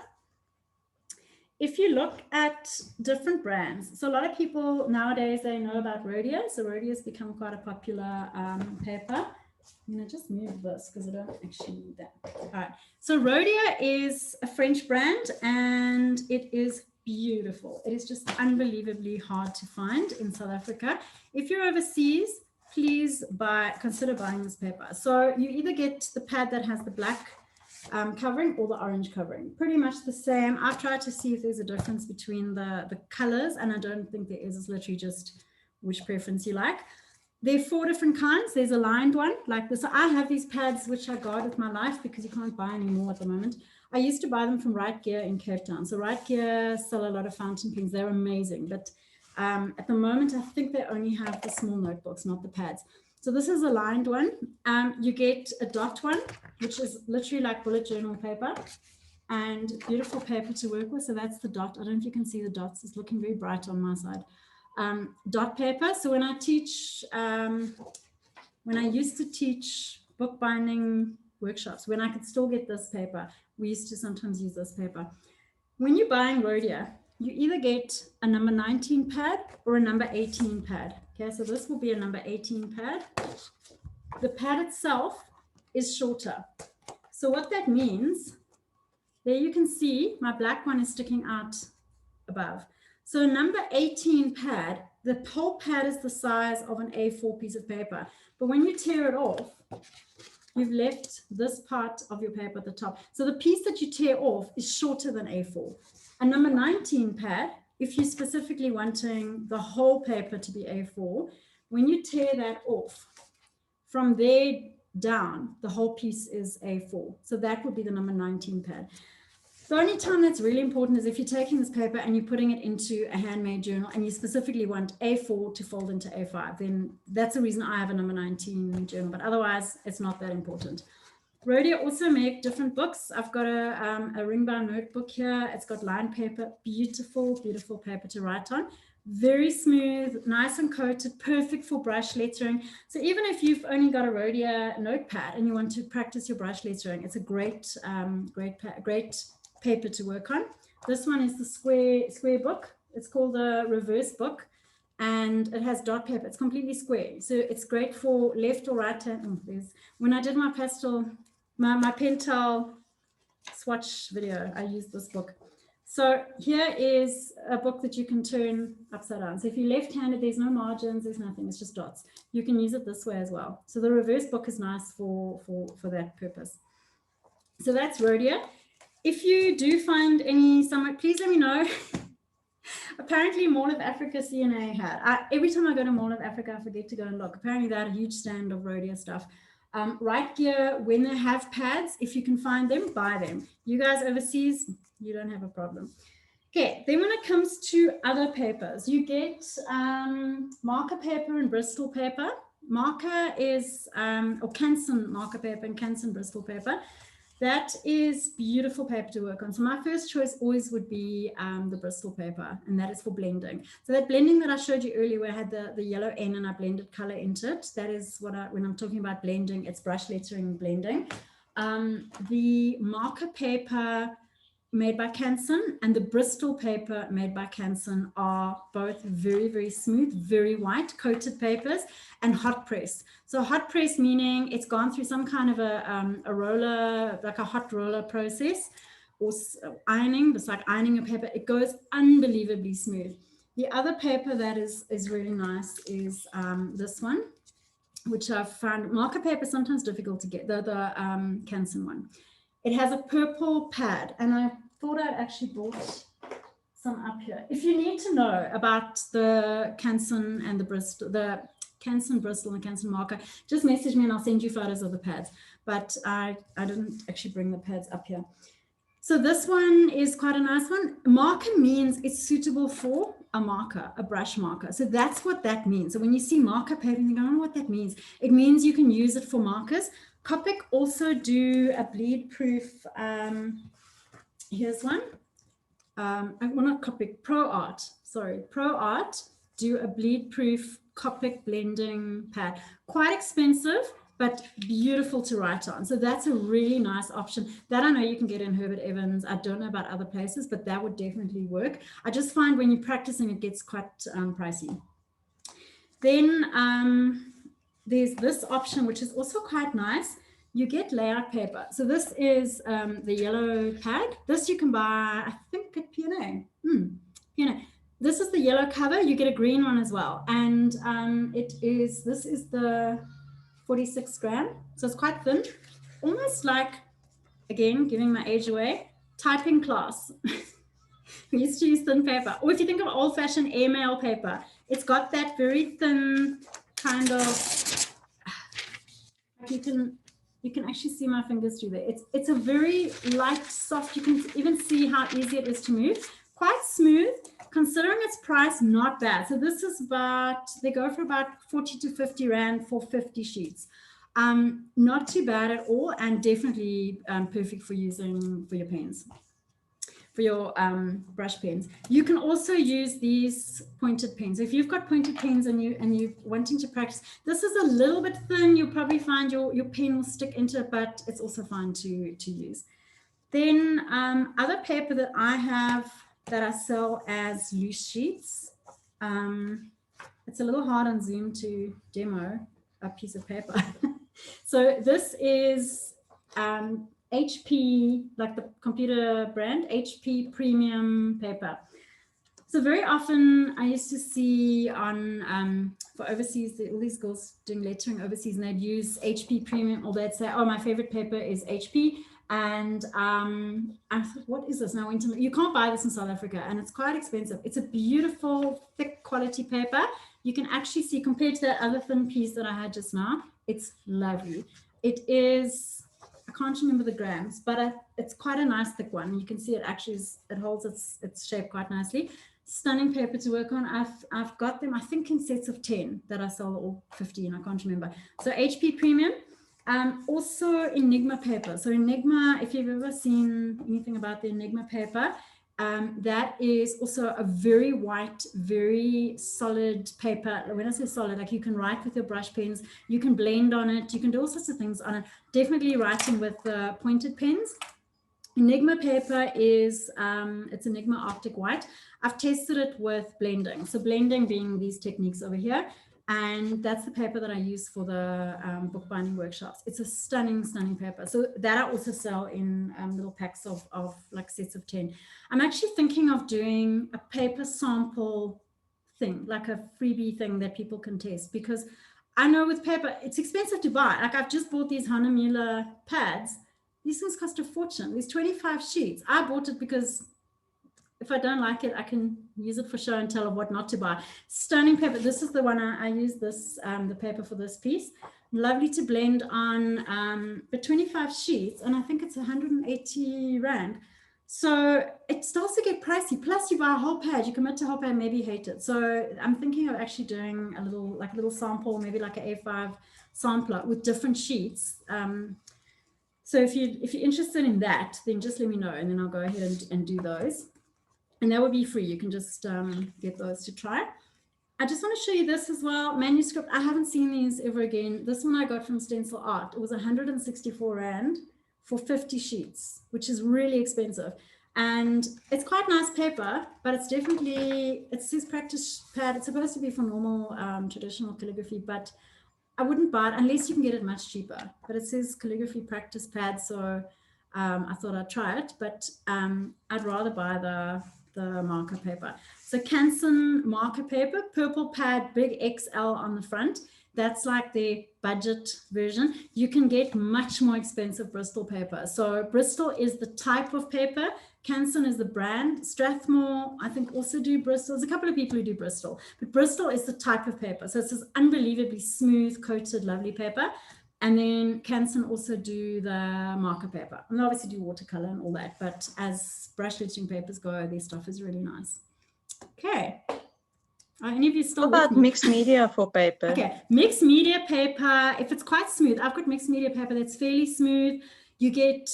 If you look at different brands, so a lot of people nowadays, they know about Rhodia. So Rhodia has become quite a popular paper. I'm going to just move this because I don't actually need that. All right. So Rhodia is a French brand and it is beautiful. It is just unbelievably hard to find in South Africa. If you're overseas, please consider buying this paper. So you either get the pad that has the black covering or the orange covering. Pretty much the same. I've tried to see if there's a difference between the colors, and I don't think there is. It's literally just which preference you like. There are 4 different kinds. There's a lined one like this. So I have these pads which I guard with my life because you can't buy any more at the moment. I used to buy them from Right Gear in Cape Town. So Right Gear sell a lot of fountain pens. They're amazing. But at the moment, I think they only have the small notebooks, not the pads. So this is a lined one. You get a dot one, which is literally like bullet journal paper and beautiful paper to work with. So that's the dot. I don't know if you can see the dots. It's looking very bright on my side. Dot paper. So when I teach, when I used to teach bookbinding workshops, when I could still get this paper, we used to sometimes use this paper. When you're buying Rhodia, you either get a number 19 pad or a number 18 pad. Okay, so this will be a number 18 pad. The pad itself is shorter. So what that means, there you can see my black one is sticking out above. So number 18 pad, the whole pad is the size of an A4 piece of paper. But when you tear it off, you've left this part of your paper at the top. So the piece that you tear off is shorter than A4. A number 19 pad, if you're specifically wanting the whole paper to be A4, when you tear that off, from there down, the whole piece is A4. So that would be the number 19 pad. The only time that's really important is if you're taking this paper and you're putting it into a handmade journal and you specifically want A4 to fold into A5, then that's the reason I have a number 19 journal, but otherwise it's not that important. Rhodia also make different books. I've got a ring-bound notebook here. It's got lined paper, beautiful, beautiful paper to write on. Very smooth, nice and coated, perfect for brush lettering. So even if you've only got a Rhodia notepad and you want to practice your brush lettering, it's a great paper to work on. This one is the square book. It's called the reverse book and it has dot paper. It's completely square. So it's great for left or right hand. Oh, when I did my pastel, my Pentel swatch video, I used this book. So here is a book that you can turn upside down. So if you're left-handed, there's no margins, there's nothing, it's just dots. You can use it this way as well. So the reverse book is nice for that purpose. So that's Rhodia. If you do find any somewhere, please let me know. Apparently Mall of Africa CNA had. Every time I go to Mall of Africa, I forget to go and look. Apparently they had a huge stand of Rhodia stuff. Right Gear, when they have pads, if you can find them, buy them. You guys overseas, you don't have a problem. Okay, then when it comes to other papers, you get marker paper and Bristol paper. Marker is, or Canson marker paper and Canson Bristol paper. That is beautiful paper to work on. So my first choice always would be the Bristol paper, and that is for blending. So that blending that I showed you earlier where I had the yellow N and I blended color into it, that is what when I'm talking about blending, it's brush lettering and blending. The marker paper made by Canson and the Bristol paper made by Canson are both very, very smooth, very white coated papers and hot press. So hot press meaning it's gone through some kind of a roller, like a hot roller process or ironing, just like ironing a paper. It goes unbelievably smooth. The other paper that is really nice is this one, which I've found marker paper sometimes difficult to get, the Canson one. It has a purple pad, and I thought I'd actually brought some up here. If you need to know about the Canson and the Bristol, the Canson Bristol and Canson marker, just message me and I'll send you photos of the pads. But I didn't actually bring the pads up here. So this one is quite a nice one. Marker means it's suitable for a marker, a brush marker. So that's what that means. So when you see marker paper, you think, I don't know what that means. It means you can use it for markers. Copic also do a bleed proof. Here's one. Well, not Copic, ProArt. Sorry, ProArt do a bleed proof Copic blending pad. Quite expensive, but beautiful to write on. So that's a really nice option. That I know you can get in Herbert Evans. I don't know about other places, but that would definitely work. I just find when you're practicing, it gets quite pricey. Then there's this option, which is also quite nice. You get layout paper. So this is the yellow pad. This you can buy, I think, at P&A. P&A. This is the yellow cover. You get a green one as well. And this is the 46 gram. So it's quite thin. Almost like, again, giving my age away, typing class. We used to use thin paper. Or if you think of old-fashioned airmail paper, it's got that very thin kind of, you can actually see my fingers through there. It's a very light, soft, you can even see how easy it is to move. Quite smooth, considering its price, not bad. So this is they go for about 40 to 50 Rand for 50 sheets. Not too bad at all, and definitely perfect for using for your pens, for your brush pens. You can also use these pointed pens. If you've got pointed pens and you're wanting to practice, this is a little bit thin. You'll probably find your pen will stick into it, but it's also fine to use. Then other paper that I have that I sell as loose sheets. It's a little hard on Zoom to demo a piece of paper. So this is HP, like the computer brand, HP premium paper. So very often I used to see on, for overseas, all these girls doing lettering overseas, and they'd use HP premium, or they'd say, oh, my favorite paper is HP. And I thought, what is this? And I went to, you can't buy this in South Africa, and it's quite expensive. It's a beautiful, thick quality paper. You can actually see, compared to that other thin piece that I had just now, it's lovely. It is, I can't remember the grams, but it's quite a nice thick one. You can see it actually it holds its shape quite nicely. Stunning paper to work on. I've got them, I think, in sets of 10 that I sell, or 15, I can't remember. So HP premium. Also Enigma paper. So Enigma, if you've ever seen anything about the Enigma paper, that is also a very white, very solid paper. When I say solid, like you can write with your brush pens, you can blend on it, you can do all sorts of things on it. Definitely writing with pointed pens. Enigma paper is, it's Enigma Arctic White. I've tested it with blending. So blending being these techniques over here. And that's the paper that I use for the bookbinding workshops. It's a stunning, stunning paper. So that I also sell in little packs of like sets of 10. I'm actually thinking of doing a paper sample thing, like a freebie thing that people can test, because I know with paper, it's expensive to buy. Like I've just bought these Hahnemühle pads. These things cost a fortune. These 25 sheets. I bought it because if I don't like it, I can use it for show and tell of what not to buy. Stunning paper. This is the one I use this, the paper for this piece. Lovely to blend on, but 25 sheets, and I think it's 180 Rand. So it starts to get pricey. Plus you buy a whole pad, you commit to a whole pad, maybe you hate it. So I'm thinking of actually doing a little sample, maybe like an A5 sampler with different sheets. So if you're interested in that, then just let me know, and then I'll go ahead and do those. And that would be free. You can just get those to try. I just want to show you this as well. Manuscript. I haven't seen these ever again. This one I got from Stencil Art. It was 164 Rand for 50 sheets, which is really expensive. And it's quite nice paper, but it's definitely, it says practice pad. It's supposed to be for normal traditional calligraphy, but I wouldn't buy it unless you can get it much cheaper. But it says calligraphy practice pad, so I thought I'd try it, but I'd rather buy the marker paper. So Canson marker paper, purple pad, big XL on the front. That's like the budget version. You can get much more expensive Bristol paper. So Bristol is the type of paper. Canson is the brand. Strathmore, I think, also do Bristol. There's a couple of people who do Bristol, but Bristol is the type of paper. So it's this unbelievably smooth, coated, lovely paper. And then Canson also do the marker paper. And they obviously do watercolor and all that, but as brush lettering papers go, their stuff is really nice. Okay. Are any of you still What with about me? mixed media for paper? Okay, mixed media paper, if it's quite smooth, I've got mixed media paper that's fairly smooth. You get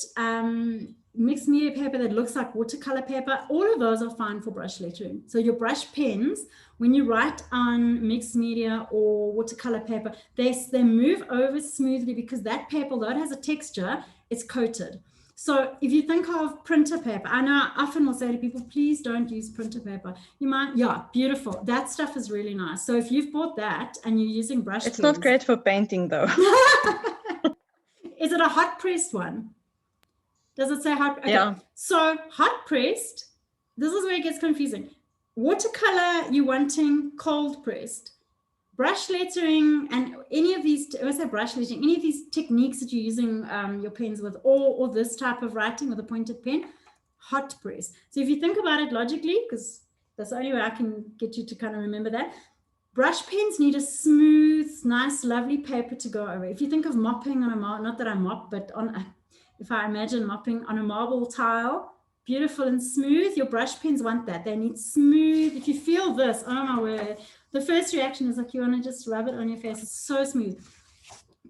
mixed media paper that looks like watercolor paper. All of those are fine for brush lettering. So your brush pens, when you write on mixed media or watercolor paper, they move over smoothly because that paper, although it has a texture, it's coated. So if you think of printer paper, I know I often will say to people, please don't use printer paper. You might, yeah, beautiful. That stuff is really nice. So if you've bought that and you're using brush It's pens, not great for painting though. Is it a hot pressed one? Does it say hot? Okay. Yeah. So hot pressed, this is where it gets confusing. Watercolor, you're wanting cold pressed. Brush lettering and any of these, I say brush lettering, any of these techniques that you're using your pens with, or this type of writing with a pointed pen, hot press. So if you think about it logically, because that's the only way I can get you to kind of remember that, brush pens need a smooth, nice, lovely paper to go over. If you think of mopping on a marble, not that I mop, but if I imagine mopping on a marble tile, beautiful and smooth, your brush pens want that. They need smooth. If you feel this, oh my word, the first reaction is like you want to just rub it on your face. It's so smooth.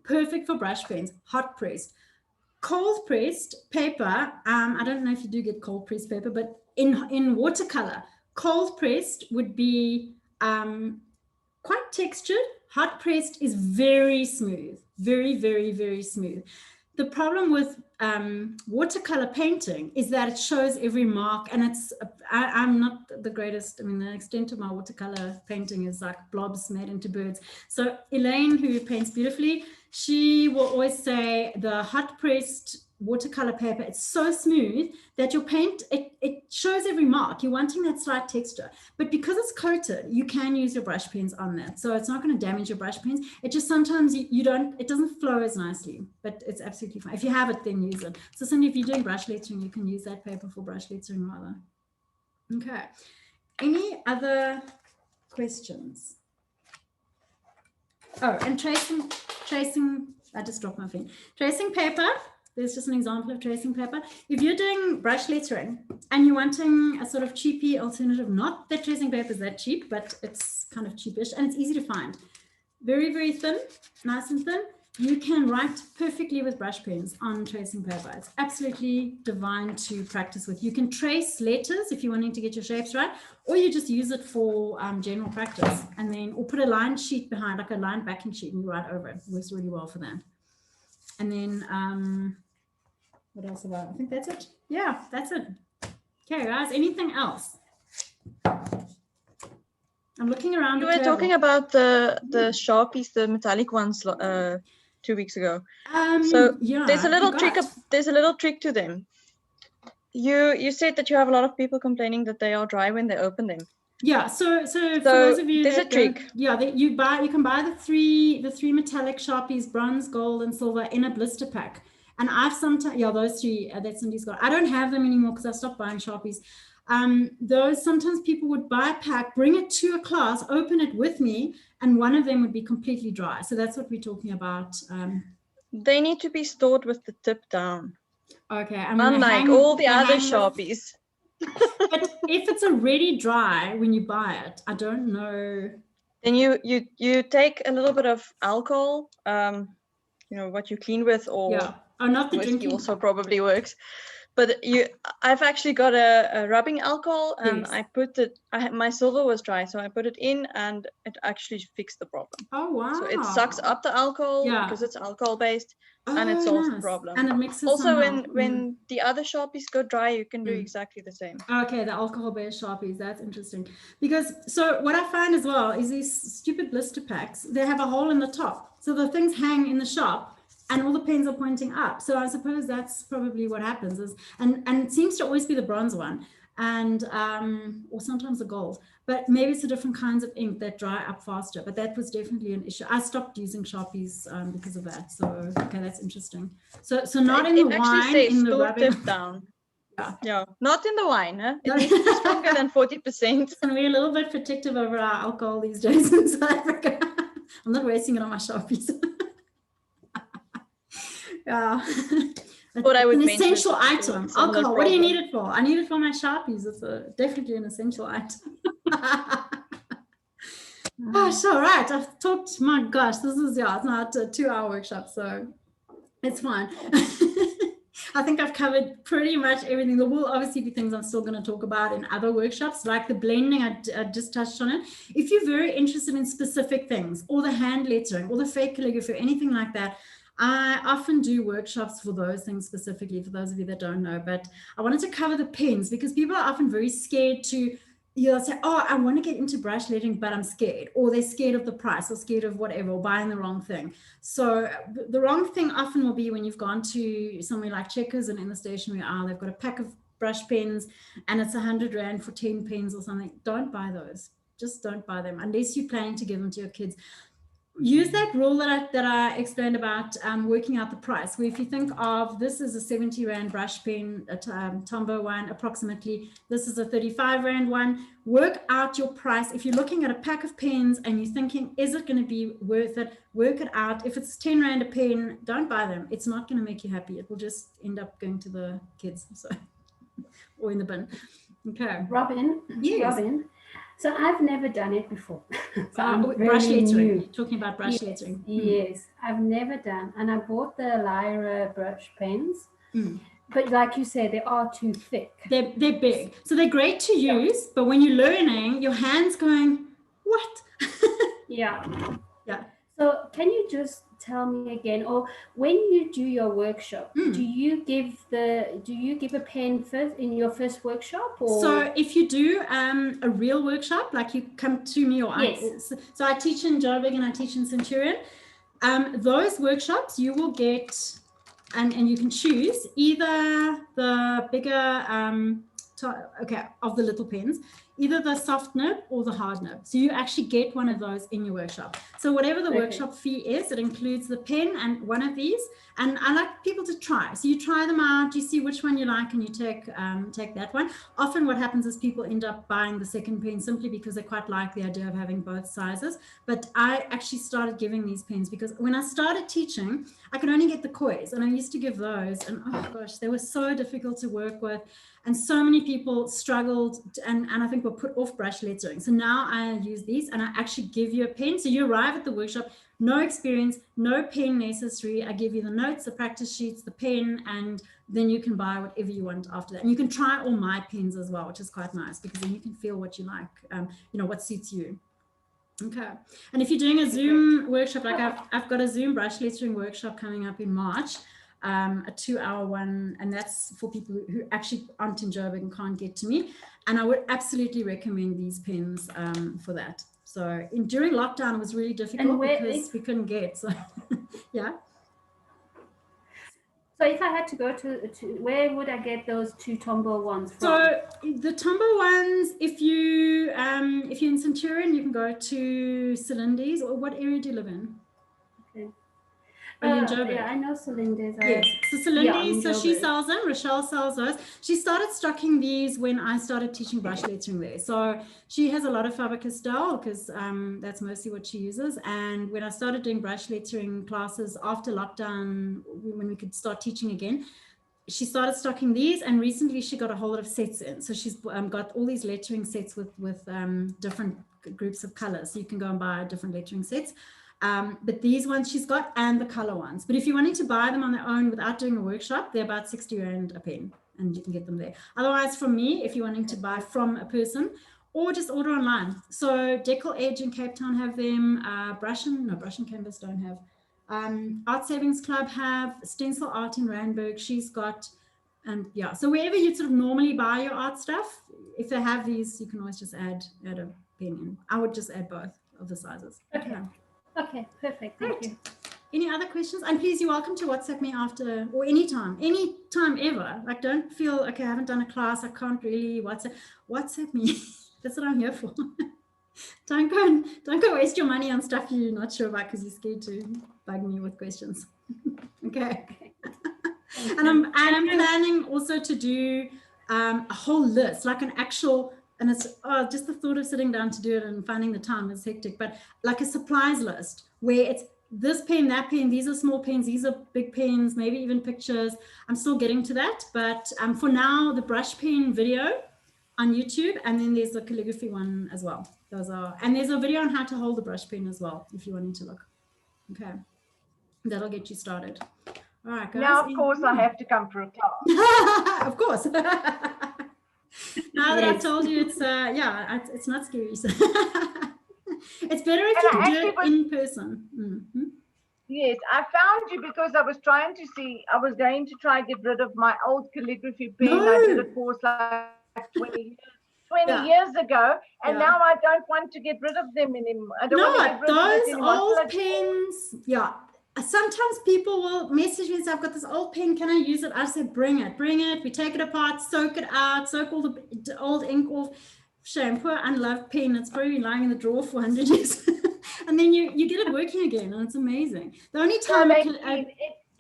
Perfect for brush pens, hot pressed. Cold pressed paper, I don't know if you do get cold pressed paper, but in watercolor, cold pressed would be quite textured. Hot pressed is very smooth, very, very, very smooth. The problem with watercolor painting is that it shows every mark, and I'm not the greatest. I mean, the extent of my watercolor painting is like blobs made into birds. So Elaine, who paints beautifully, she will always say the hot pressed watercolor paper, it's so smooth that your paint, it shows every mark. You're wanting that slight texture, but because it's coated, you can use your brush pens on that. So it's not going to damage your brush pens. It just sometimes it doesn't flow as nicely, but it's absolutely fine. If you have it, then use it. So certainly if you're doing brush lettering, you can use that paper for brush lettering rather. Okay. Any other questions? Oh, and tracing, I just dropped my pen. Tracing paper. There's just an example of tracing paper. If you're doing brush lettering and you're wanting a sort of cheapy alternative, not that tracing paper is that cheap, but it's kind of cheapish and it's easy to find. Very, very thin, nice and thin. You can write perfectly with brush pens on tracing paper. It's absolutely divine to practice with. You can trace letters if you're wanting to get your shapes right, or you just use it for general practice, and then, or put a line sheet behind, like a line backing sheet, and you write over it. It works really well for that. And then, what else about? I think that's it. Yeah, that's it. Okay, guys, anything else? I'm looking around. You were talking about the Sharpies, the metallic ones 2 weeks ago. So yeah, there's a little trick to them. You said that you have a lot of people complaining that they are dry when they open them. Yeah, so for those of you, there's a trick. Yeah, you can buy the three metallic Sharpies, bronze, gold, and silver in a blister pack. And I've sometimes, yeah, those three that Cindy's got. I don't have them anymore because I stopped buying Sharpies. Those sometimes people would buy a pack, bring it to a class, open it with me, and one of them would be completely dry. So that's what we're talking about. They need to be stored with the tip down. Okay. Unlike all the other Sharpies. But if it's already dry when you buy it, I don't know. Then you take a little bit of alcohol, what you clean with, or yeah. Oh, not the whiskey drinking. Also probably works. But I've actually got a rubbing alcohol, and yes. I put it. My silver was dry, so I put it in, and it actually fixed the problem. Oh wow! So it sucks up the alcohol because it's alcohol based, and it solves the problem. And it mixes. Also, when the other Sharpies go dry, you can do exactly the same. Okay, the alcohol based Sharpies. That's interesting because so what I find as well is these stupid blister packs. They have a hole in the top, so the things hang in the shop. And all the pens are pointing up. So I suppose that's probably what happens is, and it seems to always be the bronze one and, or sometimes the gold, but maybe it's the different kinds of ink that dry up faster, but that was definitely an issue. I stopped using Sharpies because of that. So, okay, that's interesting. So not in the wine, in the rubbing. Tip down. Yeah, not in the wine. Huh? It needs to be stronger than 40%. And we're a little bit protective over our alcohol these days in South Africa. I'm not wasting it on my Sharpies. Yeah. What I would an mention essential is item. similar Alcohol. What do you problem. need it for? I need it for my Sharpies. It's definitely an essential item. Gosh, all right. I've talked, my gosh, this is, it's not a 2-hour workshop, so it's fine. I think I've covered pretty much everything. There will obviously be things I'm still going to talk about in other workshops, like the blending. I just touched on it. If you're very interested in specific things, or the hand lettering, or the fake calligraphy, or anything like that, I often do workshops for those things specifically, for those of you that don't know. But I wanted to cover the pens because people are often very scared to, you'll say, oh, I want to get into brush lettering, but I'm scared, or they're scared of the price, or scared of whatever, or buying the wrong thing. So the wrong thing often will be when you've gone to somewhere like Checkers, and in the stationery aisle, they've got a pack of brush pens and it's 100 Rand for 10 pens or something. Don't buy those. Just don't buy them unless you're planning to give them to your kids. Use that rule that I explained about working out the price, where if you think of this is a 70 Rand brush pen, a Tombow one, approximately, this is a 35 Rand one, work out your price. If you're looking at a pack of pens and you're thinking, is it going to be worth it? Work it out. If it's 10 Rand a pen, don't buy them. It's not going to make you happy. It will just end up going to the kids, so, or in the bin. Okay. Robyn, Yes. Robyn. So I've never done it before. So I'm brush very lettering. new. Talking about brush lettering. Yes, I've never done. And I bought the Lyra brush pens. Mm. But like you said, they are too thick. They're big. So they're great to use, but when you're learning, your hand's going, what? Yeah. Yeah. So can you just tell me again, or when you do your workshop, do you give a pen first in your first workshop? Or? So if you do a real workshop, like you come to me, or yes. So I teach in Joburg and I teach in Centurion. Those workshops you will get, and you can choose either the bigger of the little pens, either the soft nib or the hard nib. So you actually get one of those in your workshop. So whatever the workshop fee is, it includes the pen and one of these. And I like people to try. So you try them out, you see which one you like, and you take that one. Often what happens is people end up buying the second pen simply because they quite like the idea of having both sizes. But I actually started giving these pens because when I started teaching, I could only get the kois, and I used to give those, and oh gosh, they were so difficult to work with. And so many people struggled and I think were put off brush lettering. So now I use these and I actually give you a pen. So you arrive at the workshop, no experience, no pen necessary. I give you the notes, the practice sheets, the pen, and then you can buy whatever you want after that. And you can try all my pens as well, which is quite nice because then you can feel what you like, what suits you. Okay. And if you're doing a Zoom workshop, like I've got a Zoom brush lettering workshop coming up in March. A 2-hour one, and that's for people who actually aren't in Joburg and can't get to me. And I would absolutely recommend these pens for that. So during lockdown, it was really difficult because we couldn't get. So yeah. So if I had to go to where would I get those 2 Tombow ones from? So the Tombow ones, if you're in Centurion, you can go to Cylinders. Or what area do you live in? Okay. Yeah, I know Cylinders. Yes, so Cylinders, so she sells them. Rochelle sells those. She started stocking these when I started teaching brush lettering there. So she has a lot of Faber-Castell because that's mostly what she uses. And when I started doing brush lettering classes after lockdown, when we could start teaching again, she started stocking these, and recently she got a whole lot of sets in. So she's got all these lettering sets with different groups of colors. So you can go and buy different lettering sets. But these ones she's got, and the color ones. But if you wanted to buy them on their own without doing a workshop, they're about 60 Rand a pen, and you can get them there. Otherwise, from me, if you're wanting to buy from a person, or just order online. So Decal Edge in Cape Town have them. Brush and Canvas don't have. Art Savings Club have. Stencil Art in Randburg, she's got. And yeah, so wherever you sort of normally buy your art stuff, if they have these, you can always just add a pen in. I would just add both of the sizes. Okay. Yeah. Okay, perfect. Thank you. Any other questions? And please, you're welcome to WhatsApp me after, or anytime ever. Like, don't feel, okay, I haven't done a class, I can't really WhatsApp me. That's what I'm here for. Don't go waste your money on stuff you're not sure about because you're scared to bug me with questions. Okay. And I'm planning also to do a whole list, like an actual. And it's just the thought of sitting down to do it and finding the time is hectic, but like a supplies list where it's this pen, that pen, these are small pens, these are big pens, maybe even pictures. I'm still getting to that, but for now, the brush pen video on YouTube, and then there's the calligraphy one as well. Those are, and there's a video on how to hold the brush pen as well, if you wanted to look. Okay, that'll get you started. All right, guys. Now, of course, I have to come for a class. Of course. Now that I've told you, it's it's not scary. It's better if you do it in person. Mm-hmm. Yes, I found you because I was trying to see, I was going to try get rid of my old calligraphy pen. No. I did a course like 20 years ago, and now I don't want to get rid of them anymore. I don't want to get rid of those them anymore. old pens, sometimes people will message me and say, I've got this old pen, can I use it? I said, bring it. We take it apart, soak it out, soak all the old ink off. Shame, poor unloved pen. It's probably been lying in the drawer for 100 years. And then you get it working again, and it's amazing. The only time it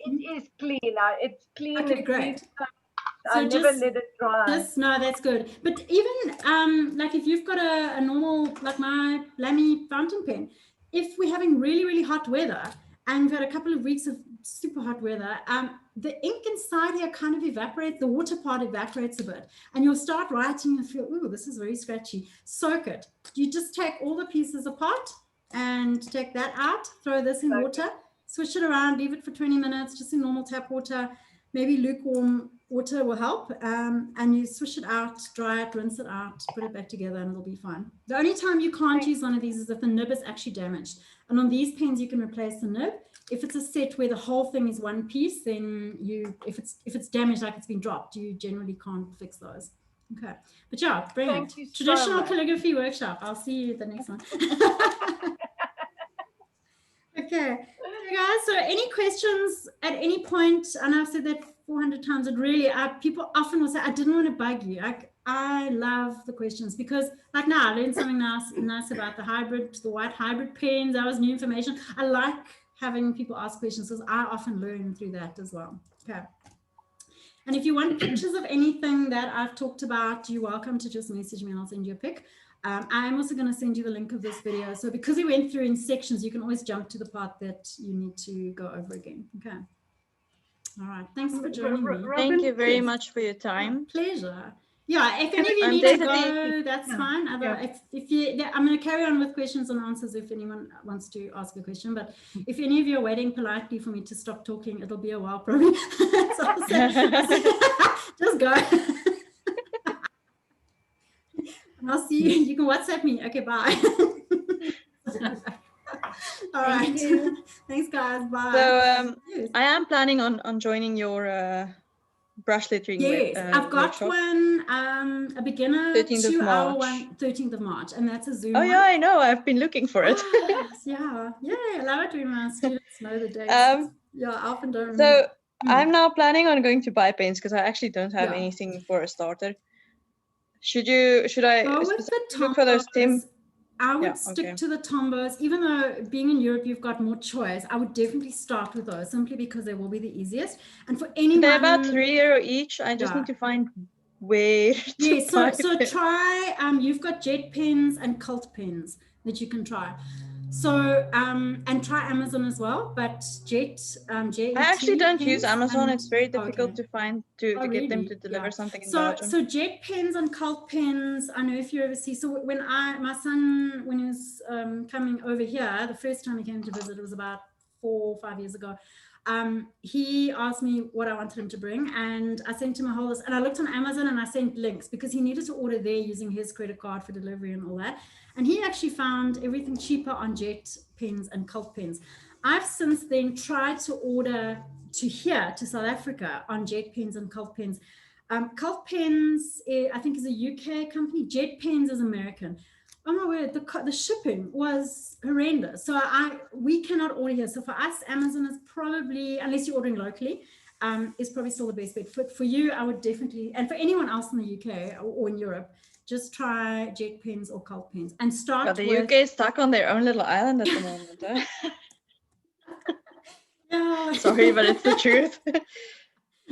is clean. It's clean. Okay, great. I never let it dry. No, that's good. But even like if you've got a normal, like my Lamy fountain pen, if we're having really, really hot weather and we've had a couple of weeks of super hot weather, the ink inside here kind of evaporates, the water part evaporates a bit, and you'll start writing and feel, ooh, this is very scratchy. Soak it. You just take all the pieces apart and take that out, throw this in water, switch it around, leave it for 20 minutes, just in normal tap water, maybe lukewarm water will help, and you swish it out, dry it, rinse it out, put it back together, and it'll be fine. The only time you can't use one of these is if the nib is actually damaged. And on these pens, you can replace the nib. If it's a set where the whole thing is one piece, then if it's damaged, like it's been dropped, you generally can't fix those. Okay, but yeah, brilliant. Traditional calligraphy workshop. I'll see you at the next one. Okay, guys, so any questions at any point? And I've said that 400 times, it really, people often will say, I didn't want to bug you. I love the questions because like now I learned something nice about the white hybrid pens. That was new information. I like having people ask questions because I often learn through that as well. Okay. And if you want pictures of anything that I've talked about, you're welcome to just message me and I'll send you a pic. I'm also going to send you the link of this video. So because we went through in sections, you can always jump to the part that you need to go over again. Okay. All right. Thanks for joining me. Thank you very much for your time. Pleasure. Yeah, if any of you need to go, that's fine. If you, I'm going to carry on with questions and answers if anyone wants to ask a question. But if any of you are waiting politely for me to stop talking, it'll be a while probably. So just go. And I'll see you. You can WhatsApp me. Okay, bye. All right. Thanks, guys. Bye. So yes. I am planning on joining your brush lettering. Yes, I've got workshop. One, a beginner 2-hour one, 13th of March, and that's a Zoom. Oh yeah, I know. I've been looking for it. Yeah, I love it when my students know the dates. I often don't remember. So I'm now planning on going to buy pens because I actually don't have anything for a starter. Should I look for those I would stick to the Tombos, even though being in Europe, you've got more choice. I would definitely start with those simply because they will be the easiest. And for anyone, they're about €3 each. I just need to find where. So try. You've got jet pens and cult pens that you can try. So and try Amazon as well. But Jet, I actually don't use Amazon. It's very difficult to find to get them to deliver something in Belgium. So jet pens and cult pens. I know if you're overseas. So when my son, when he was coming over here, the first time he came to visit, it was about 4 or 5 years ago. He asked me what I wanted him to bring, and I sent him a whole list. And I looked on Amazon and I sent links because he needed to order there using his credit card for delivery and all that. And he actually found everything cheaper on jet pens and cult pens. I've since then tried to order to here, to South Africa, on jet pens and cult pens. Cult pens, I think, is a UK company. Jet pens is American. Oh my word, the shipping was horrendous. So we cannot order here. So for us, Amazon is probably, unless you're ordering locally, is probably still the best bet. For you, I would definitely, and for anyone else in the UK or in Europe, just try jet pens or cult pens and start with... The UK is stuck on their own little island at the moment. Yeah. Sorry, but it's the truth.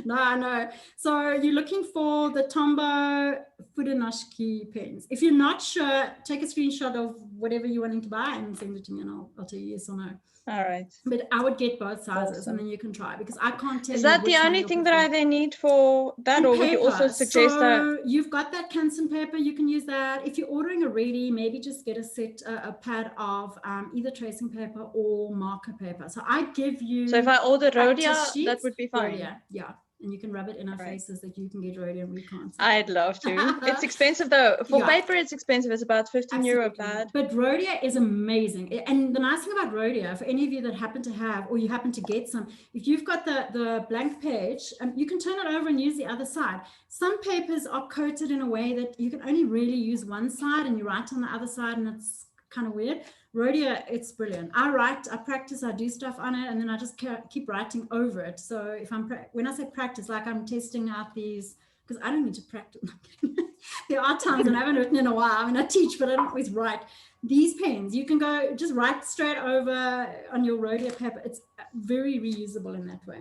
No, I know. So you're looking for the Tombow Kudenoshki pens. If you're not sure, take a screenshot of whatever you're wanting to buy and send it to me, and I'll tell you yes or no. All right. But I would get both sizes, Awesome. and then you can try, because I can't tell you. Is that the which one only you'll thing that prefer. I then need for that, And or would you also paper. suggest that? So you've got that Canson paper, you can use that. If you're ordering already, maybe just get a pad of either tracing paper or marker paper. So I give you. So if I order Rhodia, practice that sheets, would be fine. Rhodia, yeah. And you can rub it in our Right. faces that you can get Rhodia and we can't. I'd love to. It's expensive though. For Yeah. paper, it's expensive. It's about 15 euro Absolutely. pad. But Rhodia is amazing. And the nice thing about Rhodia, for any of you that happen to have, or you happen to get some, if you've got the blank page, you can turn it over and use the other side. Some papers are coated in a way that you can only really use one side and you write on the other side, and it's kind of weird. Rhodia, it's brilliant. I practice, I do stuff on it, and then I just keep writing over it. So if when I say practice, like I'm testing out these, because I don't need to practice. There are times when I haven't written in a while. I mean, I teach, but I don't always write. These pens, you can go just write straight over on your Rhodia paper. It's very reusable in that way.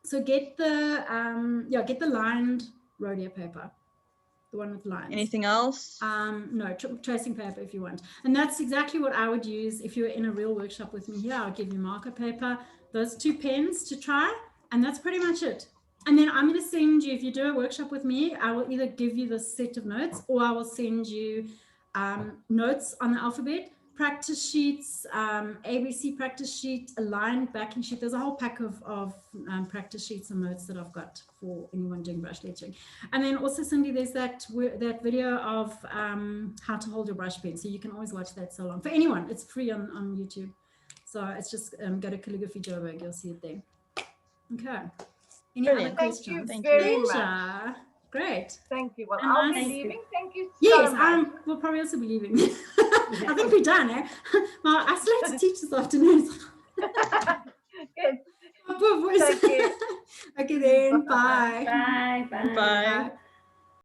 So get the lined Rhodia paper, the one with lines. Anything else? No, tracing paper if you want. And that's exactly what I would use if you're in a real workshop with me here. I'll give you marker paper, those 2 pens to try, and that's pretty much it. And then I'm going to send you, if you do a workshop with me, I will either give you the set of notes, or I will send you notes on the alphabet, practice sheets, ABC practice sheet, aligned backing sheet. There's a whole pack of practice sheets and notes that I've got for anyone doing brush lettering. And then also, Cindy, there's that video of how to hold your brush pen. So you can always watch that so long. For anyone, it's free on YouTube. So it's just go to Calligraphy Joburg, you'll see it there. Okay. Any Brilliant. other Thank questions? you very much. Pleasure. Great. Thank you. Well, And I'll be nice. leaving. Thank you so Yes, much. we'll probably also be leaving. I think we're done, eh? Well, I still have to teach this afternoon. Good. Poor voice. Thank you. Okay then, bye. Bye. Bye. Bye. Bye.